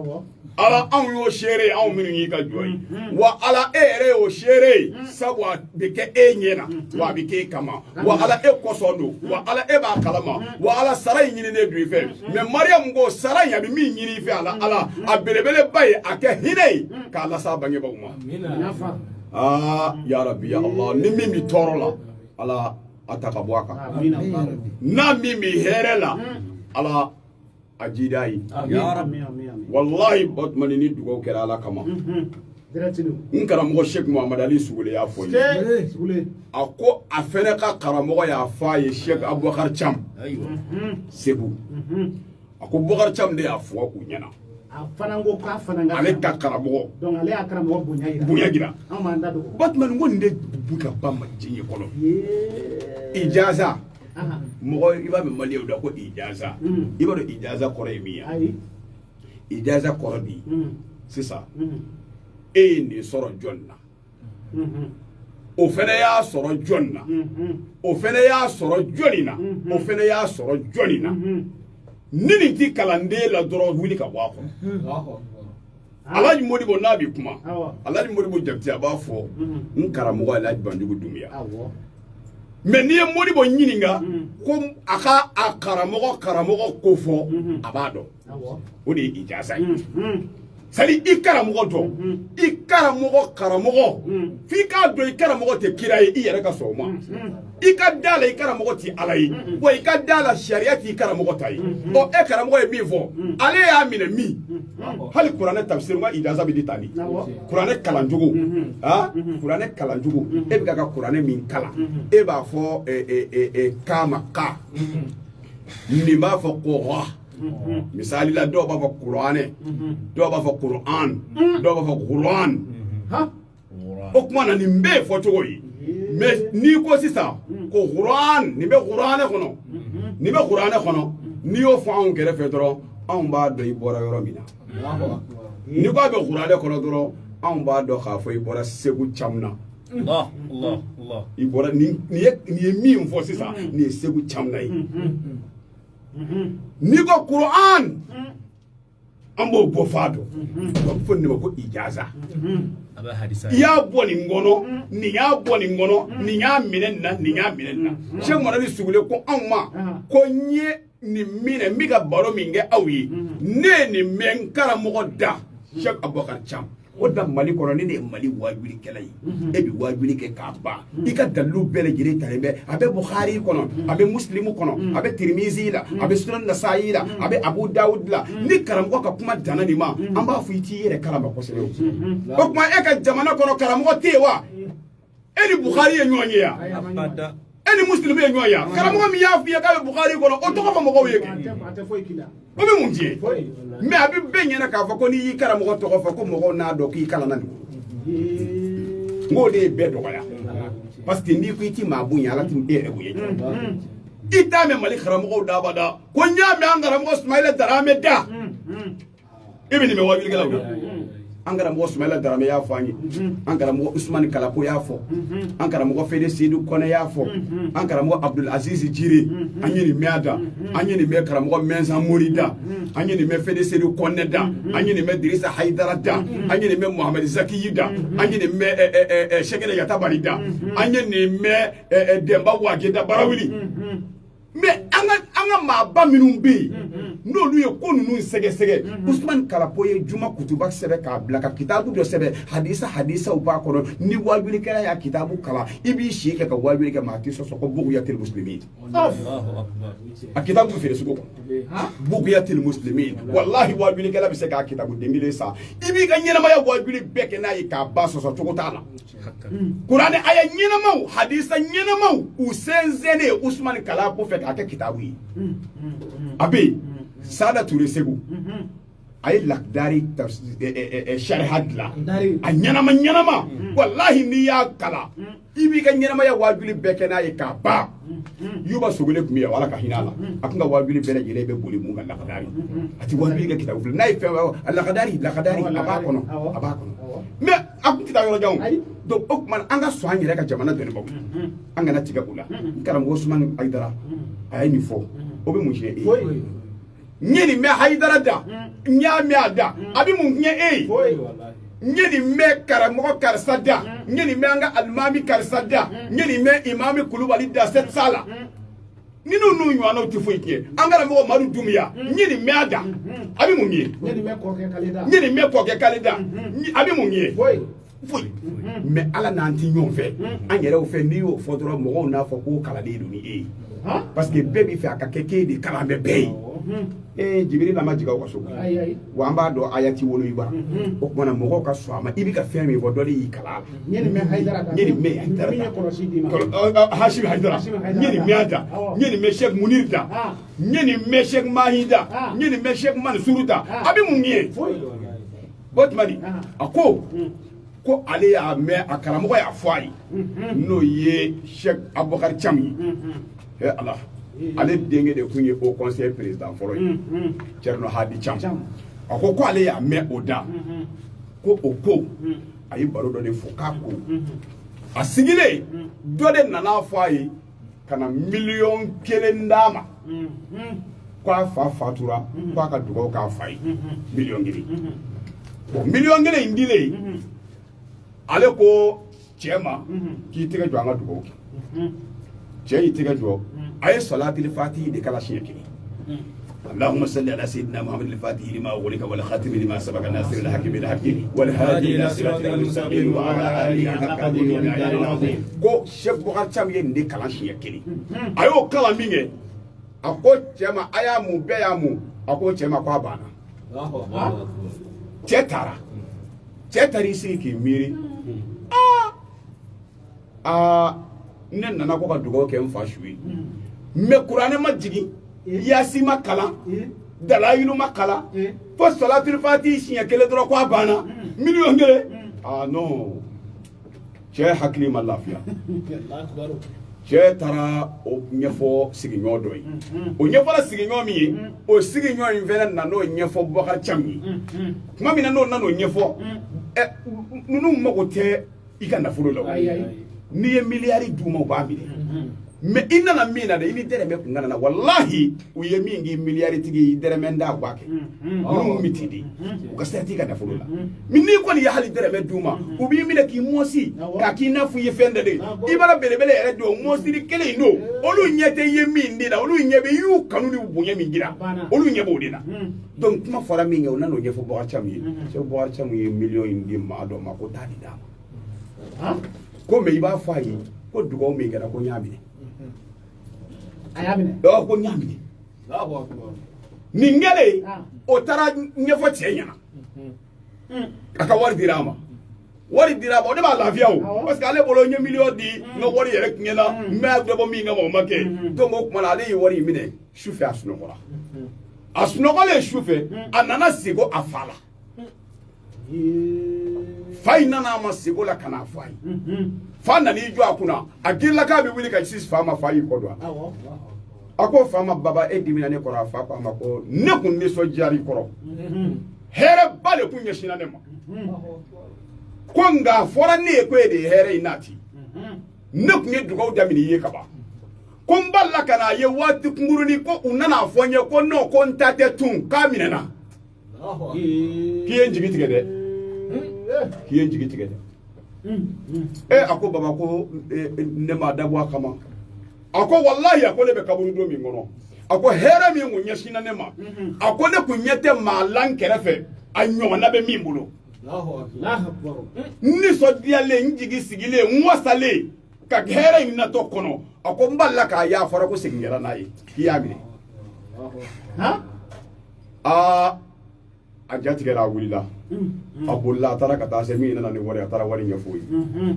ala anw y'o seere anw minnu y'i ka jɔn ye wa ala e yɛrɛ y'o seere sabu a bɛ kɛ e ɲɛna wa a bɛ k'e kama wa ala e kosɔn don wa ala e b'a kalama wa ala sara in ɲininen don i fɛ mais mariyamu ko sara in a bɛ min ɲini i fɛ ala a belebeleba ye a kɛ hinɛ ye k'a lase a bangebaaw ma ya rabbi ya allah ni min bi tɔɔrɔ la ala a ta ka bɔ a kan n'a min bi hɛrɛ la ala a jida ye ya rabbi wallahi batmani ni dugawu kɛra ala kama n karamɔgɔ Sheikh Muhammad Ali Sugule y'a fɔ ye a ko a fɛnɛ ka karamɔgɔ y'a fɔ a ye Sheikh Abubakar Cham Segu a ko Bubakar Cham de y'a fɔ u ɲɛna ale ka karamɔgɔ donc ale y'a karamɔgɔ bonya jira batman ko nin de bu ka ban ma diɲɛ kɔnɔ ijaza mɔgɔ i b'a mɛn maliyew da ko ijaza i b'a dɔn ijaza kɔrɔ ye min ye ijaza kɔrɔ bi sisan e ye nin sɔrɔ jɔn na o fɛnɛ y'a sɔrɔ jɔn na o fɛnɛ y'a sɔrɔ jɔnni na o fɛnɛ y'a sɔrɔ jɔnni na ni nin ti kalanden la dɔrɔn wuli ka bɔ a kɔnɔ Alaji Modibo n'a bi kuma Alaji Modibo Jakite a b'a fɔ n karamɔgɔ Alaji Banjugu Dunbiya mais n'i ye Modibo ɲininka ko a ka a karamɔgɔ ko fɔ a b'a dɔn o de ye ijaza ye sali i karamɔgɔ dɔn i karamɔgɔ f'i k'a dɔn i karamɔgɔ tɛ kira ye i yɛrɛ ka sɔn o ma i ka da la i karamɔgɔ ti ala ye wa i ka da la sariya t'i karamɔgɔ ta ye ɔ e karamɔgɔ ye min fɔ ale y'a minɛ min hali kuranɛ tafsir ma ijaza bɛ di tan ni kuranɛ kalancogo kuranɛ kalancogo e bɛ ka kuranɛ min kalan e b'a fɔ kama ka nin b'a fɔ kɔgɔ misali la dɔw b'a fɔ kuranɛ dɔw b'a fɔ kuran dɔw b'a fɔ kuran o kuma na nin bɛɛ fɔ cogo ye mais n'i ko sisan ko kuran nin bɛ kuranɛ kɔnɔ nin bɛ kuranɛ kɔnɔ n'i y'o fɔ anw kɛrɛfɛ dɔrɔn anw b'a dɔn i bɔra yɔrɔ min na n'i ko a bɛ kuranɛ kɔnɔ dɔrɔn anw b'a dɔn k'a fɔ i bɔra Segu Cam na i bɔra nin ye min fɔ sisan nin ye Segu Cam na ye n'i ko kuran an b'o bɔ fa dɔn a bɛ fɔ nin ma ko ijaza i y'a bɔ nin kɔnɔ nin y'a bɔ nin kɔnɔ nin y'a minɛ nin na nin y'a minɛ nin na Sheikh Muhammad Sugule ko anw ma ko n ye nin minɛ n bɛ ka baro min kɛ aw ye ne ye nin mɛn n karamɔgɔ da Sheikh Abubakar Cham o da Mali kɔnɔ ni de Mali wajulikɛla ye e bi wajuli kɛ k'a ban I ka dalilu bɛɛ lajɛlen talen bɛ a bɛ Bukhari kɔnɔ a bɛ Muslimu kɔnɔ a bɛ Tirmizi la a bɛ Sunan Nasa'i la a bɛ Abu Dawud la ni karamɔgɔ ka kuma danna nin ma an b'a fɔ I t'i yɛrɛ kalama kosɛbɛ o kuma e ka jamana kɔnɔ karamɔgɔ tɛ yen wa e ni Bukhari ye ɲɔgɔn ye ya e ni Muslimu ye ɲɔgɔn ye ya karamɔgɔ min y'a f'i ye k'a bɛ Bukhari kɔnɔ o tɔgɔ fɔ mɔgɔw ye o bɛ mun tiɲɛ mais a bɛ bɛɛ ɲɛna k'a fɔ ko n'i y'i karamɔgɔ tɔgɔ fɔ ko mɔgɔw n'a dɔn k'i kalanna nin n k'o de ye bɛɛ dɔgɔya parce que n'i ko I ti maa bonya Ala ti e yɛrɛ bonya I t'a mɛn Mali karamɔgɔw da abada ko n y'a mɛn an karamɔgɔ Sumayila Darame da i bɛ nin mɛn wajulikɛlaw la an karamɔgɔ Sumayila Darame y'a fɔ an ye an karamɔgɔ Usmani Kalako y'a fɔ an karamɔgɔ Fede Seydou Kone y'a fɔ an karamɔgɔ Abdul Aziz Jire an ye nin mɛn a da an ye nin mɛn karamɔgɔ Mɛnzan Mori da an ye nin mɛn Fede Seydou Kone da an ye nin mɛn Dirisa Haidara da an ye nin mɛn Mohamed Zakiyi da an ye nin mɛn Sekene Yatabari da an ye nin mɛn Demba Wage da Barawili mais an ka maaba minnu bɛ yen n'olu ye ko ninnu sɛgɛsɛgɛ Usmani Kalapo ye Juma kutuba sɛbɛn k'a bila ka kitabu dɔ sɛbɛn hadisaw b'a kɔnɔ ni wajulikɛla y'a kitabu kalan I b'i si kɛ ka wajuli kɛ maa tɛ sɔsɔ ko Bughyatul Muslimin a kitabu bɛ feere sugu kɔnɔ Bughyatul Muslimin wallahi wajulikɛla bɛ se k'a kitabu den kelen san I b'i ka ɲɛnamaya wajuli bɛɛ kɛ n'a ye k'a ba sɔsɔ cogo t'a la Kuranɛ aya ɲɛnamaw hadisa ɲɛnamaw u sɛnsɛnnen Usmani Kalapo fɛ k'a kɛ kitabu ye a bɛ yen Sada Touré Segu a ye Lakdari sariha dilan a ɲɛnama wallahi n'i y'a kalan I b'i ka ɲɛnamaya wajuli bɛɛ kɛ n'a ye k'a ban Yuba Sogole tun bɛ yan Ala ka hinɛ a la a tun ka wajuli bɛɛ lajɛlen bɛ boli mun kan Lakdari a tɛ wajuli kɛ kitabu filɛ n'a ye fɛn Lakdari a b'a kɔnɔ mais a tun tɛ taa yɔrɔ jan donc o tuma an ka sɔn an yɛrɛ ka jamana dɔnnibagaw an kana tigɛ u la karamɔgɔ Usmani Haidara a ye nin fɔ o bɛ mun tiɲɛ e ye n ye nin mɛn Haidara da n y'a mɛn a da a bɛ mun tiɲɛ e ye n ye nin mɛn karamɔgɔ karisa da n ye nin mɛn an ka alimami karisa da n ye nin mɛn imami Kulubali da cette sala ni n'u ɲɔgɔnnaw tɛ foyi tiɲɛ an karamɔgɔ Madu Dunbiya n ye nin mɛn a da a bɛ mun ye n ye nin mɛn kɔkɛ kale da a bɛ mun ye foyi mais Ala n'an ti ɲɔgɔn fɛ an yɛrɛw fɛ n'i y'o fɔ dɔrɔn mɔgɔw n'a fɔ ko kaladen don ni e ye parce que bɛɛ b'i fɛ a ka kɛ k'e de kalan bɛ bɛɛ ye Jibirila ma jigin aw ka so wa an b'a dɔn ayati wolo I bara o kumana mɔgɔw ka sɔn a ma I bɛ ka fɛn min fɔ dɔ de y'i kalan n ye nin mɛn Haidara Hashimi Haidara n ye nin mɛn a da n ye nin mɛn Sheikh Munir da n ye nin mɛn Sheikh Mahi da n ye nin mɛn Sheikh Mansuru da a bɛ mun ye o tuma di a ko ale y'a mɛn a karamɔgɔ y'a fɔ a ye n'o ye Sheikh Abubakar Cam ye Ala ale denkɛ de tun ye Haut Conseil président fɔlɔ ye Thierno Hadi Cam a ko ale y'a mɛn o da ko o ko a ye baro dɔ de fɔ k'a ko a sigilen dɔ de nana fɔ a ye ka na $1,000,000 d'a ma k'a fa fatura k'a ka dugawu k'a fa ye $1,000,000 bon $1,000,000 in dilen ale ko cɛ ma k'i tɛgɛ jɔ an ka dugawu kɛ cɛ y'i tɛgɛ jɔ a ye salatul fatihi de kala siɲɛ kelen اللهم صل على سيدنا محمد الفاتح لما أغلق والخاتم لما سبق ناصر الحق بالحق والهادي إلى صراطك المستقيم وعلى آله حق قدره ومقداره العظيم ko Cheikh Boubacar Thiam ye nin de kalan siɲɛ kelen a y'o kalan min kɛ a ko cɛ ma a y'a mun bɛɛ y'a mun a ko cɛ ma ko a banna cɛ taara i sigi k'i miiri ne nana ko ka dugawu kɛ n fa su ye mais kuranɛ ma jigin Yasi ma kalan Dalayilu ma kalan fo salatul fatihi siɲɛ kelen dɔrɔn ko a banna $1,000,000 non cɛ hakili ma lafiya cɛ taara o ɲɛfɔ sigiɲɔgɔn dɔ ye o ɲɛfɔla sigiɲɔgɔn min ye o sigiɲɔgɔn in fɛnɛ nana n'o ɲɛfɔ Boubacar Thiam ye tuma min na n'o nana o ɲɛfɔ ninnu mago tɛ I ka nafolo la n'i ye miliyari d'u ma u b'a minɛ mais ina na mina de ini dere me kungana na wallahi uye mingi miliyari tigi dere me nda gwake no mitidi ko sati ka dafulu la minni ko ni ya hali dere me duma ubi mi de ki mosi ka ki na fu ye fende de ibara belebele ere do mosi di kele no olu nyete ye mindi na olu nyebe yu kanu ni bunye mingira olu nyebo dina donc kuma fora mi ngew nano nyefo bo achami so bo achami million indi ma do ma ko tadi dama ko me iba fayi ko dugo mi ngara ko nyamine ayamine do ko nyamine ningele o tara nyefo tienya aka wari dirama o de ba lafiya o parce que ale bolo nye million di no wari yere kinyana me do bo mi ngamo make to mo kuma ale yi wari mine shufe asuno kola asuno kola shufe anana sigo afala fai nana ma sigo la kana fai fa na ni jo akuna agilla ka bi wili ka sis fa ma fai ko do ako fa ma baba e dimina ne kora fa ko ma ko ne kun ni so jari koro here bale kun yeshina ne ma ko nga fora ne ko de here inati ne kun dugo damini ye kaba ko mballa kana ye wati kunguruni ko unana fonye ko no ko ntate tun ka minena kiyen jigi tigede kiyen jigi tigede ako baba ko ne ma dabwa kama ako wallahi ako ne be kaburu do mi ngono ako here mi ngunya shina ne ma ako ne kunyete ma lan kerefe anyo na be mi mbulu ni so diale njigi sigile nwasale ka here ina to kono ako mballa ka ya fara ko sigela nayi kiyamine ajati gara wulila abulla tara kata se mi nana ni wari tara wari nyafoyi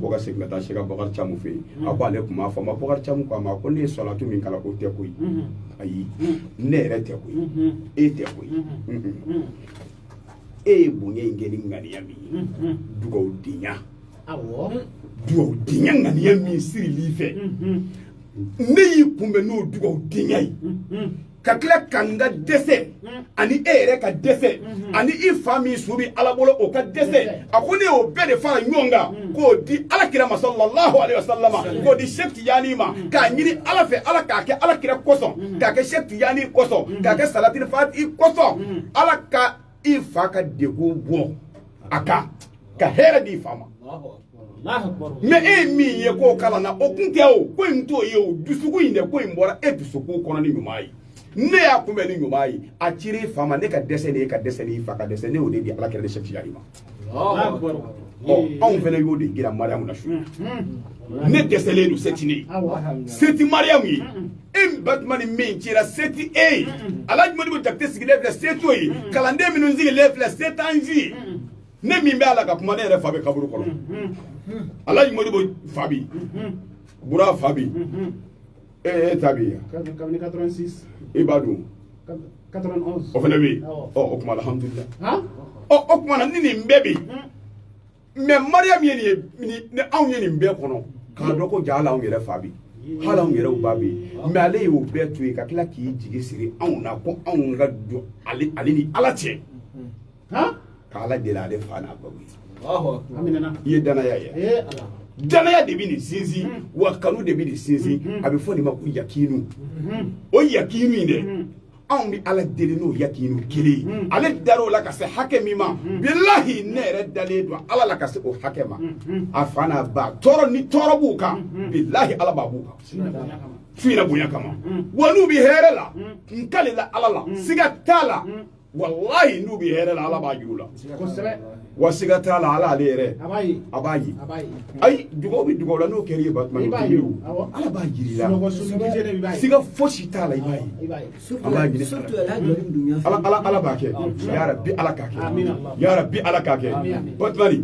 ko ga signa ta shiga bakar chamu fe akwa kuma fa ma bakar chamu ko ma ko ne salatu min kala ko te koyi ayi ne re te koyi e te koyi e bunye ngeni ngani yami dugo dinya dugo dinya ngani yami siri life ne yi kumbe no dugo dinya yi kakle kanga dese ani ere ka dese ani ifami subi alabolo o ka dese akuni o bede fara nyonga ko di alakira sallallahu alaihi wasallam ko di shekti yani ma ka nyiri alafe alaka ke alakira koso ka ke shekti yani koso ka ke salatin fati koso alaka ifa ka dego bo aka ka hera di fama me mi ye ko kala na okunte o ko nto ye o dusuku inde ko mbora e dusuku kono ni nyumai ne ya kumbe ni nyumai a chiri fama ne ka dese ni fa ka dese ne o de di ala kere de shekti yarima on fele yo de gira mariam na shu ne dese le du setini seti mariam yi em batman min chira seti e ala jmodi bo takte sigile fle seto yi kalande minu nzige le fle setanji ne mi be ala ka kuma ne re fa be kaburu kono ala jmodi bo fabi bura fabi tabiya kabini 86 ibadu 91 o fana bi o kuma alhamdulillah o kuma na ni mbebi me mariam ye ni aw ye ni mbe kono ka do ko jala aw yere fabi hala aw yere ubabi me ale yo betu ka kila ki jigi siri aw na ko aw nga do ali ni alache ka ala de la de fana babu amina ye dana ya ala danaya de bi ni sinzi wa kanu de bi ni sinzi abi fo ni ma ku yakinu o yakinu inde an bi ala deli no yakinu kili ale daro la ka se hakemi ma billahi ne re dale do ala la ka se o hakema afana ba toro ni toro buka billahi ala ba buka fina bunya kama wanu bi herela nkali la ala la siga tala wallahi nu bi herela ala ba jula wasiga tala ala alere abayi ay dugo la no keri batman ala ba jirila siga foshi tala ibayi abayi ala ba ke ya rabbi ala ka ke ya rabbi ala ka ke batmani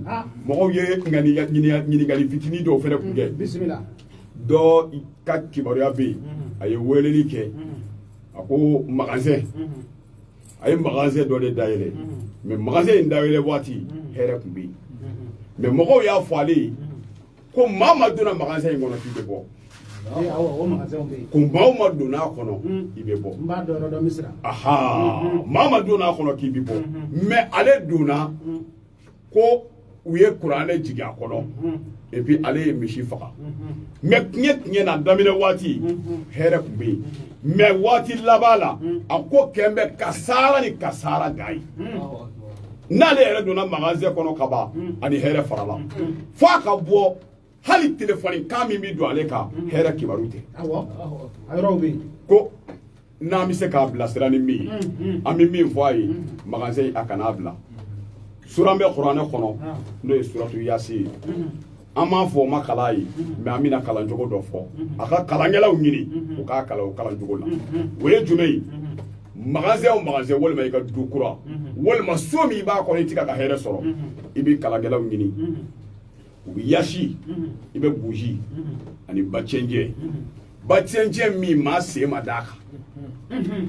mo ye ngani ngali fitini do fere ku ge bismillah do ka kibaru ya be ay weleli ke ako magasin ay magasin do de dayele mais magasin dayele wati here kumbi mais mogo ya fali ko mama dona magasin ngono tibe bo o magasin be ko mama dona kono ibe bo mba do misra aha mama dona kono ki bibo mais ale dona ko uye qur'ane jiga kono et puis aller misi faga mais tiɲɛ na daminɛ waati hɛrɛ kun bɛ yen mais waati laban la a ko kɛn bɛ kasara ni kasara ga ye n'ale yɛrɛ donna magasin kɔnɔ ka ban ani hɛrɛ farala fo a ka bɔ hali téléphone kan min bɛ don ale kan hɛrɛ kibaru tɛ ko n'an bɛ se k'a bilasira ni min ye an bɛ min fɔ a ye magasin a kana bila sura bɛ kuranɛ kɔnɔ n'o ye suratu yasi ye an m'a fɔ o ma kalan ye mais an bɛna kalan cogo dɔ fɔ a ka kalankɛlaw ɲini u k'a kalan o kalan cogo la o ye jumɛn ye magasin o magasin walima i ka du kura walima so min i b'a kɔnɔ i tɛ ka hɛrɛ sɔrɔ i bɛ kalankɛlaw ɲini u bɛ yasi i bɛ buji ani ba cɛncɛn min maa sen ma d'a kan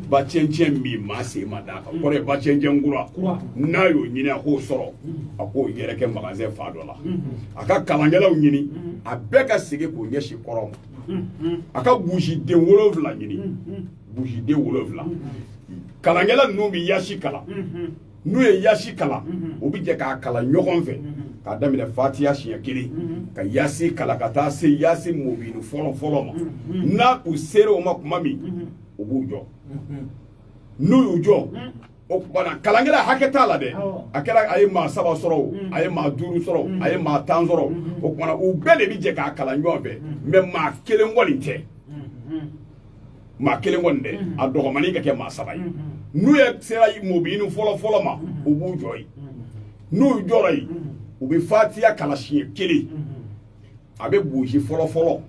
ba cɛncɛn min maa sen ma d'a kan kɔrɔ ye ba cɛncɛn kura n'a y'o ɲini a k'o sɔrɔ a k'o yɛrɛ kɛ magasin fa dɔ la a ka kalankɛlaw ɲini a bɛɛ ka segin k'o ɲɛsin kɔrɔ ma a ka bujiden 7 ɲini bujiden 7 kalankɛla ninnu bɛ yasi kalan n'u ye yasi kalan u bɛ jɛ k'a kalan ɲɔgɔn fɛ k'a daminɛ fatiya siɲɛ 1 ka yasi kalan ka taa se yasi mobili fɔlɔ ma n'a u sera o ma tuma min u b'u jɔ n'u y'u jɔ o kumana kalankɛla hakɛ t'a la dɛ a kɛra a ye maa 7 sɔrɔ o a ye maa 5 sɔrɔ o a ye maa 10 sɔrɔ o kumana u bɛɛ de bɛ jɛ k'a kalan ɲɔgɔn fɛ mais maa 1 kɔni tɛ maa 1 kɔni tɛ a dɔgɔmanin ka kɛ maa 7 ye n'u ye sera mobili fɔlɔ ma u b'u jɔ yen n'u jɔra yen u bɛ fatiya kalan siɲɛ 1 a bɛ buji fɔlɔ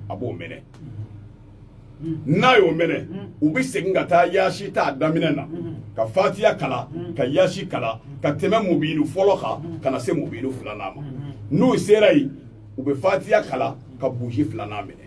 a b'o minɛ n'a y'o minɛ u bɛ segin ka taa yasi t'a daminɛ na ka fatiya kalan ka yasi kalan ka tɛmɛ mobili fɔlɔ kan ka na se mobili 2nan ma n'u sera yen u bɛ fatiya kalan ka buji 2nan minɛ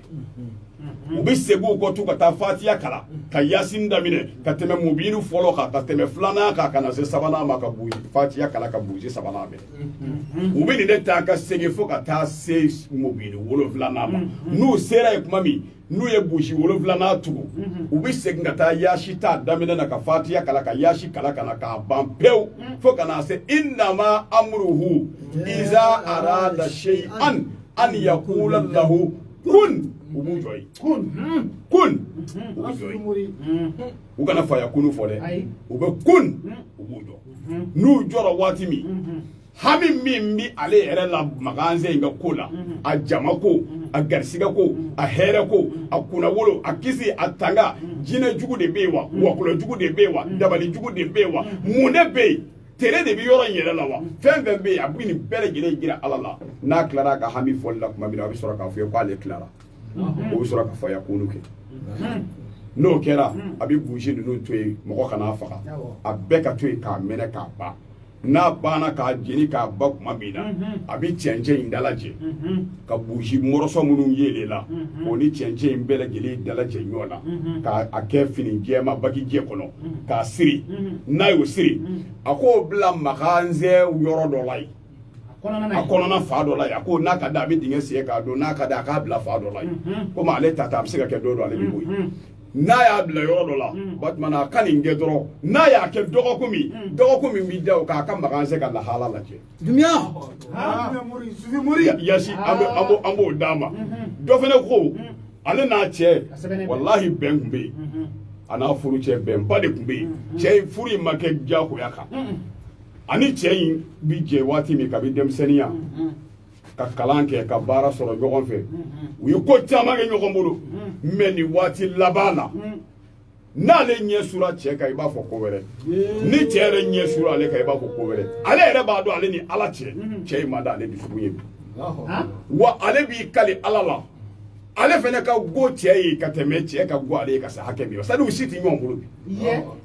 u bɛ segin o kɔ tun ka taa fatiya kalan ka yasin daminɛ ka tɛmɛ mobili fɔlɔ kan ka tɛmɛ 2nan kan ka na se 3nan ma ka buji fatiya kalan ka buji 3nan minɛ u bɛ nin de ta ka segin fo ka taa se mobili 7nan ma n'u sera yen tuma min n'u ye buji 7nan tugu u bɛ segin ka taa yasi t'a daminɛ na ka fatiya kalan ka yasi kalan ka na k'a ban pewu fo ka na se innama amruhu iza arada shay'an an yaqula lahu kun u b'u jɔ yen kun u b'u jɔ yen u kana faya kunu fɔ dɛ u bɛ kun u b'u jɔ n'u jɔra waati min hami min bɛ ale yɛrɛ la magasin in ka ko la a jama ko a garisɛgɛ ko a hɛrɛ ko a kunnawolo a kisi a tanga jinɛ jugu de bɛ yen wa wakolo jugu de bɛ yen wa dabali jugu de bɛ yen wa mun de bɛ yen tere de bɛ yɔrɔ in yɛrɛ la wa fɛn fɛn bɛ yen a bɛ nin bɛɛ lajɛlen jira ala la n'a tilara ka hami fɔli la tuma min na a bɛ sɔrɔ k'a fɔ ye k'ale tilara o bɛ sɔrɔ ka faya kunu kɛ n'o kɛra a bɛ buji ninnu to yen mɔgɔ kana faga a bɛɛ ka to yen k'a minɛ k'a ban n'a banna k'a jeni k'a ba tuma min na a bɛ cɛncɛn in dalajɛ ka buji mɔrɔsɔ minnu yeele la o ni cɛncɛn in bɛɛ lajɛlen dalajɛ ɲɔgɔn na k'a kɛ fini jɛma bagi jɛ kɔnɔ k'a siri n'a y'o siri a k'o bila magasin yɔrɔ dɔ la yen a kɔnɔna fa dɔ la yen a ko n'a ka da a bɛ dingɛ sen k'a don n'a ka da a k'a bila fa dɔ la yen komi ale ta a bɛ se ka kɛ don dɔ ale bɛ bɔ yen n'a y'a bila yɔrɔ dɔ la batumana a ka nin kɛ dɔrɔn n'a y'a kɛ dɔgɔkun min b'i da o k'a ka magasin ka lahala lajɛ yasi an b'o d'a ma dɔ fana ko ale n'a cɛ walahi bɛn tun bɛ yen a n'a furu cɛ bɛnba de tun bɛ yen cɛ in furu in ma kɛ diyagoya kan ani cɛ in bi jɛ waati min kabi denmisɛnninya ka kalan kɛ ka baara sɔrɔ ɲɔgɔn fɛ u ye ko caman kɛ ɲɔgɔn bolo mais nin waati laban na n'ale ɲɛ sura cɛ kan i b'a fɔ ko wɛrɛ ni cɛ yɛrɛ ɲɛ sura ale kan i b'a fɔ ko wɛrɛ ale yɛrɛ b'a dɔn ale ni ala cɛ in ma da ale dusukun ye wa ale b'i kali ala la ale fana ka go cɛ ye ka tɛmɛ cɛ ka go ale ye ka se hakɛ min c'est à dire u si tɛ ɲɔgɔn bolo bi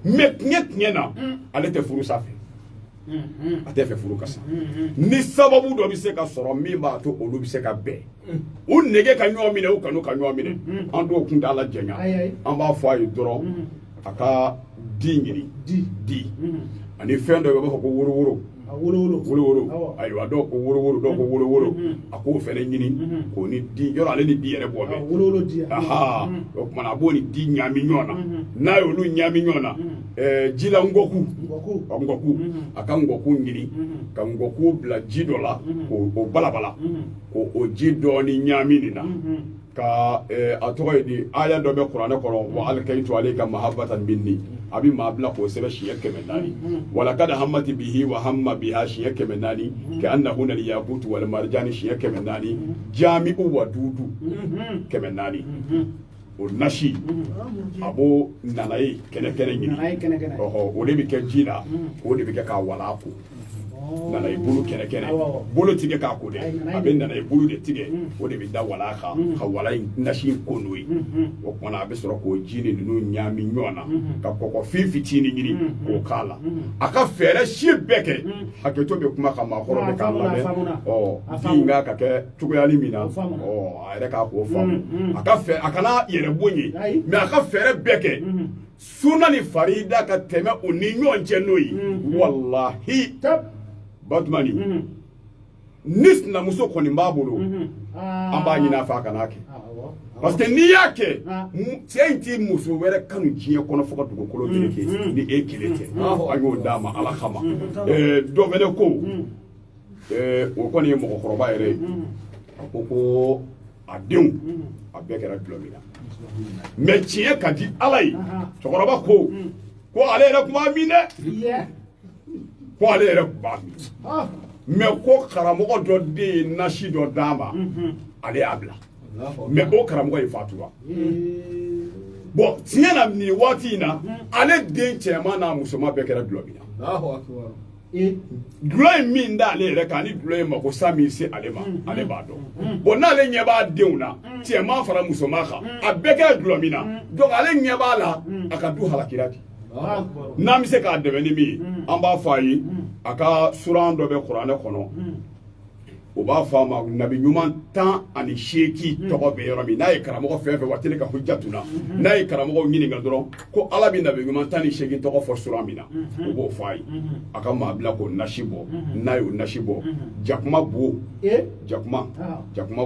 mais tiɲɛ na ale tɛ furu sanfɛ a tɛ fɛ furu ka sa ni sababu dɔ bɛ se ka sɔrɔ min b'a to olu bɛ se ka bɛn u nege ka ɲɔgɔn minɛ u kanu ka ɲɔgɔn minɛ an dɔw kun t'a la jɛnya an b'a fɔ a ye dɔrɔn a ka di ɲini di ani fɛn dɔ bɛ b'a fɔ ko woroworo wolowolo ayiwa dɔw ko wolowolo dɔw ko wolowolo a k'o fɛnɛ ɲini k'o ni di yɔrɔ ale ni di yɛrɛ bɔ bɛ o kumana a b'o ni di ɲami ɲɔgɔn na n'a y'olu ɲami ɲɔgɔn na ji la ngɔku a ka ngɔku ɲini ka ngɔku bila ji dɔ la k'o balabala k'o ji dɔɔni ɲami nin na ka a tɔgɔ ye di aya dɔ bɛ kuranɛ kɔnɔ wa alkaitu alayka mahabbatan minni a bi maa bila k'o sɛbɛn siɲɛ 400 wala kada hammati bihi wa hamma biha siɲɛ 400 ka annahu nal yaqut wal marjani siɲɛ 400 jami'u wa dudu 400 o nasi a b'o nanaye kɛnɛ ɲini o de bɛ kɛ ji la o de bɛ kɛ k'a wala ko nanaye bulu kɛnɛ bolo tigɛ k'a ko dɛ a bɛ nanaye bulu de tigɛ o de bɛ da wala kan ka wala nasi ko n'o ye o kumana a bɛ sɔrɔ k'o ji ni ninnu ɲami ɲɔgɔn na ka kɔkɔfin fitinin ɲini k'o k'a la a ka fɛɛrɛ si bɛɛ kɛ hakɛto bɛ kuma ka maakɔrɔ bɛ k'a lamɛn bin ka kɛ cogoyali min na a yɛrɛ k'a k'o faamu a kana yɛrɛ bon ye mais a ka fɛɛrɛ bɛɛ kɛ sunna ni farida ka tɛmɛ o ni ɲɔgɔn cɛ n'o ye wallahi Batmani ni sinamuso kɔni b'a bolo an b'a ɲini a fɛ a kana kɛ parce que n'i y'a kɛ cɛ in t'i muso wɛrɛ kanu diɲɛ kɔnɔ fo ka dugukolo meleke ni e kelen tɛ an y'o d'a ma ala kama dɔ fɛnɛ ko o kɔni ye mɔgɔkɔrɔba yɛrɛ ye a ko a denw a bɛɛ kɛra dulɔ min na mais tiɲɛ ka di ala ye cɛkɔrɔba ko ale yɛrɛ tun b'a min dɛ ko ale yɛrɛ tun b'a min mais ko karamɔgɔ dɔ de ye nasi dɔ d'a ma ale y'a bila mais o karamɔgɔ ye fatura bon tiɲɛ na nin waati in na ale den cɛman n'a musoman bɛɛ kɛra dulɔ min na dulɔ in min d'ale yɛrɛ kan ni dulɔ in mako sa min se ale ma ale b'a dɔn bon n'ale ɲɛ b'a denw na cɛman fara musoman kan a bɛɛ kɛra dulɔ min na donc ale ɲɛ b'a la a ka du halakira di n'an bɛ se k'a dɛmɛ ni min ye an b'a fɔ a ye a ka suran dɔ bɛ kuranɛ kɔnɔ o b'a fɔ a ma nabi ɲuman 18 tɔgɔ bɛ yɔrɔ min n'a ye karamɔgɔ fɛn fɛn waati ka hujjatu na n'a ye karamɔgɔ ɲininka dɔrɔn ko ala bɛ nabi ɲuman 18 tɔgɔ fɔ suran min na o b'o fɔ a ye a ka maa bila k'o nasi bɔ n'a y'o nasi bɔ jakuma bo jakuma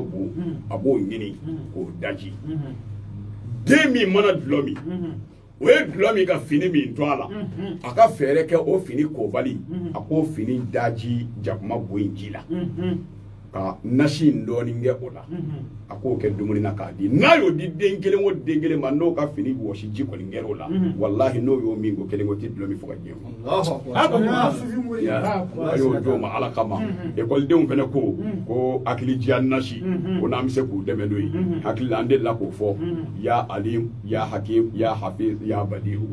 bo a b'o ɲini k'o daji den min mana dulɔ min o ye dulɔ min ka fini min to a la a ka fɛɛrɛ kɛ o fini kobali a k'o fini daji jakuma bo in ji la ka nasi in dɔɔnin kɛ o la a k'o kɛ dumuni na k'a di n'a y'o di den kelen o den kelen ma n'o ka fini wɔsi ji kɔni kɛra o la walahi n'o y'o min ko kelen o tɛ dulɔ min fɔ ka diɲɛ a y'o d'o ma ala kama ekɔlidenw fɛnɛ ko hakili diya nasi ko n'an bɛ se k'u dɛmɛ n'o ye hakili la an delila k'o fɔ ya alim ya hakim ya hafiz ya badiu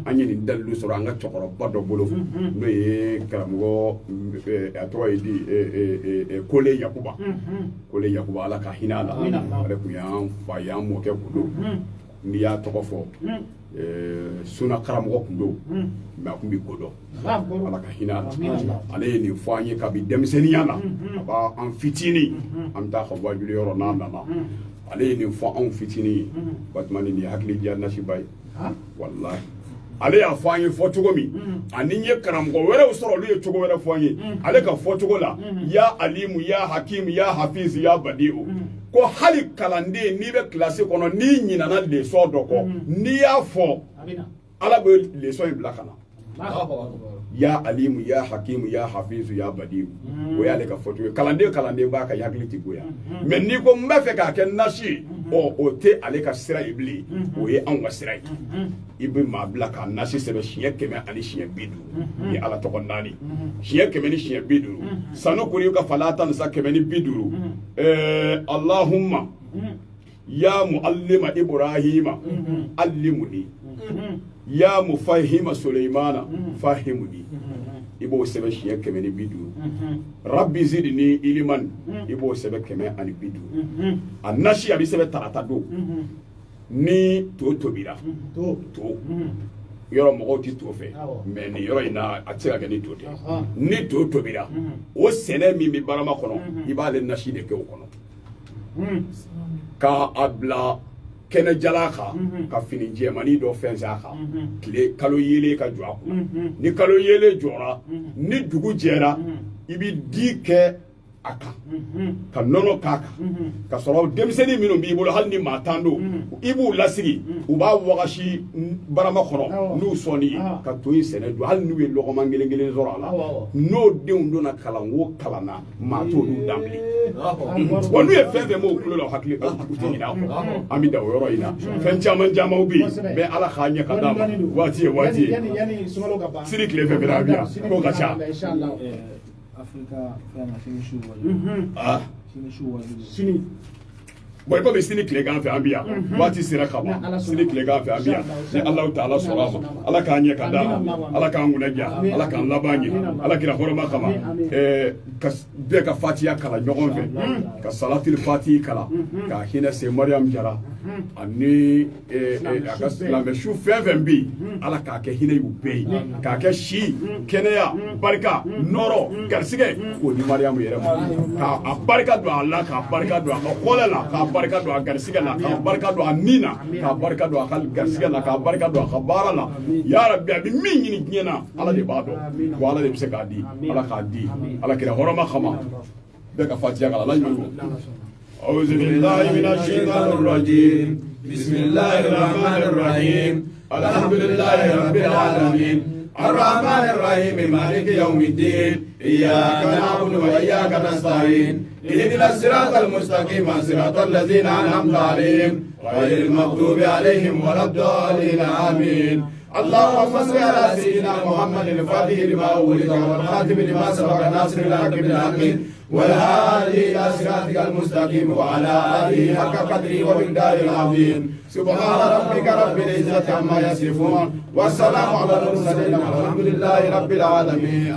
an ye nin dalilu sɔrɔ an ka cɛkɔrɔba dɔ bolo n'o ye karamɔgɔ a tɔgɔ ye di Kole Yakuba ala ka hinɛ a la ale tun y'an fa y'an mɔkɛ kun don n'i y'a tɔgɔ fɔ suna karamɔgɔ kun don mais a kun bɛ ko dɔn ala ka hinɛ a la ale ye nin fɔ an ye kabi denmisɛnninya la a b'an fitinin an bɛ taa ka wajuli yɔrɔ n'an nana ale ye nin fɔ anw fitinin ye Batumani nin ye hakili diya nasiba ye wallahi ale y'a fɔ an ye fɔ cogo min ani n ye karamɔgɔ wɛrɛw sɔrɔ olu ye cogo wɛrɛ fɔ an ye ale ka fɔ cogo la ya alimu ya hakim ya hafiz ya badiu ko hali kalanden n'i bɛ kilasi kɔnɔ n'i ɲinana leçon dɔ kɔ n'i y'a fɔ ala bɛ leçon in bila ka na ya alimu ya hakimu ya hafizu ya badiu o y'ale ka fɔ cogo ye kalanden b'a ka hakili tɛ goya mais n'i ko n bɛ fɛ k'a kɛ nasi o tɛ ale ka sira ye bilen o ye anw ka sira ye i bɛ maa bila k'a nasi sɛbɛn siɲɛ 100 ani siɲɛ 50 ni ala tɔgɔ 4 siɲɛ 100 ni siɲɛ 50 sanu kuri ka fala tan sa 100 ni 50 Allahumma ya muallima Ibrahima allimuni ya mufahima Sulaimana fahimuni i b'o sɛbɛn siɲɛ 100 ni 50 rabbi zidni ilman i b'o sɛbɛn 100 ani 50 a nasi a bɛ sɛbɛn tarata don ni to tobira to yɔrɔ mɔgɔw tɛ to fɛ mais nin yɔrɔ in na a tɛ se ka kɛ ni to tɛ ni to tobira o sɛnɛ min bɛ barama kɔnɔ i b'ale nasi de kɛ o kɔnɔ ka a bila kɛnɛ jala kan ka fini jɛmani dɔ fɛnsɛ a kan tile kalo yelen ka jɔ a kunna ni kalo yelen jɔra ni dugu jɛra i bɛ di kɛ a kan ka nɔnɔ k'a kan ka sɔrɔ denmisɛnnin minnu b'i bolo hali ni maa tan don i b'u lasigi u b'a wagasi barama kɔnɔ n'u sɔnni ye ka to in sɛnɛ dun hali n'u ye lɔgɔma kelen kelen sɔrɔ a la n'o denw donna kalanko kalan na maa t'olu danbilen wa n'u ye fɛn fɛn m'o kulo la hakili u tɛ ɲinɛ a kɔ an bɛ da o yɔrɔ in na fɛn caman camanw bɛ yen mɛ ala k'a ɲɛ ka d'a ma waati ye waati ye sini tile fɛ fɛnɛ a bɛ yan k'o ka ca. Afrika fɛn sini su sini bon i komi sini tilegan fɛ an bɛ yan waati sera ka ban sini tilegan fɛ an bɛ yan ni Alahu Taala sɔrɔ a ma ala k'an ɲɛ ka d'a ma ala k'an kunna diya ala k'an laban ɲɛ ala kira hɔrɔma kama bɛɛ ka fatiya kalan ɲɔgɔn fɛ ka salatil fati kalan ka hinɛ se Mariam Jara ani a ka silamɛ su fɛn fɛn bɛ yen ala k'a kɛ hinɛ y'u bɛɛ ye k'a kɛ si kɛnɛya barika nɔrɔ garisɛgɛ k'o di Mariam yɛrɛ ma k'a barika don a la k'a barika don a ka kɔlɛ la k'a barika don a garisɛgɛ la k'a barika don a nin na k'a barika don a ka garisɛgɛ la k'a barika don a ka baara la ya Rabbi a bɛ min ɲini diɲɛ na ala de b'a dɔn wa ala de bɛ se k'a di ala k'a di ala kira hɔrɔma kama bɛɛ ka fatiya kalan ala ɲuman أعوذ بالله من الشيطان الرجيم بسم الله الرحمن الرحيم الحمد لله رب العالمين الرحمن الرحيم مالك يوم الدين إياك نعبد وإياك نستعين اهدنا الصراط المستقيم صراط الذين أنعمت عليهم غير المغضوب عليهم ولا الضالين آمين اللهم صل على سيدنا محمد الفاتح لما أولد والخاتم لما سبق ناصر الحق بالحق والهادي إلى صراطك المستقيم وعلى آله حق قدره ومقداره العظيم سبحان ربك رب العزة عما يصفون والسلام على المرسلين والحمد لله رب العالمين.